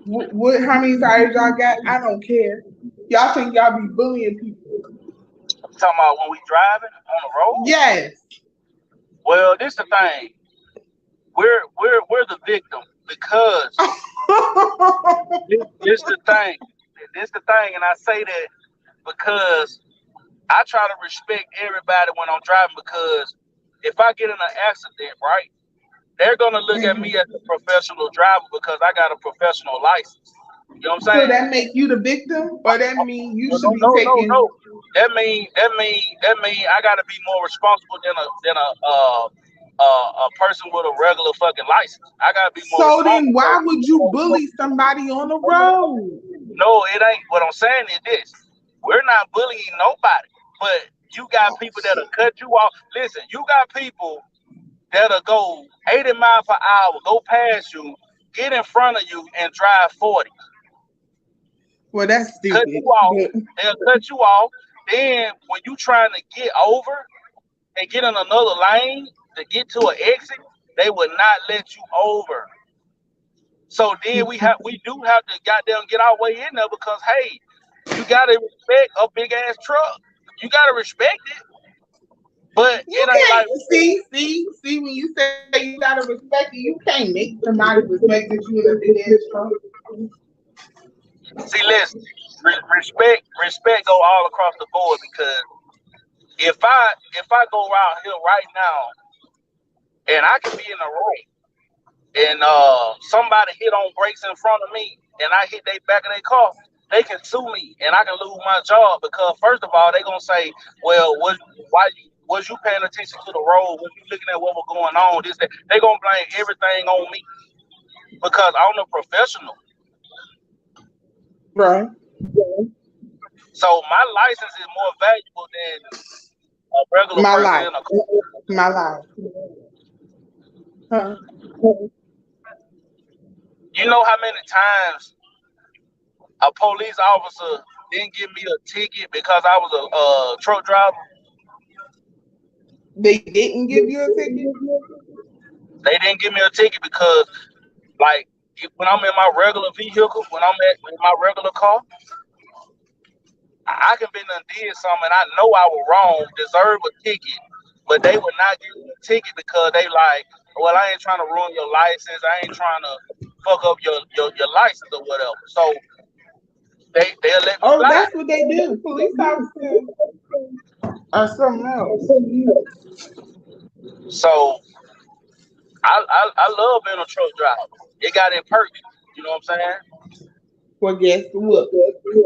what how many tires y'all got? I don't care. Y'all think y'all be bullying people. I'm talking about when we driving on the road? Yes. Well, this the thing. We're the victim because this the thing. This the thing, and I say that because I try to respect everybody when I'm driving because if I get in an accident, right, they're gonna look at me as a professional driver because I got a professional license. You know what I'm saying? So that make you the victim, or that mean you should be taking? No. That mean I gotta be more responsible than a person with a regular fucking license. I gotta be more. So then, why would you bully somebody on the road? No, it ain't. What I'm saying is this: we're not bullying nobody, but you got people that'll cut you off. Listen, you got people that'll go 80 miles per hour, go past you, get in front of you, and drive 40. Well, that's stupid. Cut you off. They'll cut you off. Then when you trying to get over and get in another lane to get to an exit, they would not let you over. So then we do have to goddamn get our way in there because hey, you gotta respect a big ass truck. You gotta respect it. But you it ain't like see when you say you gotta respect it, you can't make somebody respect that you in a big ass truck. See, listen, respect go all across the board because if I go around here right now and I can be in the right and somebody hit on brakes in front of me and I hit their back of their car, they can sue me and I can lose my job because first of all they gonna say, well, was you paying attention to the road? Was you looking at what was going on? This that. They gonna blame everything on me because I'm a professional. Right. So my license is more valuable than a regular person in a car. My life. Huh. You know how many times a police officer didn't give me a ticket because I was a truck driver? They didn't give you a ticket? They didn't give me a ticket because, like, when I'm in my regular vehicle, when I'm in my regular car, I can be done did something I know I was wrong, deserve a ticket, but they would not give me a ticket because they like, well, I ain't trying to ruin your license. I ain't trying to fuck up your license or whatever. So they'll let me Oh, that's what they do. Police officers or something else. So I love being a truck driver. It got it perks. You know what I'm saying? Well, guess what?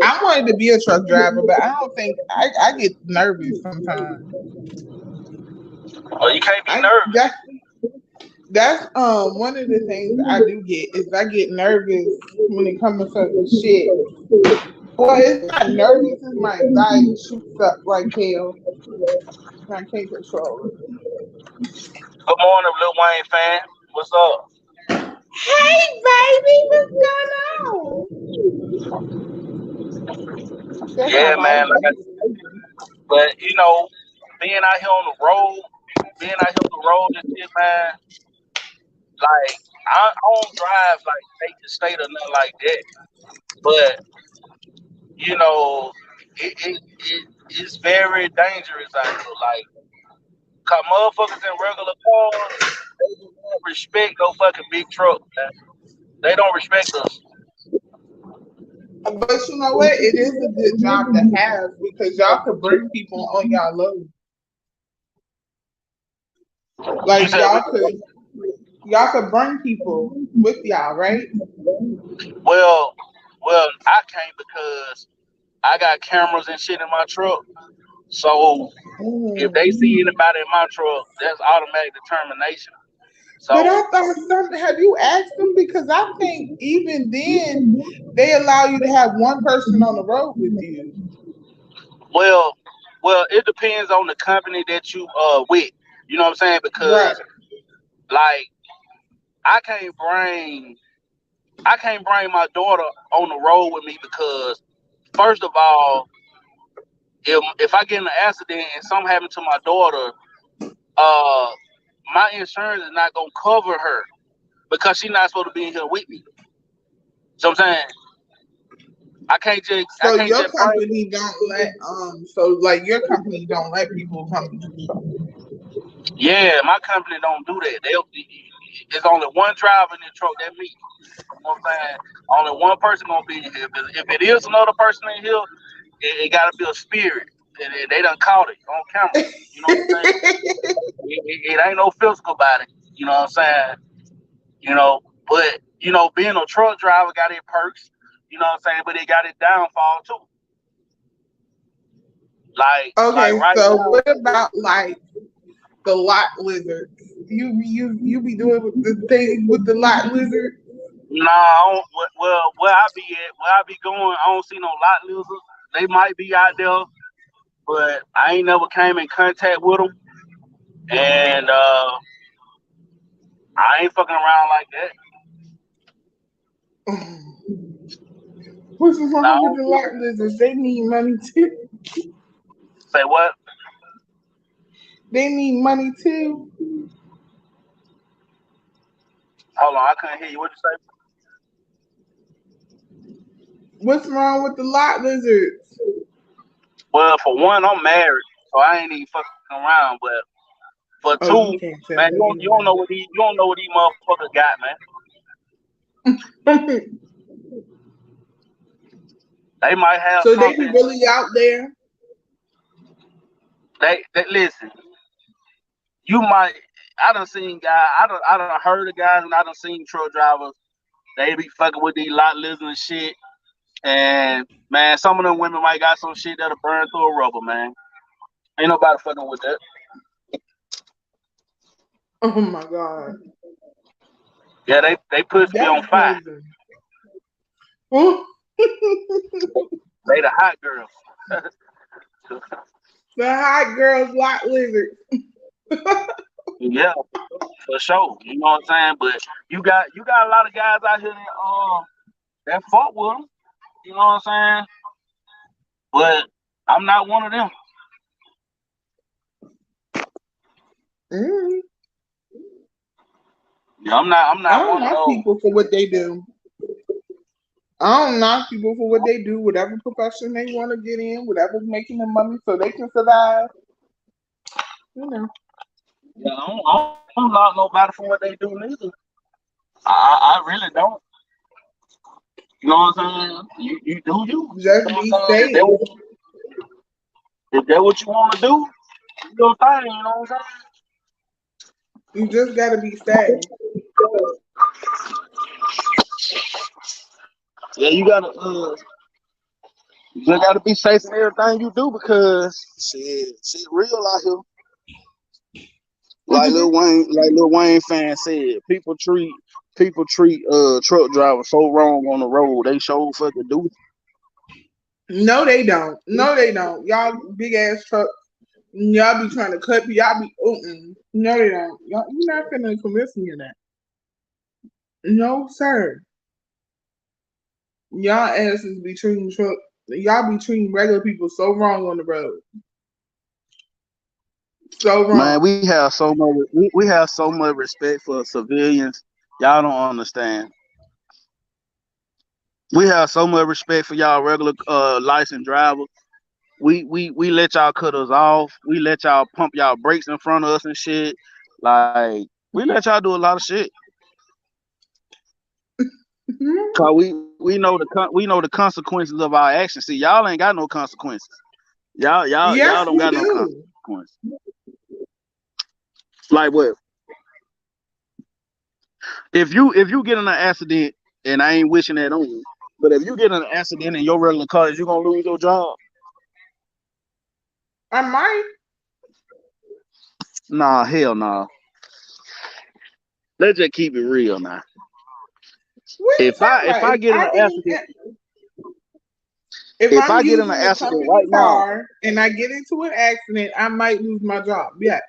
I wanted to be a truck driver, but I don't think I get nervous sometimes. Well, you can't be nervous. That's one of the things I do get is I get nervous when it comes to certain shit. Well, it's not nervous, it's my anxiety shoots up like hell. I can't control it. Good morning, Lil Wayne fan. What's up? Hey, baby, what's going on? Yeah, man. But you know, being out here on the road, being out here on the road and shit, man. Like I don't drive like state to state or nothing like that, but you know, it's very dangerous out here. Like, cause motherfuckers in regular cars, they don't respect no fucking big truck, man. They don't respect us. But you know what? It is a good job to have because y'all could bring people on y'all load. You Like said y'all could bring people with y'all, right? well, I can't because I got cameras and shit in my truck. So if they Mm. see anybody in my truck, that's automatic determination. But So I thought something. Have you asked them? Because I think even then they allow you to have one person on the road with you. well, it depends on the company that you with. You know what I'm saying? Right. Because like I can't bring my daughter on the road with me because first of all, if I get in an accident and something happened to my daughter, uh, my insurance is not gonna cover her because she's not supposed to be in here with me. So I'm saying I So can't your just bring. company don't let so like your company don't let people come to the show. Yeah, my company don't do that. It's only one driver in the truck. That me. You know what I'm saying? Only one person gonna be in here. If it is another person in here, it gotta be a spirit. And they done caught it on camera. You know what I'm saying? It ain't no physical about it. You know what I'm saying? You know, but being a truck driver got its perks. You know what I'm saying? But it got its downfall too. Like Okay, right so now. what about like the lot lizards? You be doing with the thing with the lot lizard? Nah, I don't, well, where I be going, I don't see no lot lizards. They might be out there, but I ain't never came in contact with them, and I ain't fucking around like that. What's Nah, I wrong with don't the do lot that. lizards? They need money too. Say what? They need money too. Hold on, I couldn't hear you. What you say? What's wrong with the lot lizards? Well, for one, I'm married, so I ain't even fucking around. But for Oh, you two, can't tell man, me you don't know anyway. what these motherfuckers got, man. They might have So they be something. really out there. They listen. You might. I done seen guys. I done heard of guys, and I done seen truck drivers. They be fucking with these lot lizards and shit. And man, some of them women might got some shit that'll burn through a rubber, man. Ain't nobody fucking with that. Oh my god, Yeah, they push me that's on fire. crazy. Ooh. They the hot girls. The hot girls lot lizard. Yeah, for sure. You know what I'm saying? But you got a lot of guys out here that fuck with them. You know what I'm saying? But I'm not one of them. Mm. Yeah, I'm I not don't one of knock those. people for what they do. I don't knock people for what they do, whatever profession they want to get in, whatever's making them money so they can survive. You know. Yeah, I don't knock nobody for what they do neither. I really don't. You know what I'm saying? You do you. You Just know be what I'm saying? safe. If that what you want to do, do your thing. You know what I'm You just gotta be safe. saying? Yeah, you just gotta be safe in everything you do because shit real out here. Like Lil Wayne fan said, people treat truck drivers so wrong on the road. They sure fucking do. No, they don't. No, they don't. Y'all big ass truck. Y'all be trying to cut me. Y'all be. No, they don't. Y'all, you're not gonna convince me of that. No, sir. Y'all asses be treating truck. Y'all be treating regular people so wrong on the road. So Man, wrong. we have so much respect for civilians. Y'all don't understand. We have so much respect for y'all regular licensed drivers. We let y'all cut us off. We let y'all pump y'all brakes in front of us and shit. Like we let y'all do a lot of shit. Cause we know the consequences of our actions. See, y'all ain't got no consequences. Y'all Yes, don't we got no do. consequences. Like what? If you get in an accident, and I ain't wishing that on you, but if you get in an accident in your regular car, is you gonna lose your job? I might. Nah, hell nah. Let's just keep it real now. What are you If I talking if about? I get in an accident, If if I'm I get in an using a accident company right now, car and I get into an accident, I might lose my job. Yeah,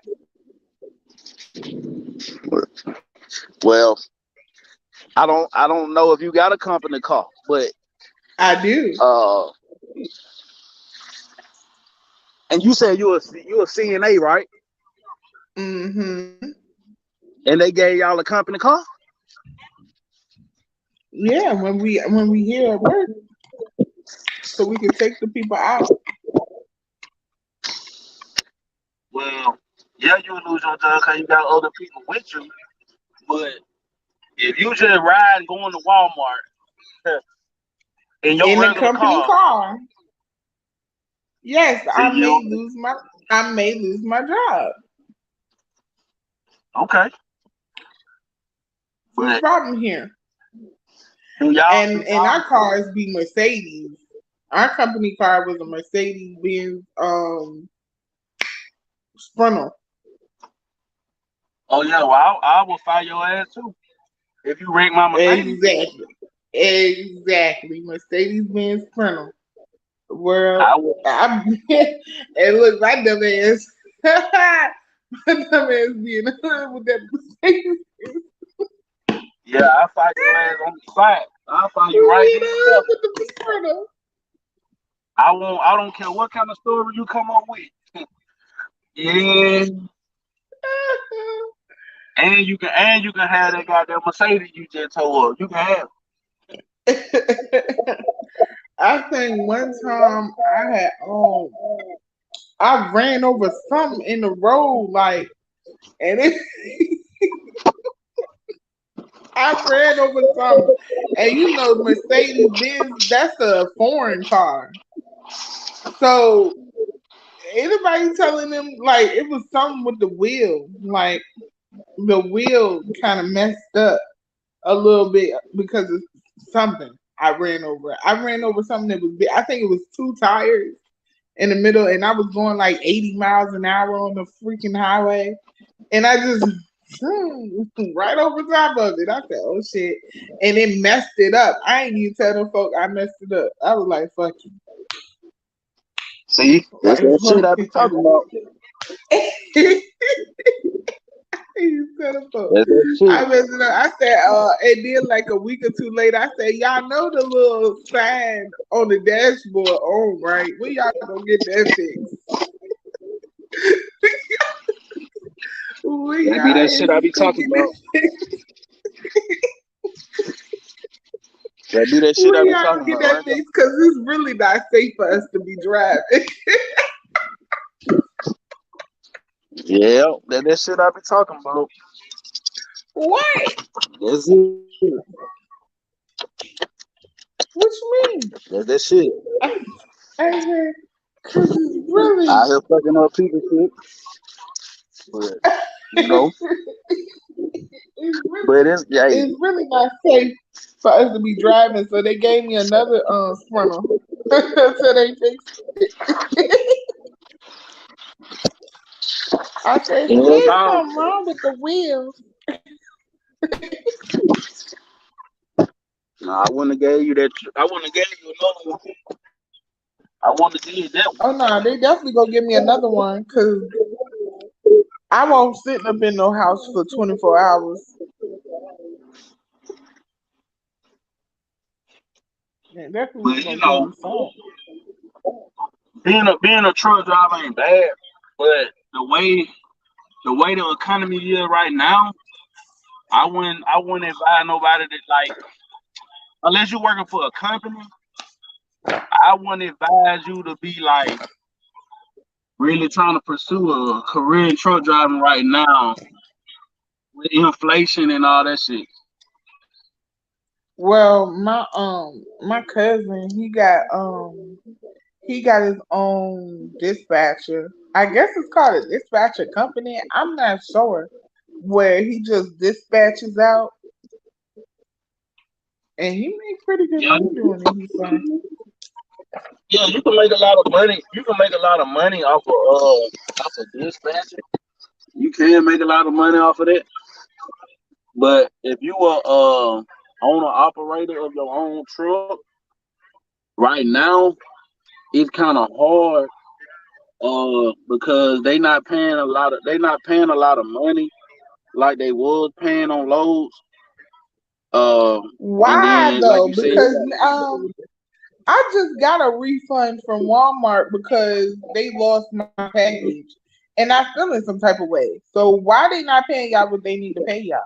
well, I don't know if you got a company car, but I do. uh, and you said you a CNA, right? Mm-hmm. And they gave y'all a company car. Yeah, when we here at work, so we can take the people out. Well, yeah, you would lose your job because you got other people with you. But if you just ride going to Walmart in your In a regular company car, car, yes, see you I may lose my job. okay. What's the But problem here? do y'all do And y'all our cars be Mercedes. Our company car was a Mercedes Benz Sprinter. Oh yeah, well I will fire your ass too if you wreck my Mercedes. Exactly. Exactly. Mercedes Benz Sprinter. Well, I will. I and look, my dumb ass, my dumb ass being with that Mercedes. Yeah, I'll fire your ass on the spot. I'll fire you right With then and there. the Sprinter. I won't. I don't care what kind of story you come up with. Yeah, and you can have that goddamn Mercedes you just told us. You can have. I think one time I ran over something in the road, like, and it I ran over something, and Mercedes Benz, that's a foreign car. So anybody telling them like it was something with the wheel, like the wheel kind of messed up a little bit because of something. I ran over something that was big. I think it was two tires in the middle, and I was going like 80 miles an hour on the freaking highway, and I just right over top of it. I said, "Oh shit!" And it messed it up. I ain't even tell them folk I messed it up. I was like, "Fuck you!" See, that's Like, that shit fuck I be talking about. you. You son of a- That's that I shit. messed it up. I said, and then like a week or two later, I said, y'all know the little sign on the dashboard on, right? When y'all gonna get that fixed? When That be y'all that shit I is be gonna talking get about. that fixed? That be that shit I When be y'all talking gonna get about that right there. fixed? Because it's really not safe for us to be driving. Yeah, that shit I be talking about. What? That's it. What you mean? That's that shit. I said, because it's really, I hear fucking up people shit, but you know, it's really, but it's hey, it's really not safe for us to be driving. So they gave me another Sprinter. So they fixed it. I said, hell there's no. something wrong with the wheels. No, I wouldn't have gave you that. I wouldn't have gave you another one. I wouldn't have did that one. Oh no, they definitely gonna give me another one because I won't sit up in no house for 24 hours. Yeah, definitely But you gonna give know, me some. being a truck driver ain't bad, but the way the economy is right now, I wouldn't advise nobody that like unless you're working for a company, I wouldn't advise you to be like really trying to pursue a career in truck driving right now with inflation and all that shit. Well, my cousin, he got his own dispatcher. I guess it's called a dispatcher company. I'm not sure. Where he just dispatches out and he makes pretty good Yeah, money doing it, he said. yeah, you can make a lot of money. You can make a lot of money off of dispatching. You can make a lot of money off of that. But if you are owner operator of your own truck, right now it's kind of hard because they not paying a lot of money like they was paying on loads. And Why then like though? you said, Because I just got a refund from Walmart because they lost my package and I feel in some type of way. So why they not paying y'all what they need to pay y'all?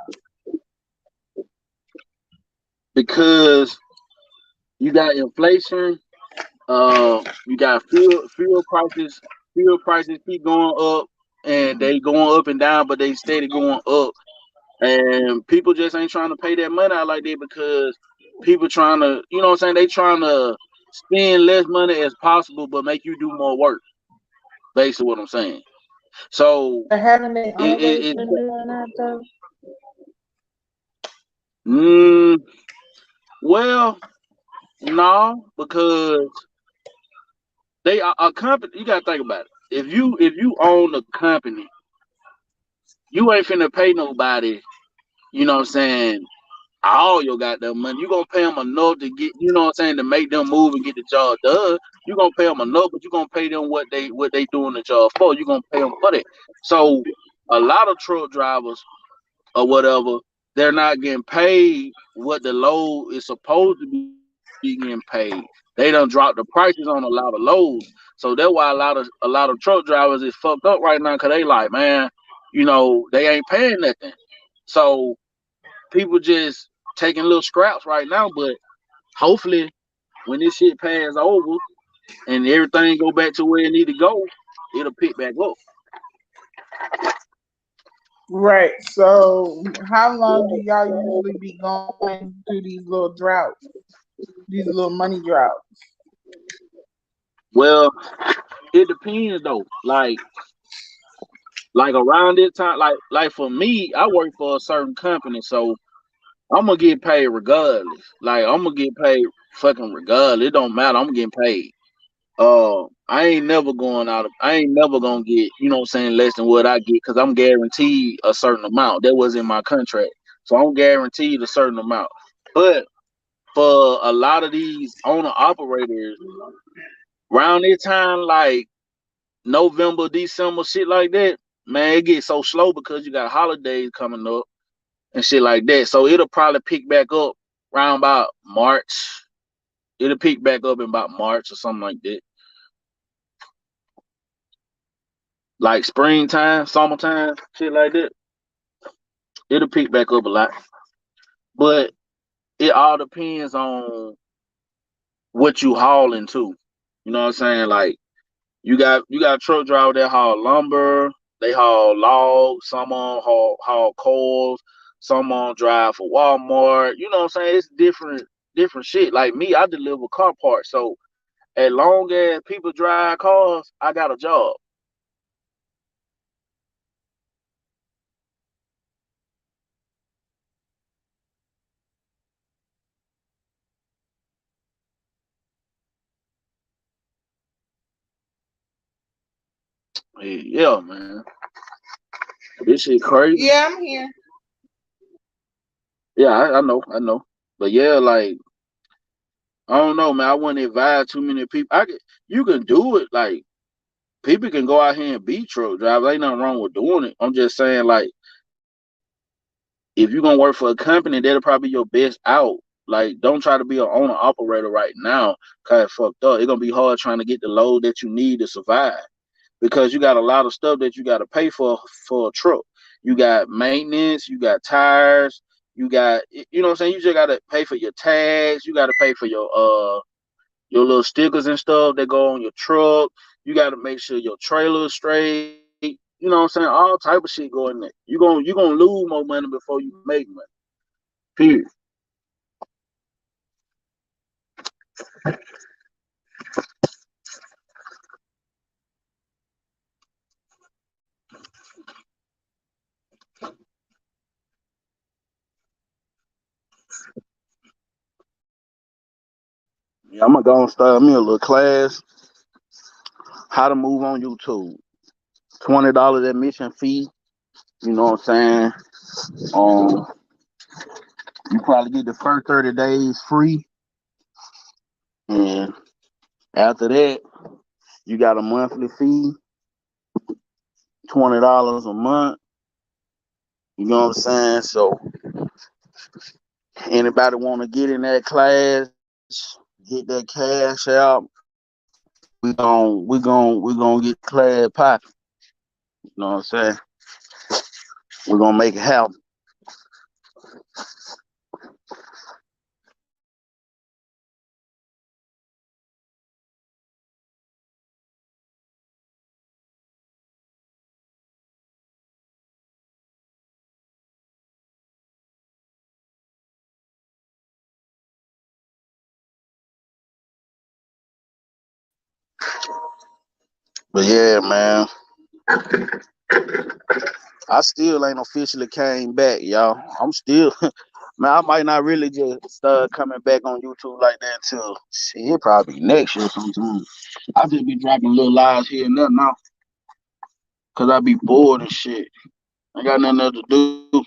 because you got inflation, you got fuel prices keep going up and they going up and down, but they steady going up. And people just ain't trying to pay that money out like that because people trying to, you know what I'm saying? They trying to spend less money as possible, but make you do more work. Basically, what I'm saying. So But haven't they it, it, always it been doing that though? mm, well, no, because they are a company. You gotta think about it. If you own a company, you ain't finna pay nobody. You know what I'm saying? All your goddamn money. You gonna pay them enough to get, you know what I'm saying, to make them move and get the job done. You gonna pay them enough, but you gonna pay them what they doing the job for. You gonna pay them for that. So a lot of truck drivers or whatever, they're not getting paid what the load is supposed to be getting paid. They done dropped the prices on a lot of loads. So that's why a lot of truck drivers is fucked up right now because they like, man, they ain't paying nothing. So people just taking little scraps right now, but hopefully when this shit pass over and everything go back to where it need to go, it'll pick back up. Right. So how long do y'all usually be going through these little droughts? These little money droughts? Well, it depends though. Like around this time, like for me, I work for a certain company, so I'm gonna get paid regardless. Like I'm gonna get paid fucking regardless. It don't matter. I'm getting paid. I ain't never going out. I ain't never gonna get, what I'm saying, less than what I get because I'm guaranteed a certain amount. That was in my contract, so I'm guaranteed a certain amount. But for a lot of these owner operators, around this time, like November, December, shit like that, man, it gets so slow because you got holidays coming up and shit like that. So it'll probably pick back up around about March. It'll pick back up in about March or something like that. Like springtime, summertime, shit like that. It'll pick back up a lot. But it all depends on what you hauling too. You know what I'm saying? Like you got truck drivers that haul lumber, they haul logs, some on haul coals, some on drive for Walmart. You know what I'm saying? It's different shit. Like me, I deliver car parts. So as long as people drive cars, I got a job. Yeah, man. This shit crazy. Yeah, I'm here. Yeah, I know. But yeah, like I don't know, man. I wouldn't advise too many people. You can do it. Like people can go out here and be truck drivers. Ain't nothing wrong with doing it. I'm just saying, like, if you're gonna work for a company, that'll probably be your best out. Like, don't try to be an owner operator right now, cause it's fucked up. It's gonna be hard trying to get the load that you need to survive because you got a lot of stuff that you got to pay for a truck. You got maintenance, you got tires, you got you know what I'm saying. You just got to pay for your tags. You got to pay for your little stickers and stuff that go on your truck. You got to make sure your trailer is straight. You know what I'm saying? All type of shit go in there. You gonna lose more money before you make money. Period. Yeah, I'm gonna go and start me a little class. How to move on YouTube. $20 admission fee. You know what I'm saying? You probably get the first 30 days free, and after that, you got a monthly fee, $20 a month. You know what I'm saying? So anybody want to get in that class, get that cash out. We gonna get class popping. You know what I'm saying? We're gonna make it happen. But yeah, man, I still ain't officially came back, y'all. I'm still, man. I might not really just start coming back on YouTube like that until shit, probably next year sometime. I just be dropping little lives here and there now, cause I be bored and shit. I got nothing else to do.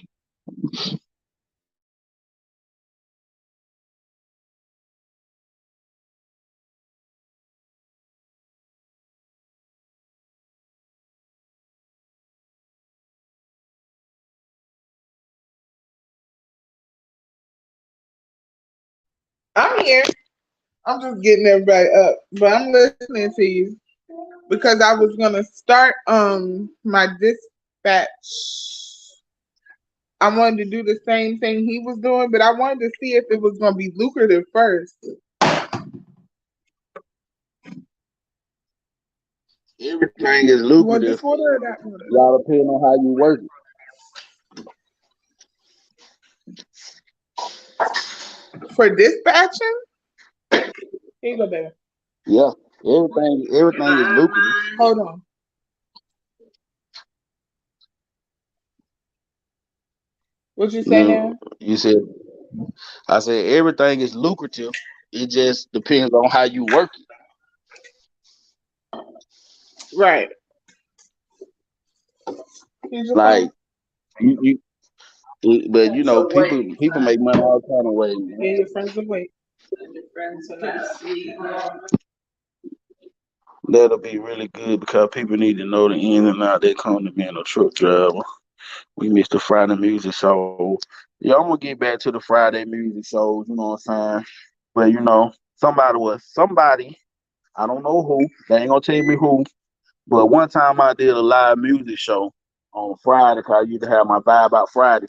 I'm here. I'm just getting everybody up, but I'm listening to you because I was gonna start my dispatch. I wanted to do the same thing he was doing, but I wanted to see if it was gonna be lucrative first. Everything is You want lucrative. this water or that water? Y'all depending on how you work it. For dispatching? Here you go, baby. Yeah, everything is lucrative. Hold on. What you say No, now? you said I said everything is lucrative. It just depends on how you work it. Right. Here's your Like phone. you but you know, people make money all kind of ways, man. Here your friends awake. That'll be really good because people need to know the in and out that come to being a truck driver. We missed the Friday music show. Yeah, I'm gonna get back to the Friday music shows, you know what I'm saying? But you know, somebody, I don't know who, they ain't gonna tell me who, but one time I did a live music show on Friday because I used to have my vibe out Friday.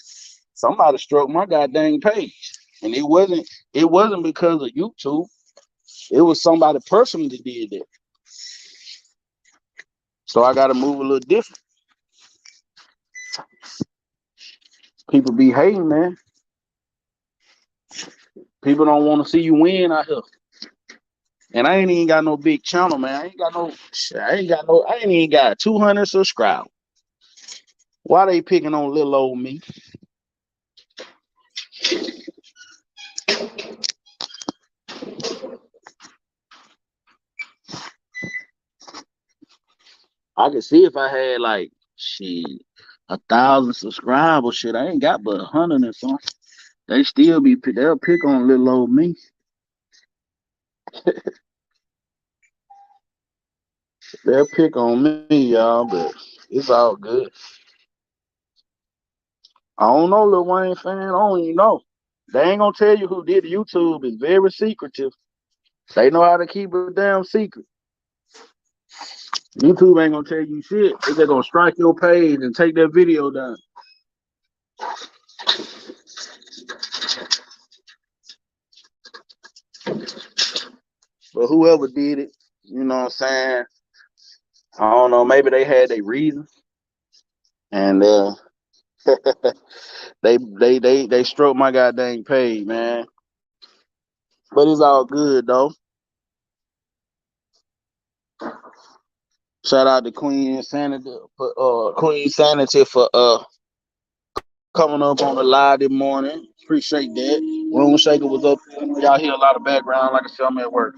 Somebody struck my goddamn page. And it wasn't because of YouTube. It was somebody personally that did that. So I gotta move a little different. People be hating, man. People don't want to see you win out here. And I ain't even got no big channel, man. I ain't even got 200 subscribers. Why they picking on little old me? I could see if I had like shit 1,000 subscribers. Shit, I ain't got but 100 and something. They'll pick on little old me. They'll pick on me, y'all, but it's all good. I don't know, Lil Wayne fan. I don't even know. They ain't gonna tell you who did YouTube. It's very secretive. They know how to keep it damn secret. YouTube ain't gonna tell you shit. They just gonna strike your page and take that video down. But whoever did it, you know what I'm saying? I don't know. Maybe they had their reasons, and they stroked my goddamn page, man. But it's all good though. Shout out to Queen Sanity for coming up on the live this morning. Appreciate that. Room Shaker was up. Y'all hear a lot of background. Like I said, I'm at work.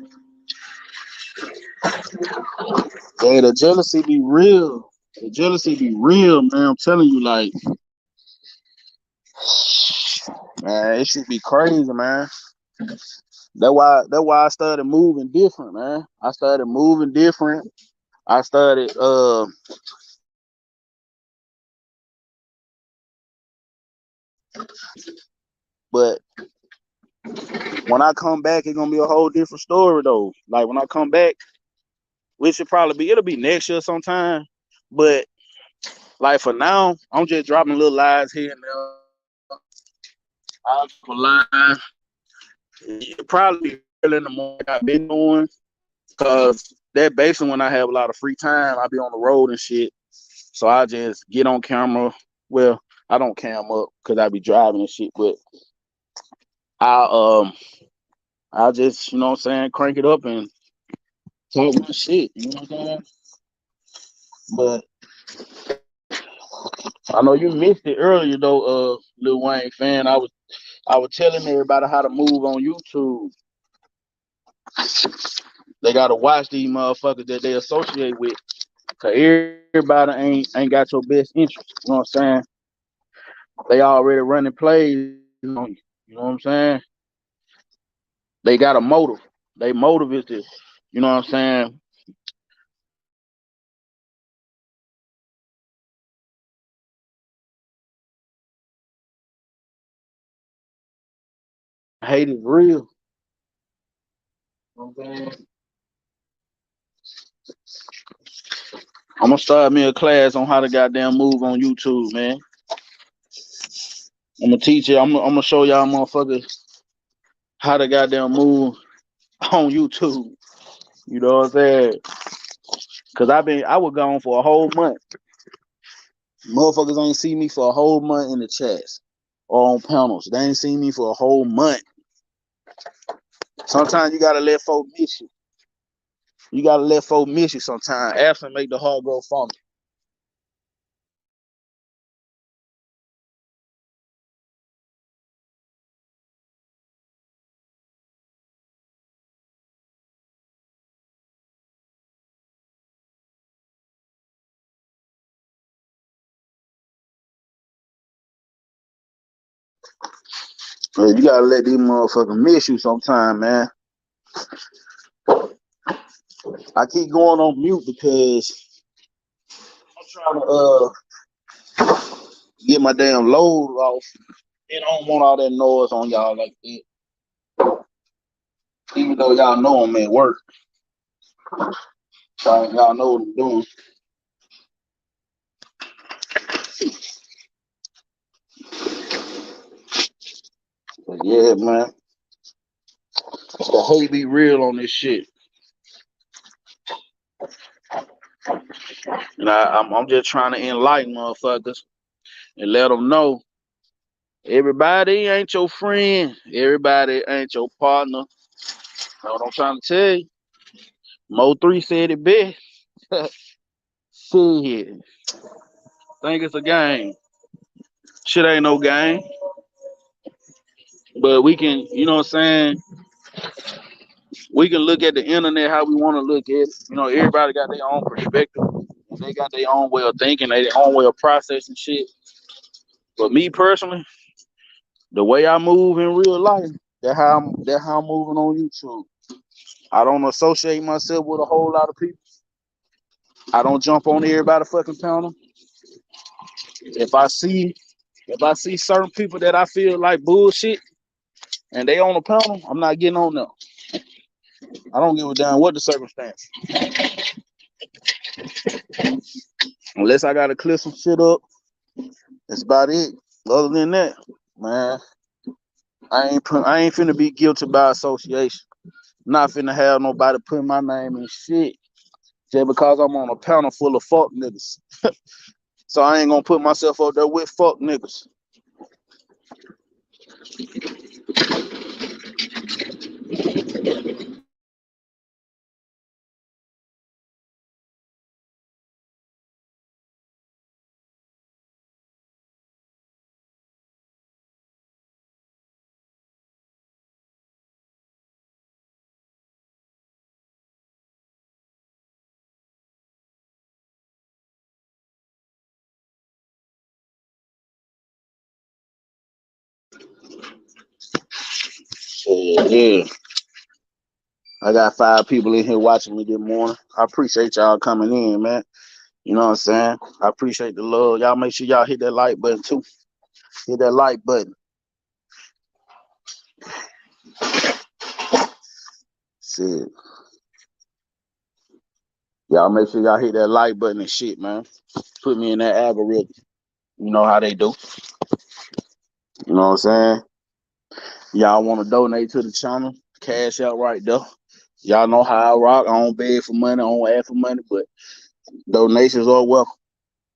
Hey, the jealousy be real. The jealousy be real, man. I'm telling you, like, man, it should be crazy, man. That's why I started moving different, man. I started moving different. I started but when I come back, it's gonna be a whole different story though. Like when I come back, which it'll be next year sometime. But like for now, I'm just dropping little lies here and there. I'll drop a line. It'll probably be early in the morning I've been doing. Cause that basically when I have a lot of free time, I'll be on the road and shit. So I just get on camera. Well, I don't cam up because I be driving and shit, but I'll just, you know what I'm saying, crank it up and talk my shit, you know what I'm saying? But I know you missed it earlier though, Lil Wayne fan. I was telling everybody how to move on YouTube. They gotta watch these motherfuckers that they associate with. Cause everybody ain't got your best interest. You know what I'm saying? They already running plays on you. You know what I'm saying? They got a motive. They motive is this. You know what I'm saying? Hate is real. You know what I'm saying? I'm gonna start me a class on how to goddamn move on YouTube, man. I'm gonna teach you. I'm gonna show y'all motherfuckers how to goddamn move on YouTube. You know what I'm saying? Cause I was gone for a whole month. Motherfuckers ain't see me for a whole month in the chats or on panels. They ain't seen me for a whole month. Sometimes you gotta let folk miss you. You gotta let folk miss you sometimes. Absent make the heart grow fonder. But you gotta let these motherfuckers miss you sometime, man. I keep going on mute because I'm trying to get my damn load off. And I don't want all that noise on y'all like that. Even though y'all know I'm at work. So y'all know what I'm doing. But yeah, man. The hate be real on this shit. And I'm just trying to enlighten motherfuckers and let them know everybody ain't your friend. Everybody ain't your partner. Know what I'm trying to tell you? Mo3 said it best. Shit. Think it's a game. Shit ain't no game. But we can, you know what I'm saying? We can look at the internet how we want to look at it. You know, everybody got their own perspective. They got their own way of thinking, their own way of processing shit. But me personally, the way I move in real life, that's how I'm moving on YouTube. I don't associate myself with a whole lot of people. I don't jump on everybody fucking panel. If I see certain people that I feel like bullshit and they on the panel, I'm not getting on them. I don't give a damn what the circumstance. Unless I gotta clear some shit up, that's about it. Other than that, man, I ain't finna be guilty by association. Not finna have nobody put my name in shit just because I'm on a panel full of fuck niggas. So I ain't gonna put myself up there with fuck niggas. So yeah, I got 5 people in here watching me this morning. I appreciate y'all coming in, man. You know what I'm saying? I appreciate the love. Y'all make sure y'all hit that like button too. Hit that like button. Shit. Y'all make sure y'all hit that like button and shit, man. Put me in that algorithm. You know how they do. You know what I'm saying? Y'all want to donate to the channel? Cash out right there. Y'all know how I rock. I don't beg for money. I don't ask for money, but donations are welcome.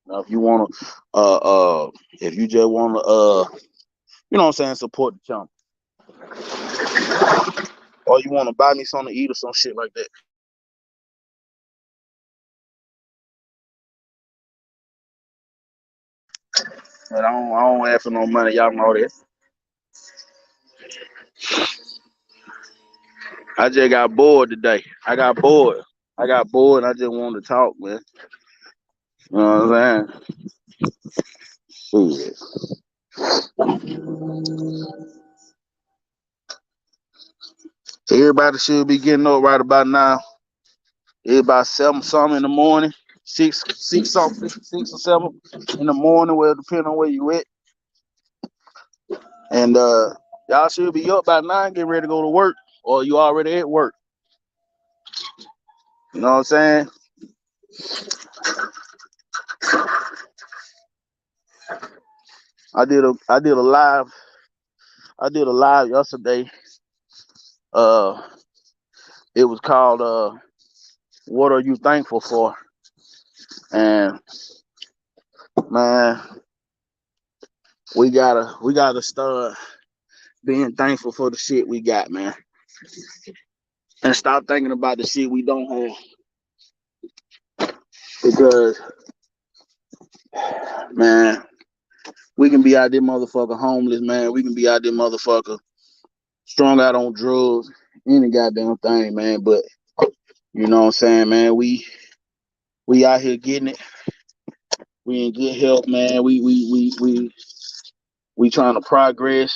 Now, if you want to, if you just want to, you know what I'm saying, support the channel, or you want to buy me something to eat or some shit like that. But I don't ask for no money. Y'all know that. I just got bored today. I got bored. And I just wanted to talk, man. You know what I'm saying? Shit. Everybody should be getting up right about now. It's about 7 something in the morning. 6 something, 6 or 7 in the morning, well, depending on where you at. And y'all should be up by 9, getting ready to go to work, or you already at work. You know what I'm saying? I did a live yesterday. It was called What Are You Thankful For? And man, we gotta start being thankful for the shit we got, man. And stop thinking about the shit we don't have. Because man, we can be out there motherfucker homeless, man. We can be out there motherfucker strung out on drugs, any goddamn thing, man. But you know what I'm saying, man, we out here getting it. We in good health, man. We trying to progress.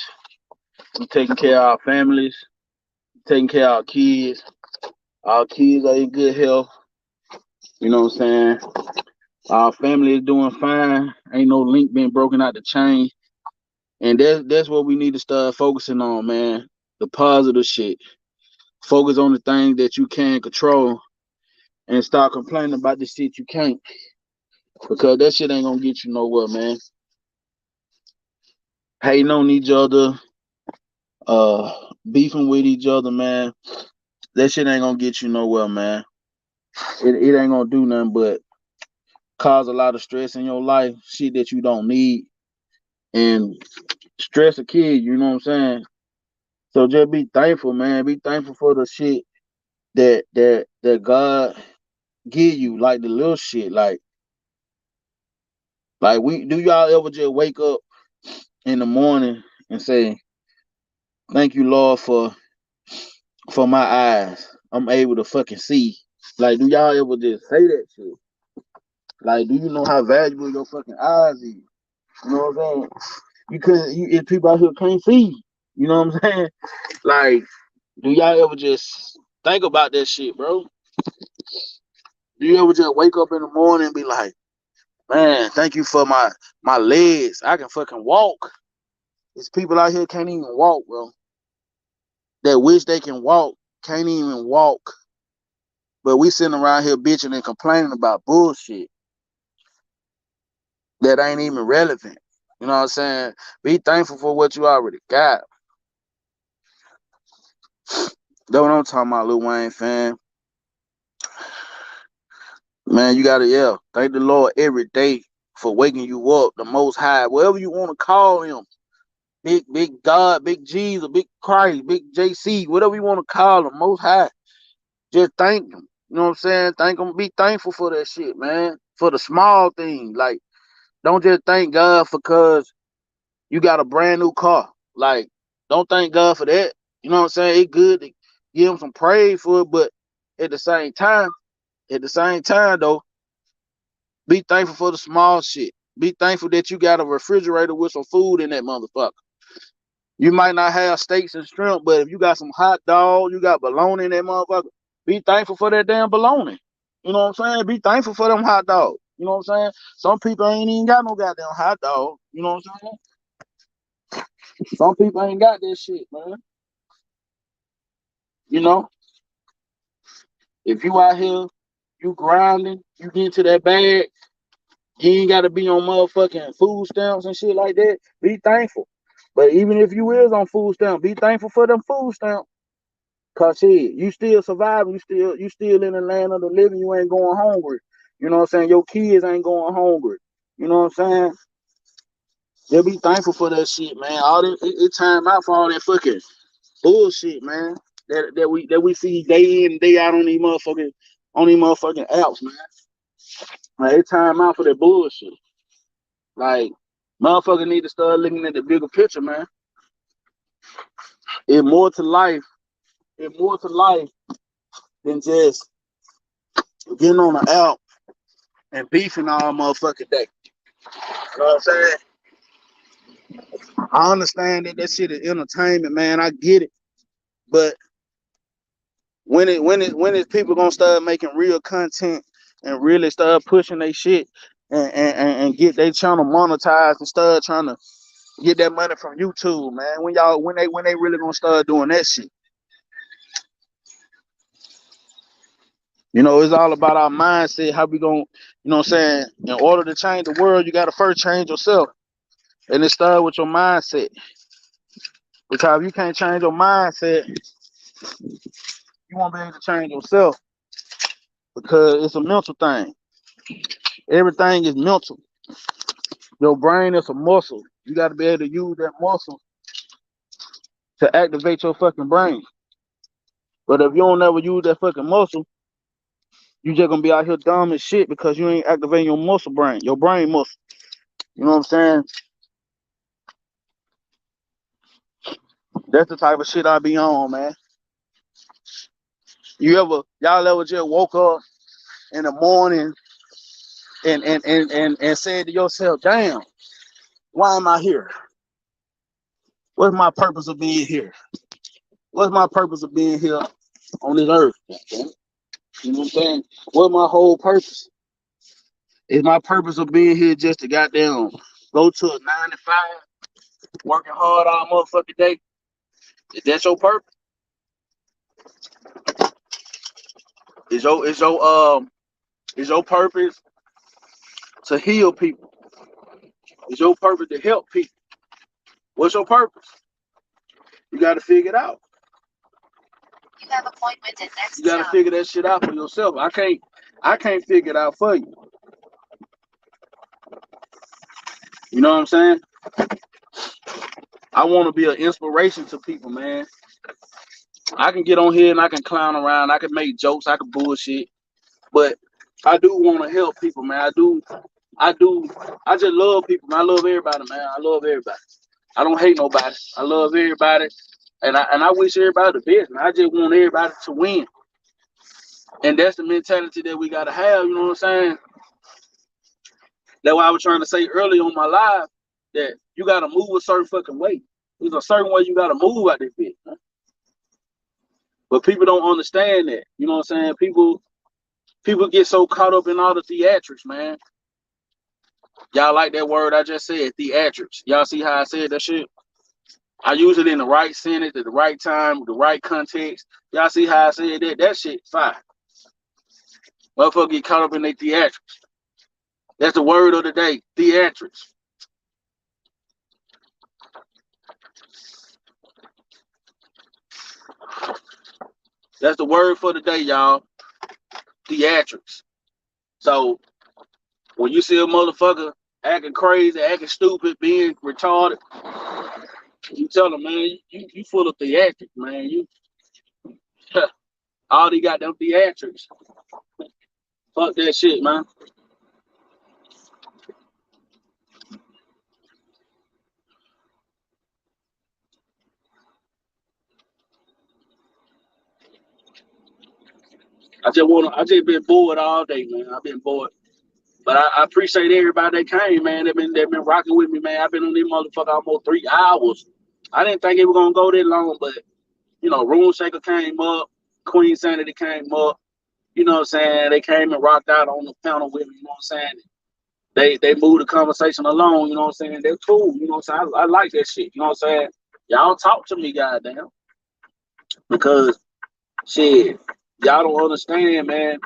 We taking care of our families, taking care of our kids. Our kids are in good health. You know what I'm saying? Our family is doing fine. Ain't no link been broken out the chain. And that's what we need to start focusing on, man. The positive shit. Focus on the things that you can control and start complaining about the shit you can't. Because that shit ain't gonna get you nowhere, man. Hating on each other, beefing with each other, man. That shit ain't gonna get you nowhere, man. It ain't gonna do nothing but cause a lot of stress in your life, shit that you don't need, and stress a kid, you know what I'm saying? So just be thankful, man. Be thankful for the shit that God give you, like the little shit. Like we do y'all ever just wake up in the morning and say, thank you, Lord, for my eyes. I'm able to fucking see. Like, do y'all ever just say that shit? Like, do you know how valuable your fucking eyes is? You know what I'm saying? If people out here can't see, you know what I'm saying? Like, do y'all ever just think about that shit, bro? Do you ever just wake up in the morning and be like, man, thank you for my legs. I can fucking walk. There's people out here can't even walk, bro. That wish they can walk, can't even walk. But we sitting around here bitching and complaining about bullshit that ain't even relevant. You know what I'm saying? Be thankful for what you already got. That's what I'm talking about, Lil Wayne, fan. Man, you gotta, thank the Lord every day for waking you up, the Most High, whatever you want to call him. Big God, big Jesus, big Christ, big JC, whatever you want to call him, Most High. Just thank him. You know what I'm saying? Thank him. Be thankful for that shit, man. For the small things. Like, don't just thank God because you got a brand new car. Like, don't thank God for that. You know what I'm saying? It's good to give him some praise for it, but at the same time though, be thankful for the small shit. Be thankful that you got a refrigerator with some food in that motherfucker. You might not have steaks and shrimp, but if you got some hot dog, you got bologna in that motherfucker, be thankful for that damn bologna. You know what I'm saying? Be thankful for them hot dogs. You know what I'm saying? Some people ain't even got no goddamn hot dog. You know what I'm saying? Some people ain't got that shit, man. You know? If you out here, you grinding, you get into that bag, you ain't got to be on motherfucking food stamps and shit like that. Be thankful. But even if you is on food stamps, be thankful for them food stamps. Cause shit, you still surviving, you still in the land of the living, you ain't going hungry. You know what I'm saying? Your kids ain't going hungry. You know what I'm saying? Just be thankful for that shit, man. All that it time out for all that fucking bullshit, man. That we see day in and day out on these motherfucking apps, man. Like, it's time out for that bullshit. Like, motherfucker need to start looking at the bigger picture, man. It's more to life. It's more to life than just getting on the app and beefing all motherfucking day. You know what I'm saying? I understand that shit is entertainment, man. I get it. But when is people gonna start making real content and really start pushing their shit and get their channel monetized and start trying to get that money from YouTube, man? When they really gonna start doing that shit? You know, it's all about our mindset, how we gonna, you know what I'm saying? In order to change the world, you gotta first change yourself. And it starts with your mindset. Because if you can't change your mindset, you won't be able to change yourself. Because it's a mental thing. Everything is mental. Your brain is a muscle. You got to be able to use that muscle to activate your fucking brain. But if you don't ever use that fucking muscle, you just gonna be out here dumb as shit because you ain't activating your muscle brain, your brain muscle. You know what I'm saying? That's the type of shit I be on, man. Y'all ever just woke up in the morning and said to yourself, damn, why am I here? What's my purpose of being here? What's my purpose of being here on this earth? You know what I'm saying? What's my whole purpose? Is my purpose of being here just to goddamn go to a 9 to 5, working hard all motherfucking day? Is that your purpose? Is your purpose to heal people? Is your purpose to help people? What's your purpose? You got to figure it out. You have appointment at next. You got to figure that shit out for yourself. I can't figure it out for you. You know what I'm saying? I want to be an inspiration to people, man. I can get on here and I can clown around. I can make jokes. I can bullshit. But I do want to help people, man. I just love people, man. I love everybody, man. I love everybody. I don't hate nobody. I love everybody. And I wish everybody the best, man. I just want everybody to win. And that's the mentality that we got to have, you know what I'm saying? That's why I was trying to say earlier on my live that you got to move a certain fucking way. There's a certain way you got to move out this bitch, man. But people don't understand that. You know what I'm saying? People get so caught up in all the theatrics, man. Y'all like that word I just said, theatrics. Y'all see how I said that shit? I use it in the right sentence, at the right time, with the right context. Y'all see how I said that? That shit fine. Motherfucker get caught up in their theatrics. That's the word of the day, theatrics. That's the word for the day, y'all. Theatrics. So when you see a motherfucker acting crazy, acting stupid, being retarded, you tell them, man, you full of theatrics, man. You all they got them theatrics. Fuck that shit, man. I just been bored all day, man. I've been bored. But I appreciate everybody that came, man. They've been rocking with me, man. I've been on this motherfucker almost 3 hours. I didn't think it was gonna go that long, but you know, Room Shaker came up, Queen Sanity came up, you know what I'm saying? They came and rocked out on the panel with me, you know what I'm saying? They moved the conversation along, you know what I'm saying? They're cool, you know what I'm saying? I like that shit, you know what I'm saying? Y'all talk to me, goddamn. Because shit, y'all don't understand, man.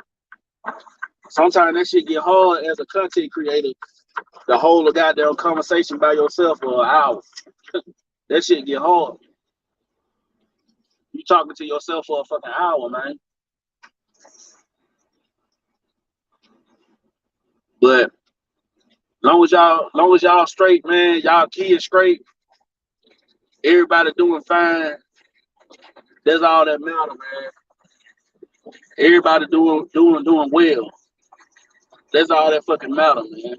Sometimes that shit get hard as a content creator to hold a goddamn conversation by yourself for an hour. That shit get hard. You talking to yourself for a fucking hour, man. But long as y'all straight, man, y'all kids straight, everybody doing fine. That's all that matter, man. Everybody doing well. That's all that fucking matter, man.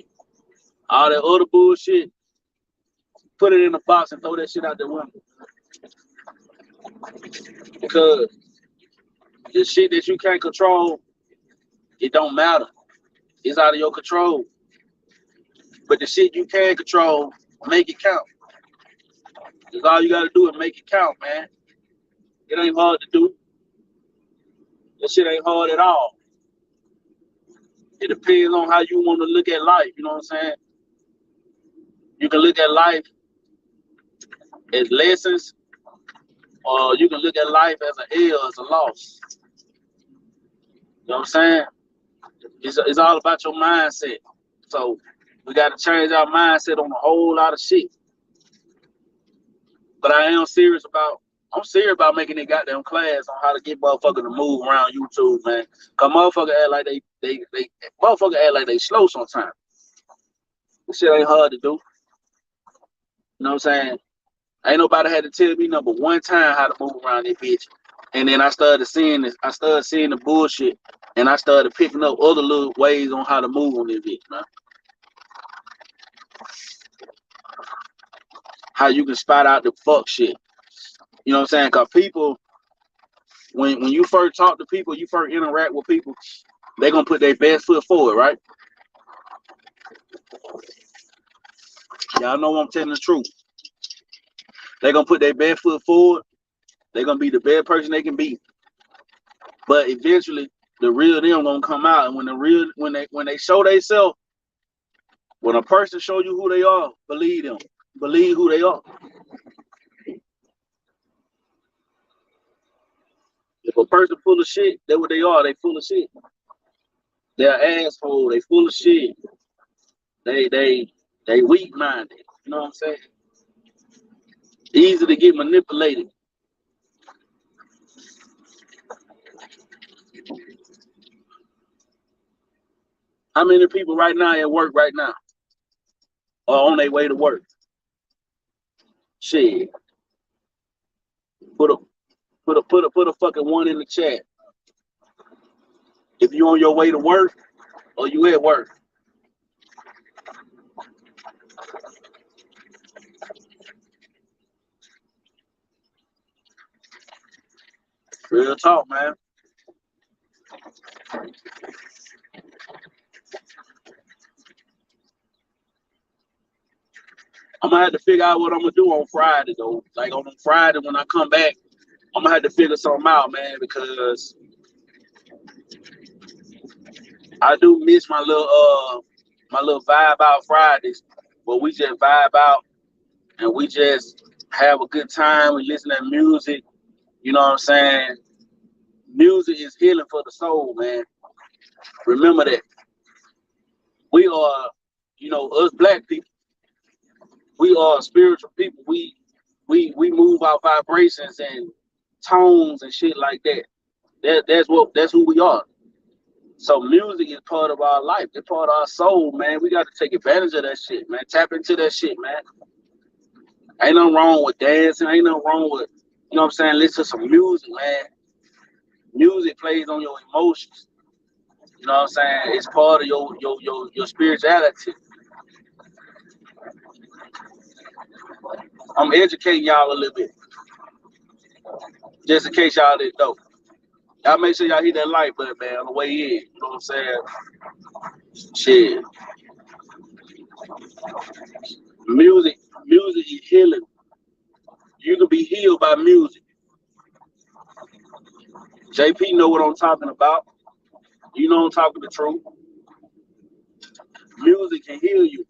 All that other bullshit, put it in a box and throw that shit out the window. Because the shit that you can't control, it don't matter. It's out of your control. But the shit you can control, make it count. That's all you gotta do is make it count, man. It ain't hard to do. That shit ain't hard at all. It depends on how you want to look at life, you know what I'm saying? You can look at life as lessons, or you can look at life as an L, as a loss. You know what I'm saying? It's all about your mindset. So we got to change our mindset on a whole lot of shit. But I'm serious about making a goddamn class on how to get motherfuckers to move around YouTube, man. Cause motherfuckers act like they slow sometimes. This shit ain't hard to do. You know what I'm saying? Ain't nobody had to tell me number one time how to move around this bitch. And then I started seeing the bullshit, and I started picking up other little ways on how to move on this bitch, man. How you can spot out the fuck shit. You know what I'm saying? Cause people, when you first talk to people, you first interact with people, they gonna put their best foot forward, right? Y'all know I'm telling the truth. They gonna put their best foot forward. They gonna be the best person they can be. But eventually, the real them gonna come out, and when they show themselves, when a person show you who they are, believe them. Believe who they are. If a person full of shit, that's what they are. They full of shit. They're asshole. They full of shit. They weak minded. You know what I'm saying? Easy to get manipulated. How many people right now at work right now are on their way to work? Shit. Put a fucking one in the chat. If you on your way to work or you at work. Real talk, man. I'm gonna have to figure out what I'm gonna do on Friday though. Like on Friday when I come back, I'm gonna have to figure something out, man, because I do miss my little vibe out Fridays, where we just vibe out and we just have a good time. We listen to music. You know what I'm saying? Music is healing for the soul, man. Remember that we are, you know, us black people, we are spiritual people. We move our vibrations and tones and shit like that. That's who we are. So music is part of our life. It's part of our soul, man. We got to take advantage of that shit, man. Tap into that shit, man. Ain't nothing wrong with dancing. Ain't nothing wrong with, you know what I'm saying? Listen to some music, man. Music plays on your emotions. You know what I'm saying? It's part of your spirituality. I'm educating y'all a little bit, just in case y'all didn't know. Y'all make sure y'all hit that like button, man, on the way in. You know what I'm saying? Shit. Music is healing. You can be healed by music. JP know what I'm talking about. You know I'm talking the truth. Music can heal you.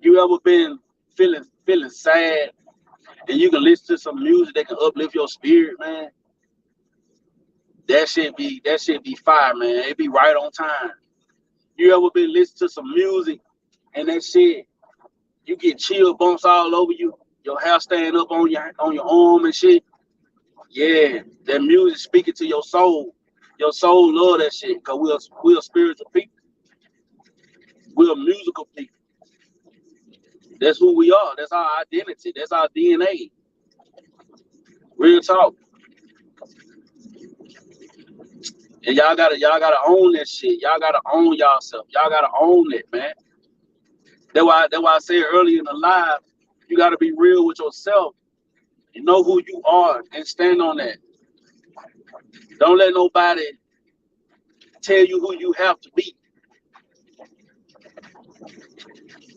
You ever been feeling sad and you can listen to some music that can uplift your spirit, man? That shit be fire, man. It be right on time. You ever been listening to some music and that shit, you get chill bumps all over you, your hair stand up on your arm and shit? Yeah, that music speaking to your soul. Your soul love that shit because we're spiritual people. We're musical people. That's who we are. That's our identity. That's our DNA. Real talk. And y'all gotta own that shit. Y'all gotta own yourself. Y'all gotta own it, man. That's why I said earlier in the live, you gotta be real with yourself. You know who you are and stand on that. Don't let nobody tell you who you have to be.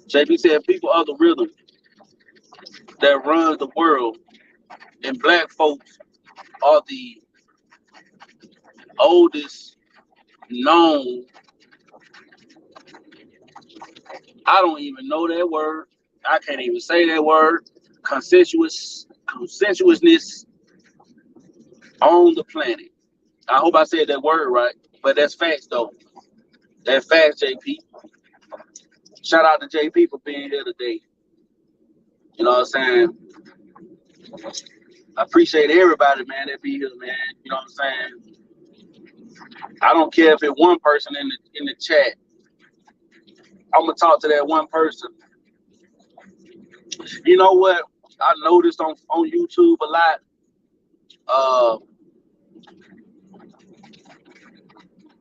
JB said people are the rhythm that runs the world, and black folks are the oldest known. I don't even know that word. I can't even say that word. Consensuousness on the planet. I hope I said that word right, but that's facts though. That's facts, JP. Shout out to JP for being here today. You know what I'm saying? I appreciate everybody, man, that be here, man. You know what I'm saying? I don't care if it's one person in the chat. I'm gonna talk to that one person. You know what? I noticed on YouTube a lot.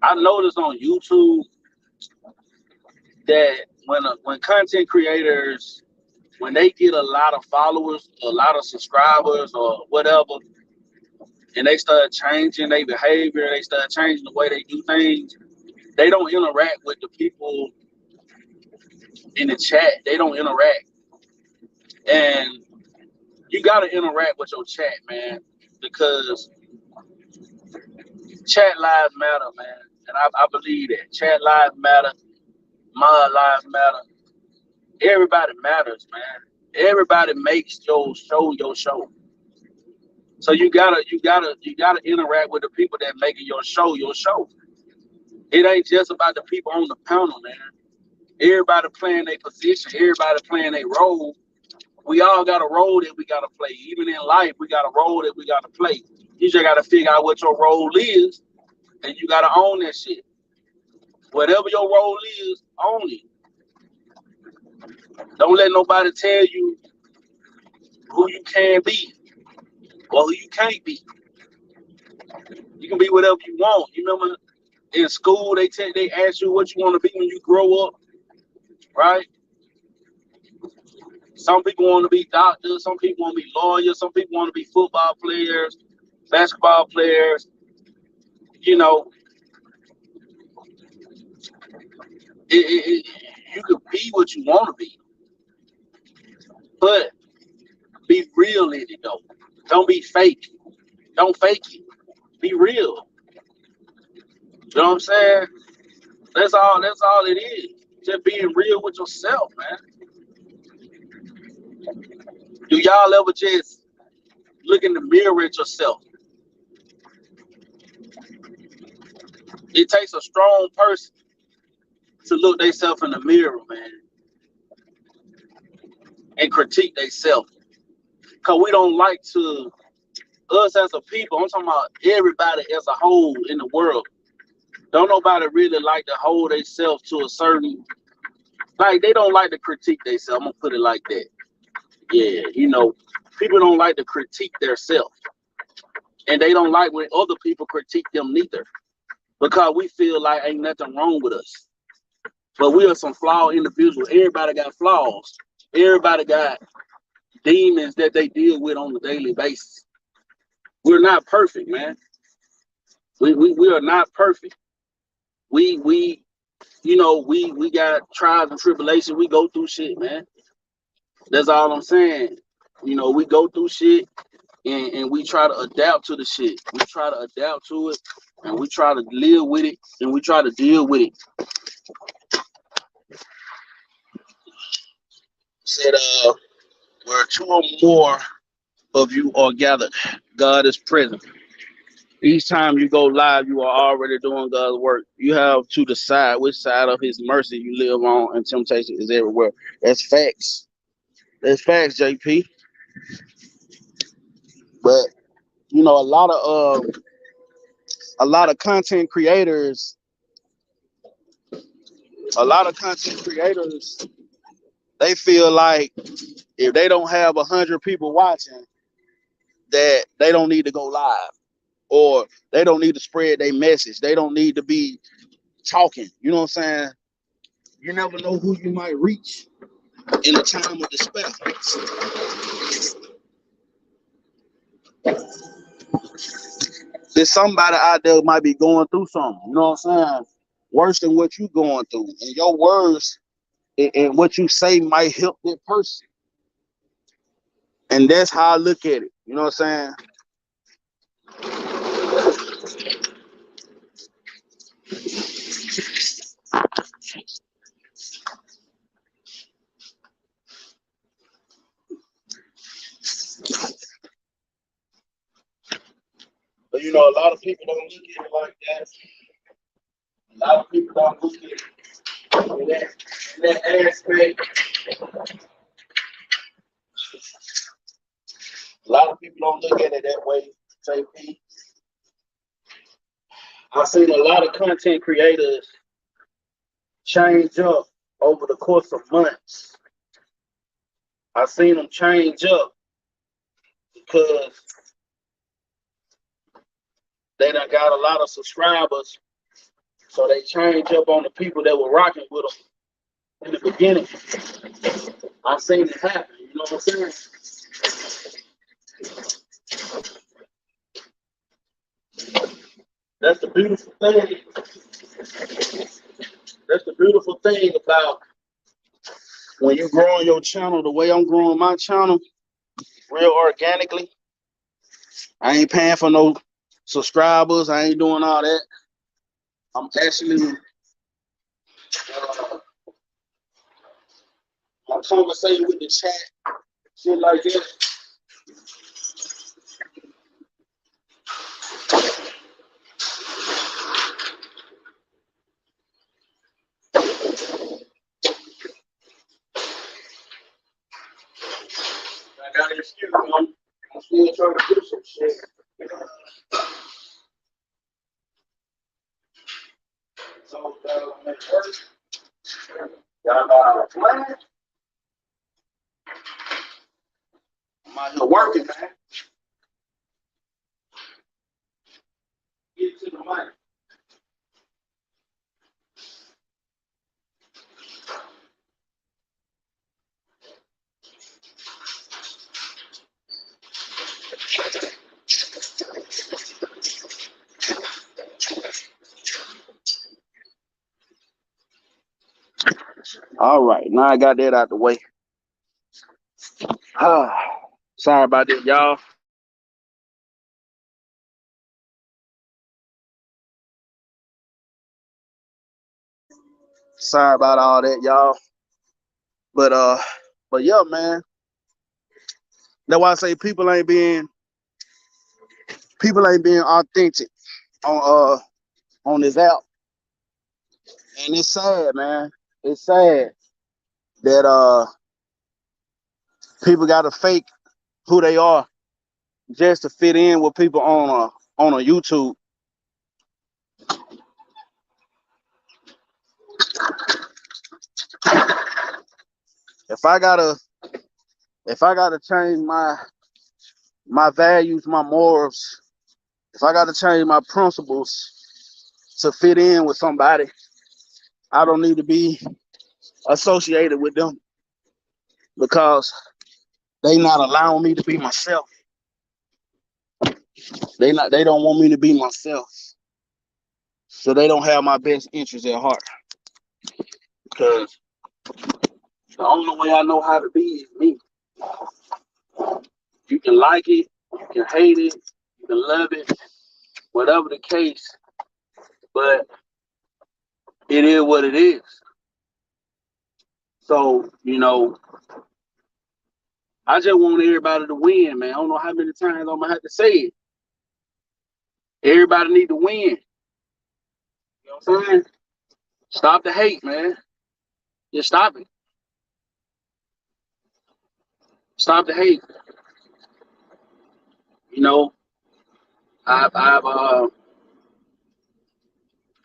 I noticed on YouTube that when content creators, when they get a lot of followers, a lot of subscribers or whatever, and they start changing their behavior, they start changing the way they do things, they don't interact with the people in the chat. They don't interact. And you gotta interact with your chat, man, because chat lives matter, man. And I believe that. Chat lives matter, my lives matter. Everybody matters, man. Everybody makes your show. So you gotta interact with the people that making your show your show. It ain't just about the people on the panel, man. Everybody playing their position, everybody playing their role. We all got a role that we gotta play. Even in life, we got a role that we gotta play. You just gotta figure out what your role is, and you gotta own that shit. Whatever your role is, own it. Don't let nobody tell you who you can be or who you can't be. You can be whatever you want. You remember in school they ask you what you want to be when you grow up, right? Some people want to be doctors, some people want to be lawyers, some people want to be football players, basketball players. You know, you could be what you want to be, but be real in it though. Don't be fake. Don't fake it. Be real. You know what I'm saying? That's all it is. Just being real with yourself, man. Do y'all ever just look in the mirror at yourself It takes a strong person to look themselves in the mirror, man, and critique themselves. Because we don't like to, us as a people, I'm talking about everybody as a whole in the world, don't nobody really like to hold themselves to a certain, like they don't like to critique themselves. I'm going to put it like that. Yeah, you know, people don't like to critique themselves. And they don't like when other people critique them neither. Because we feel like ain't nothing wrong with us. But we are some flawed individuals. Everybody got flaws. Everybody got demons that they deal with on a daily basis. We're not perfect, man. We are not perfect. We you know, we got trials and tribulations. We go through shit, man. That's all I'm saying. You know, we go through shit and we try to adapt to the shit. We try to adapt to it and we try to live with it and we try to deal with it. Said where two or more of you are gathered, God is present. Each time you go live, you are already doing God's work. You have to decide which side of his mercy you live on, and temptation is everywhere. That's facts. That's facts, JP. But you know, a lot of content creators, they feel like if they don't have 100 people watching, that they don't need to go live, or they don't need to spread their message. They don't need to be talking. You know what I'm saying? You never know who you might reach in a time of despair. There's somebody out there might be going through something, you know what I'm saying? Worse than what you're going through. And your words and what you say might help that person. And that's how I look at it. You know what I'm saying? But you know, a lot of people don't look at it like that. A lot of people don't look at it in that aspect. A lot of people don't look at it that way, JP. I've seen a lot of content creators change up over the course of months. I've seen them change up because they done got a lot of subscribers. So they change up on the people that were rocking with them in the beginning. I've seen it happen, you know what I'm saying? That's the beautiful thing. That's the beautiful thing about when you're growing your channel the way I'm growing my channel, real organically. I ain't paying for no subscribers. I ain't doing all that. I'm actually I'm conversating with the chat, shit like that. I got an excuse, man. I'm still trying to do some shit. So, y'all know how to plan. I'm out here working, man. Get to the mic. All right, now I got that out the way. Sorry about that, y'all. Sorry about all that, y'all. But yeah, man. That's why I say people ain't being authentic on on this app, and it's sad, man. It's sad that people gotta fake who they are just to fit in with people on a YouTube. If I gotta change my values, my morals, if I gotta change my principles to fit in with somebody, I don't need to be associated with them because they not allowing me to be myself. They don't want me to be myself. So they don't have my best interest at heart. Because the only way I know how to be is me. You can like it, you can hate it, you can love it, whatever the case, but it is what it is. So, I just want everybody to win, man. I don't know how many times I'm gonna have to say it. Everybody need to win. You know what I'm saying? Stop the hate, man. Just stop it. Stop the hate.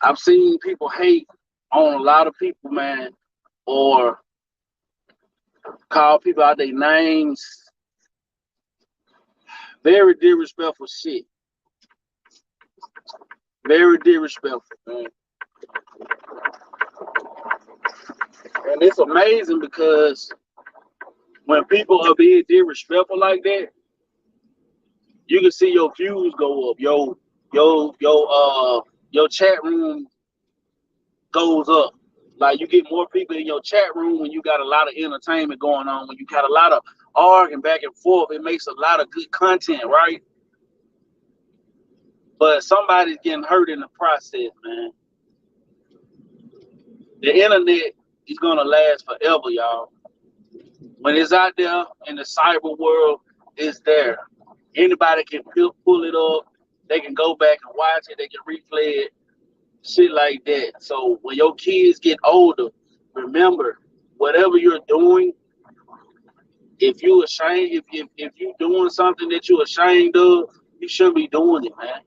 I've seen people hate on a lot of people, man, or call people out their names. Very disrespectful shit. Very disrespectful, man. And it's amazing because when people are being disrespectful like that, you can see your views go up. Your chat room goes up. Like you get more people in your chat room when you got a lot of entertainment going on, when you got a lot of arguing back and forth. It makes a lot of good content, right? But somebody's getting hurt in the process, man. The internet is gonna last forever, y'all. When it's out there in the cyber world, it's there. Anybody can pull it up. They can go back and watch it. They can replay it. Shit like that. So when your kids get older, remember, whatever you're doing, if you ashamed, if you doing something that you're ashamed of, you shouldn't be doing it, man.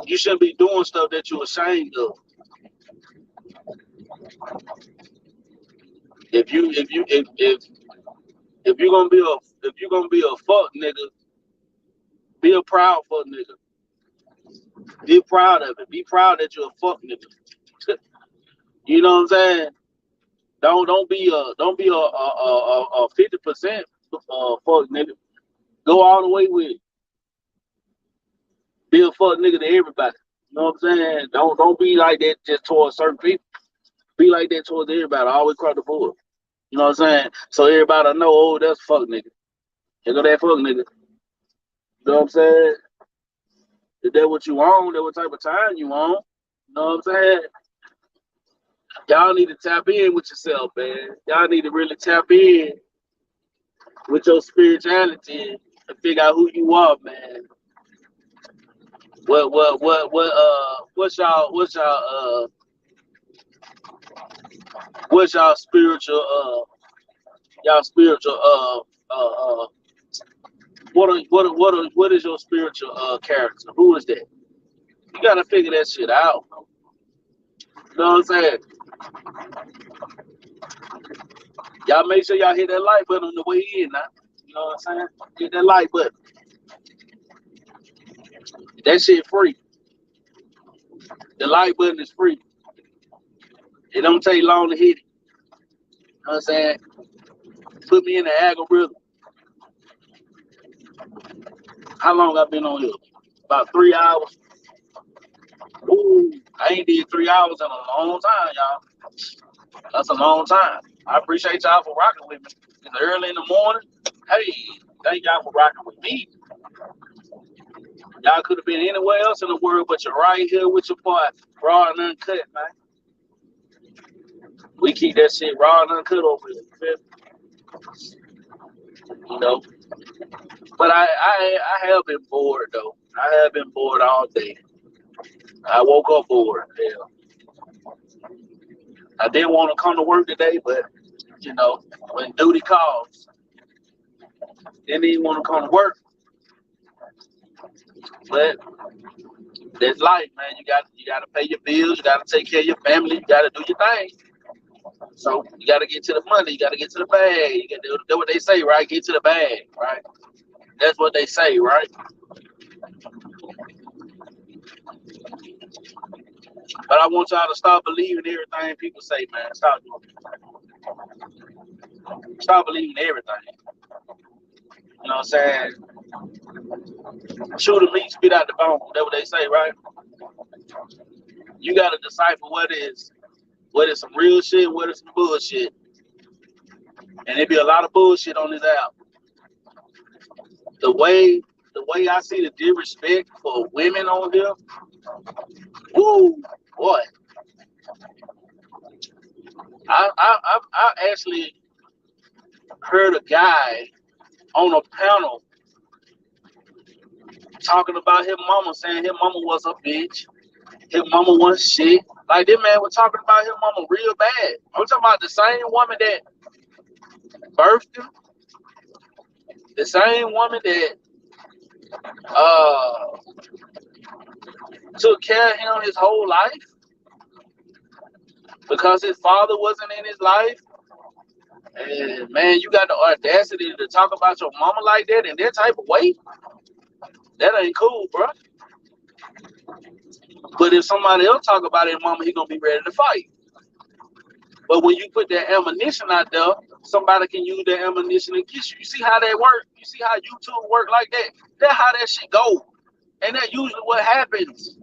You shouldn't be doing stuff that you're ashamed of. If you're gonna be a fuck nigga, be a proud fuck nigga. Be proud of it. Be proud that you're a fuck nigga. You know what I'm saying? Don't be a 50% fuck nigga. Go all the way with it. Be a fuck nigga to everybody. You know what I'm saying? Don't be like that just towards certain people. Be like that towards everybody. Always across the board. You know what I'm saying? So everybody know, oh, that's fuck nigga. Here go that fuck nigga. You know what I'm saying? If that what you want, that what type of time you want. You know what I'm saying? Y'all need to tap in with yourself, man. Y'all need to really tap in with your spirituality and figure out who you are, man. What's y'all spiritual what is your spiritual character? Who is that? You gotta figure that shit out. You know what I'm saying? Y'all make sure y'all hit that like button on the way in now. You know what I'm saying? Hit that like button. That shit free. The like button is free. It don't take long to hit it. You know what I'm saying? Put me in the algorithm. How long I been on here? About 3 hours. Ooh, I ain't did 3 hours in a long time, y'all. That's a long time. I appreciate y'all for rocking with me. It's early in the morning. Hey, thank y'all for rocking with me. Y'all could have been anywhere else in the world, but you're right here with your part, raw and uncut, man. We keep that shit raw and uncut over here. You know. But I have been bored though. I have been bored all day. I woke up bored. Hell, I didn't want to come to work today, but you know, when duty calls, didn't even want to come to work. But that's life, man. You got to pay your bills. You got to take care of your family. You got to do your thing. So you got to get to the money. You got to get to the bag. You got to do what they say, right? Get to the bag, right? That's what they say, right? But I want y'all to stop believing everything people say, man. Stop doing it. Stop believing everything. You know what I'm saying? Chew the meat, spit out the bone. That's what they say, right? You got to decipher what is some real shit, what is some bullshit. And there be a lot of bullshit on this app. The way I see the disrespect for women on here, woo, boy. I actually heard a guy on a panel talking about his mama, saying his mama was a bitch, his mama was shit. Like, this man was talking about his mama real bad. I'm talking about the same woman that birthed him, the same woman that took care of him his whole life because his father wasn't in his life. And man, you got the audacity to talk about your mama like that in that type of way. That ain't cool, bro. But if somebody else talk about his mama, he gonna be ready to fight. But when you put that ammunition out there, somebody can use that ammunition against you. You see how that work? You see how YouTube work like that? That's how that shit go. And that's usually what happens.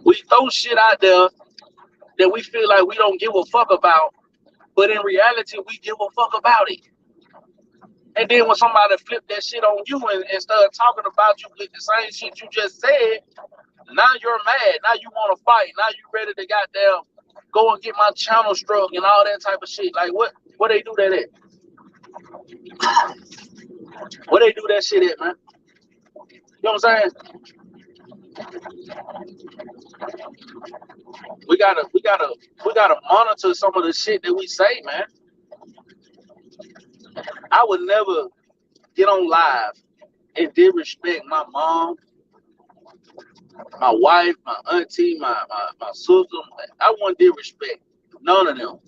We throw shit out there that we feel like we don't give a fuck about, but in reality, we give a fuck about it. And then when somebody flip that shit on you and start talking about you with the same shit you just said, now you're mad. Now you want to fight. Now you ready to goddamn go and get my channel struck and all that type of shit. Like, what they do that at? What they do that shit at, man? You know what I'm saying? We gotta monitor some of the shit that we say, man. I would never get on live and disrespect my mom, my wife, my auntie, my sister. I won't disrespect none of them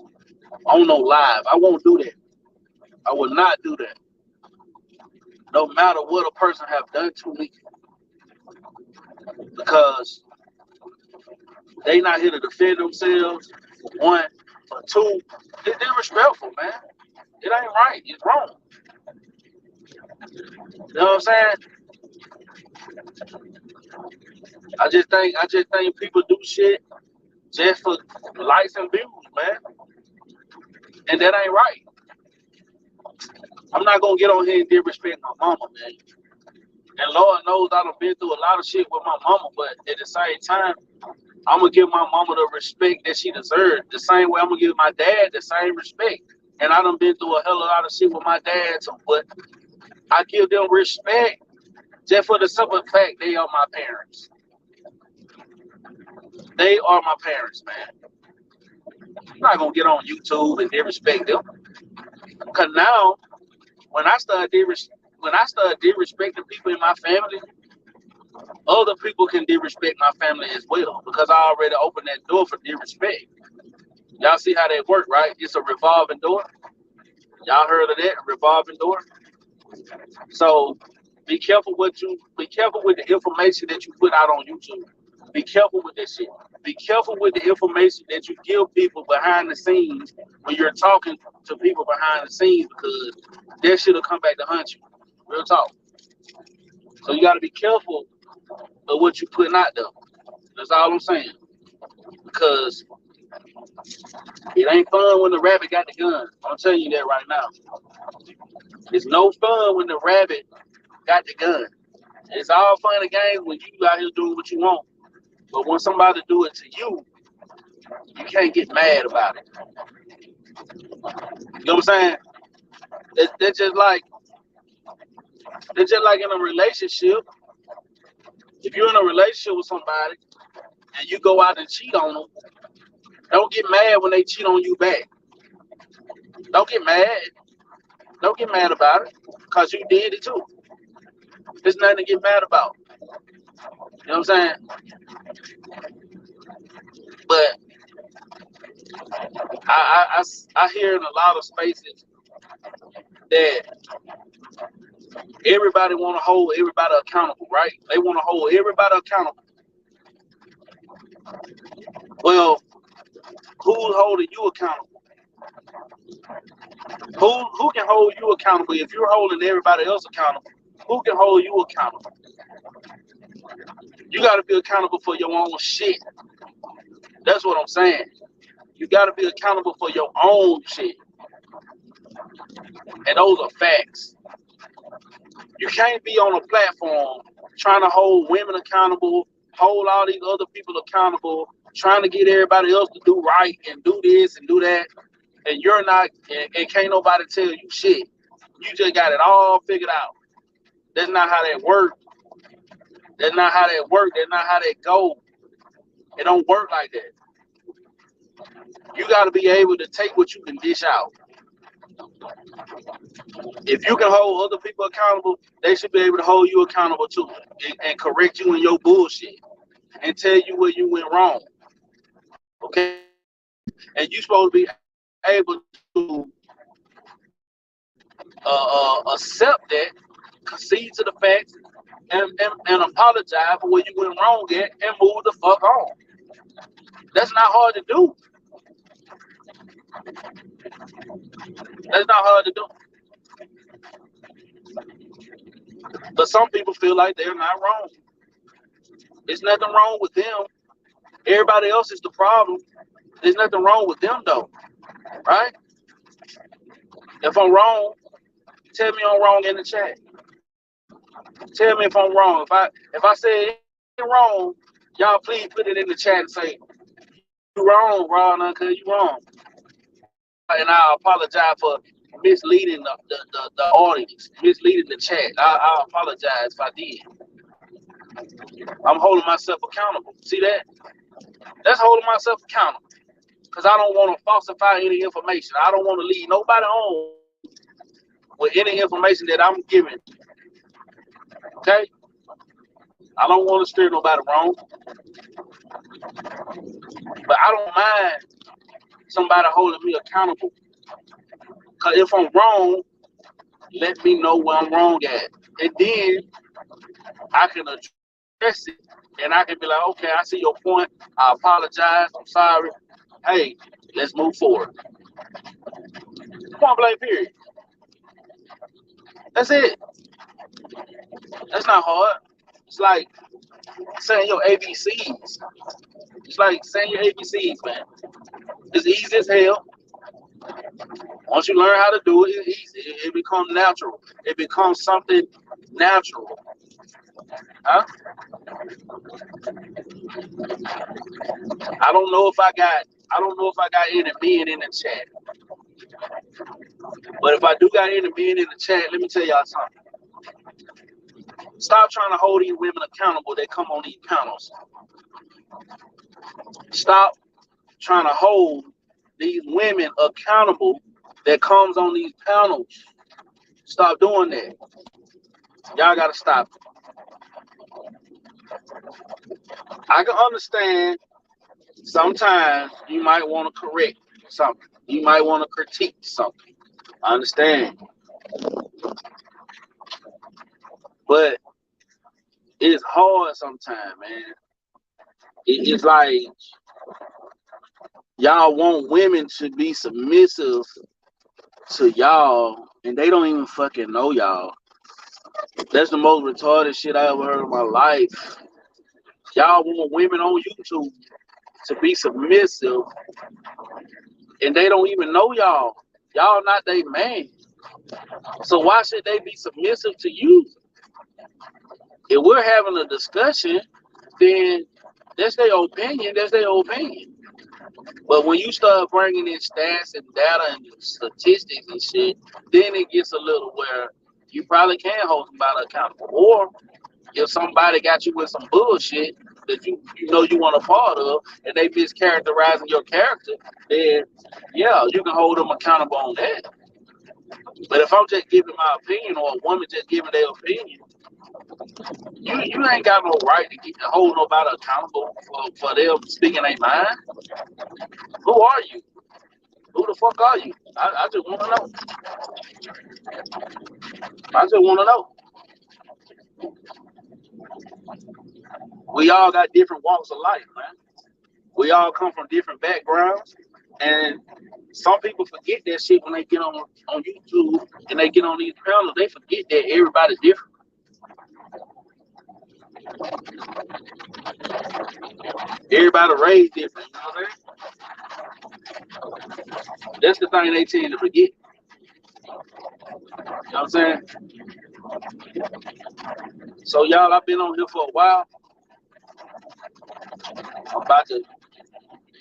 on no live. I won't do that. I will not do that. No matter what a person have done to me, because they not here to defend themselves. One, or two, it's disrespectful, man. It ain't right. It's wrong. You know what I'm saying? I just think people do shit just for likes and views, man. And that ain't right. I'm not gonna get on here and disrespect my mama, man. And Lord knows I done been through a lot of shit with my mama, but at the same time, I'm gonna give my mama the respect that she deserves. The same way I'm gonna give my dad the same respect. And I done been through a hell of a lot of shit with my dad too, but I give them respect just for the simple fact they are my parents. They are my parents, man. I'm not gonna get on YouTube and disrespect them. Cause now, when I start disrespecting people in my family, other people can disrespect my family as well. Because I already opened that door for disrespect. Y'all see how that work, right? It's a revolving door. Y'all heard of that? A revolving door. So be careful with the information that you put out on YouTube. Be careful with that shit. Be careful with the information that you give people behind the scenes when you're talking to people behind the scenes, because that shit'll come back to hunt you. Real talk. So you gotta be careful of what you putting out there. That's all I'm saying. Because it ain't fun when the rabbit got the gun. I'm telling you that right now. It's no fun when the rabbit got the gun. It's all fun and games when you out here doing what you want. But when somebody do it to you, you can't get mad about it. You know what I'm saying? They're just like in a relationship. If you're in a relationship with somebody and you go out and cheat on them, don't get mad when they cheat on you back. Don't get mad. Don't get mad about it because you did it too. There's nothing to get mad about. You know what I'm saying? But I hear in a lot of spaces that everybody want to hold everybody accountable, right? They want to hold everybody accountable. Well, who's holding you accountable? Who can hold you accountable? If you're holding everybody else accountable, who can hold you accountable? You got to be accountable for your own shit. That's what I'm saying. You got to be accountable for your own shit. And those are facts. You can't be on a platform trying to hold women accountable, hold all these other people accountable, trying to get everybody else to do right and do this and do that, and you're not, and can't nobody tell you shit. You just got it all figured out. That's not how that works. That's not how that works. That's not how that goes. It don't work like that. You got to be able to take what you can dish out. If you can hold other people accountable, they should be able to hold you accountable too, and correct you in your bullshit and tell you where you went wrong. Okay? And you supposed to be able to accept that, concede to the facts, and apologize for where you went wrong at and move the fuck on. That's not hard to do. That's not hard to do. But some people feel like they're not wrong. There's nothing wrong with them. Everybody else is the problem. There's nothing wrong with them though, right? If I'm wrong, tell me I'm wrong in the chat. Tell me if I'm wrong. If I say it's wrong, y'all please put it in the chat and say you wrong, Ron, cause you wrong. And I apologize for misleading the audience, misleading the chat. I apologize if I did. I'm holding myself accountable. See that? That's holding myself accountable. Because I don't want to falsify any information. I don't want to leave nobody on with any information that I'm giving. Okay? I don't want to steer nobody wrong. But I don't mind somebody holding me accountable. Because if I'm wrong, let me know where I'm wrong at. And then I can address it. And I can be like, okay, I see your point. I apologize. I'm sorry. Hey, let's move forward. Point blank, period. That's it. That's not hard. It's like saying your ABCs. It's like saying your ABCs, man. It's easy as hell. Once you learn how to do it, it's easy. It becomes natural. It becomes something natural. Huh? I don't know if I got any men in the chat. But if I do got any men in the chat, let me tell y'all something. Stop trying to hold these women accountable that come on these panels. Stop trying to hold these women accountable that comes on these panels. Stop doing that. Y'all gotta stop it. I can understand sometimes you might want to correct something. You might want to critique something. I understand. But it's hard sometimes, man. It's like y'all want women to be submissive to y'all, and they don't even fucking know y'all. That's the most retarded shit I ever heard in my life. Y'all want women on YouTube to be submissive, and they don't even know y'all. Y'all not they man. So why should they be submissive to you? If we're having a discussion, then that's their opinion. That's their opinion. But when you start bringing in stats and data and statistics and shit, then it gets a little where you probably can hold somebody accountable. Or If somebody got you with some bullshit that you know you want a part of, and they mischaracterizing your character, then yeah, you can hold them accountable on that. But if I'm just giving my opinion, or a woman just giving their opinion, you ain't got no right to hold nobody accountable for them speaking their mind. Who are you? Who the fuck are you? I just want to know. I just want to know. We all got different walks of life, man. We all come from different backgrounds, and some people forget that shit when they get on YouTube and they get on these panels. They forget that everybody's different. Everybody raised different. You know what I'm saying? That's the thing they tend to forget. You know what I'm saying? So y'all, I've been on here for a while. I'm about to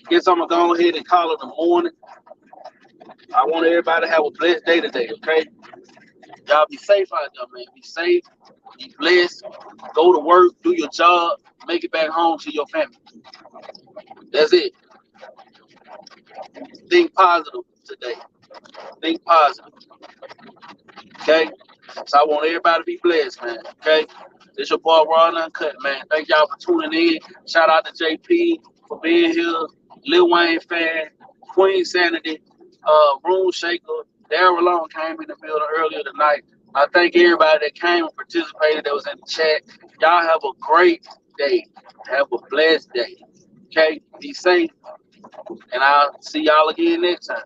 guess I'm gonna go ahead and call it the morning. I want everybody to have a blessed day today, okay? Y'all be safe out there, man. Be safe, be blessed, go to work, do your job, make it back home to your family. That's it. Think positive today. Think positive. Okay? So I want everybody to be blessed, man. Okay? This your boy Ron Uncut, man. Thank y'all for tuning in. Shout out to JP for being here. Lil Wayne fan, Queen Sanity, Room Shaker, Daryl Long came in the building earlier tonight. I thank everybody that came and participated that was in the chat. Y'all have a great day. Have a blessed day. Okay? Be safe. And I'll see y'all again next time.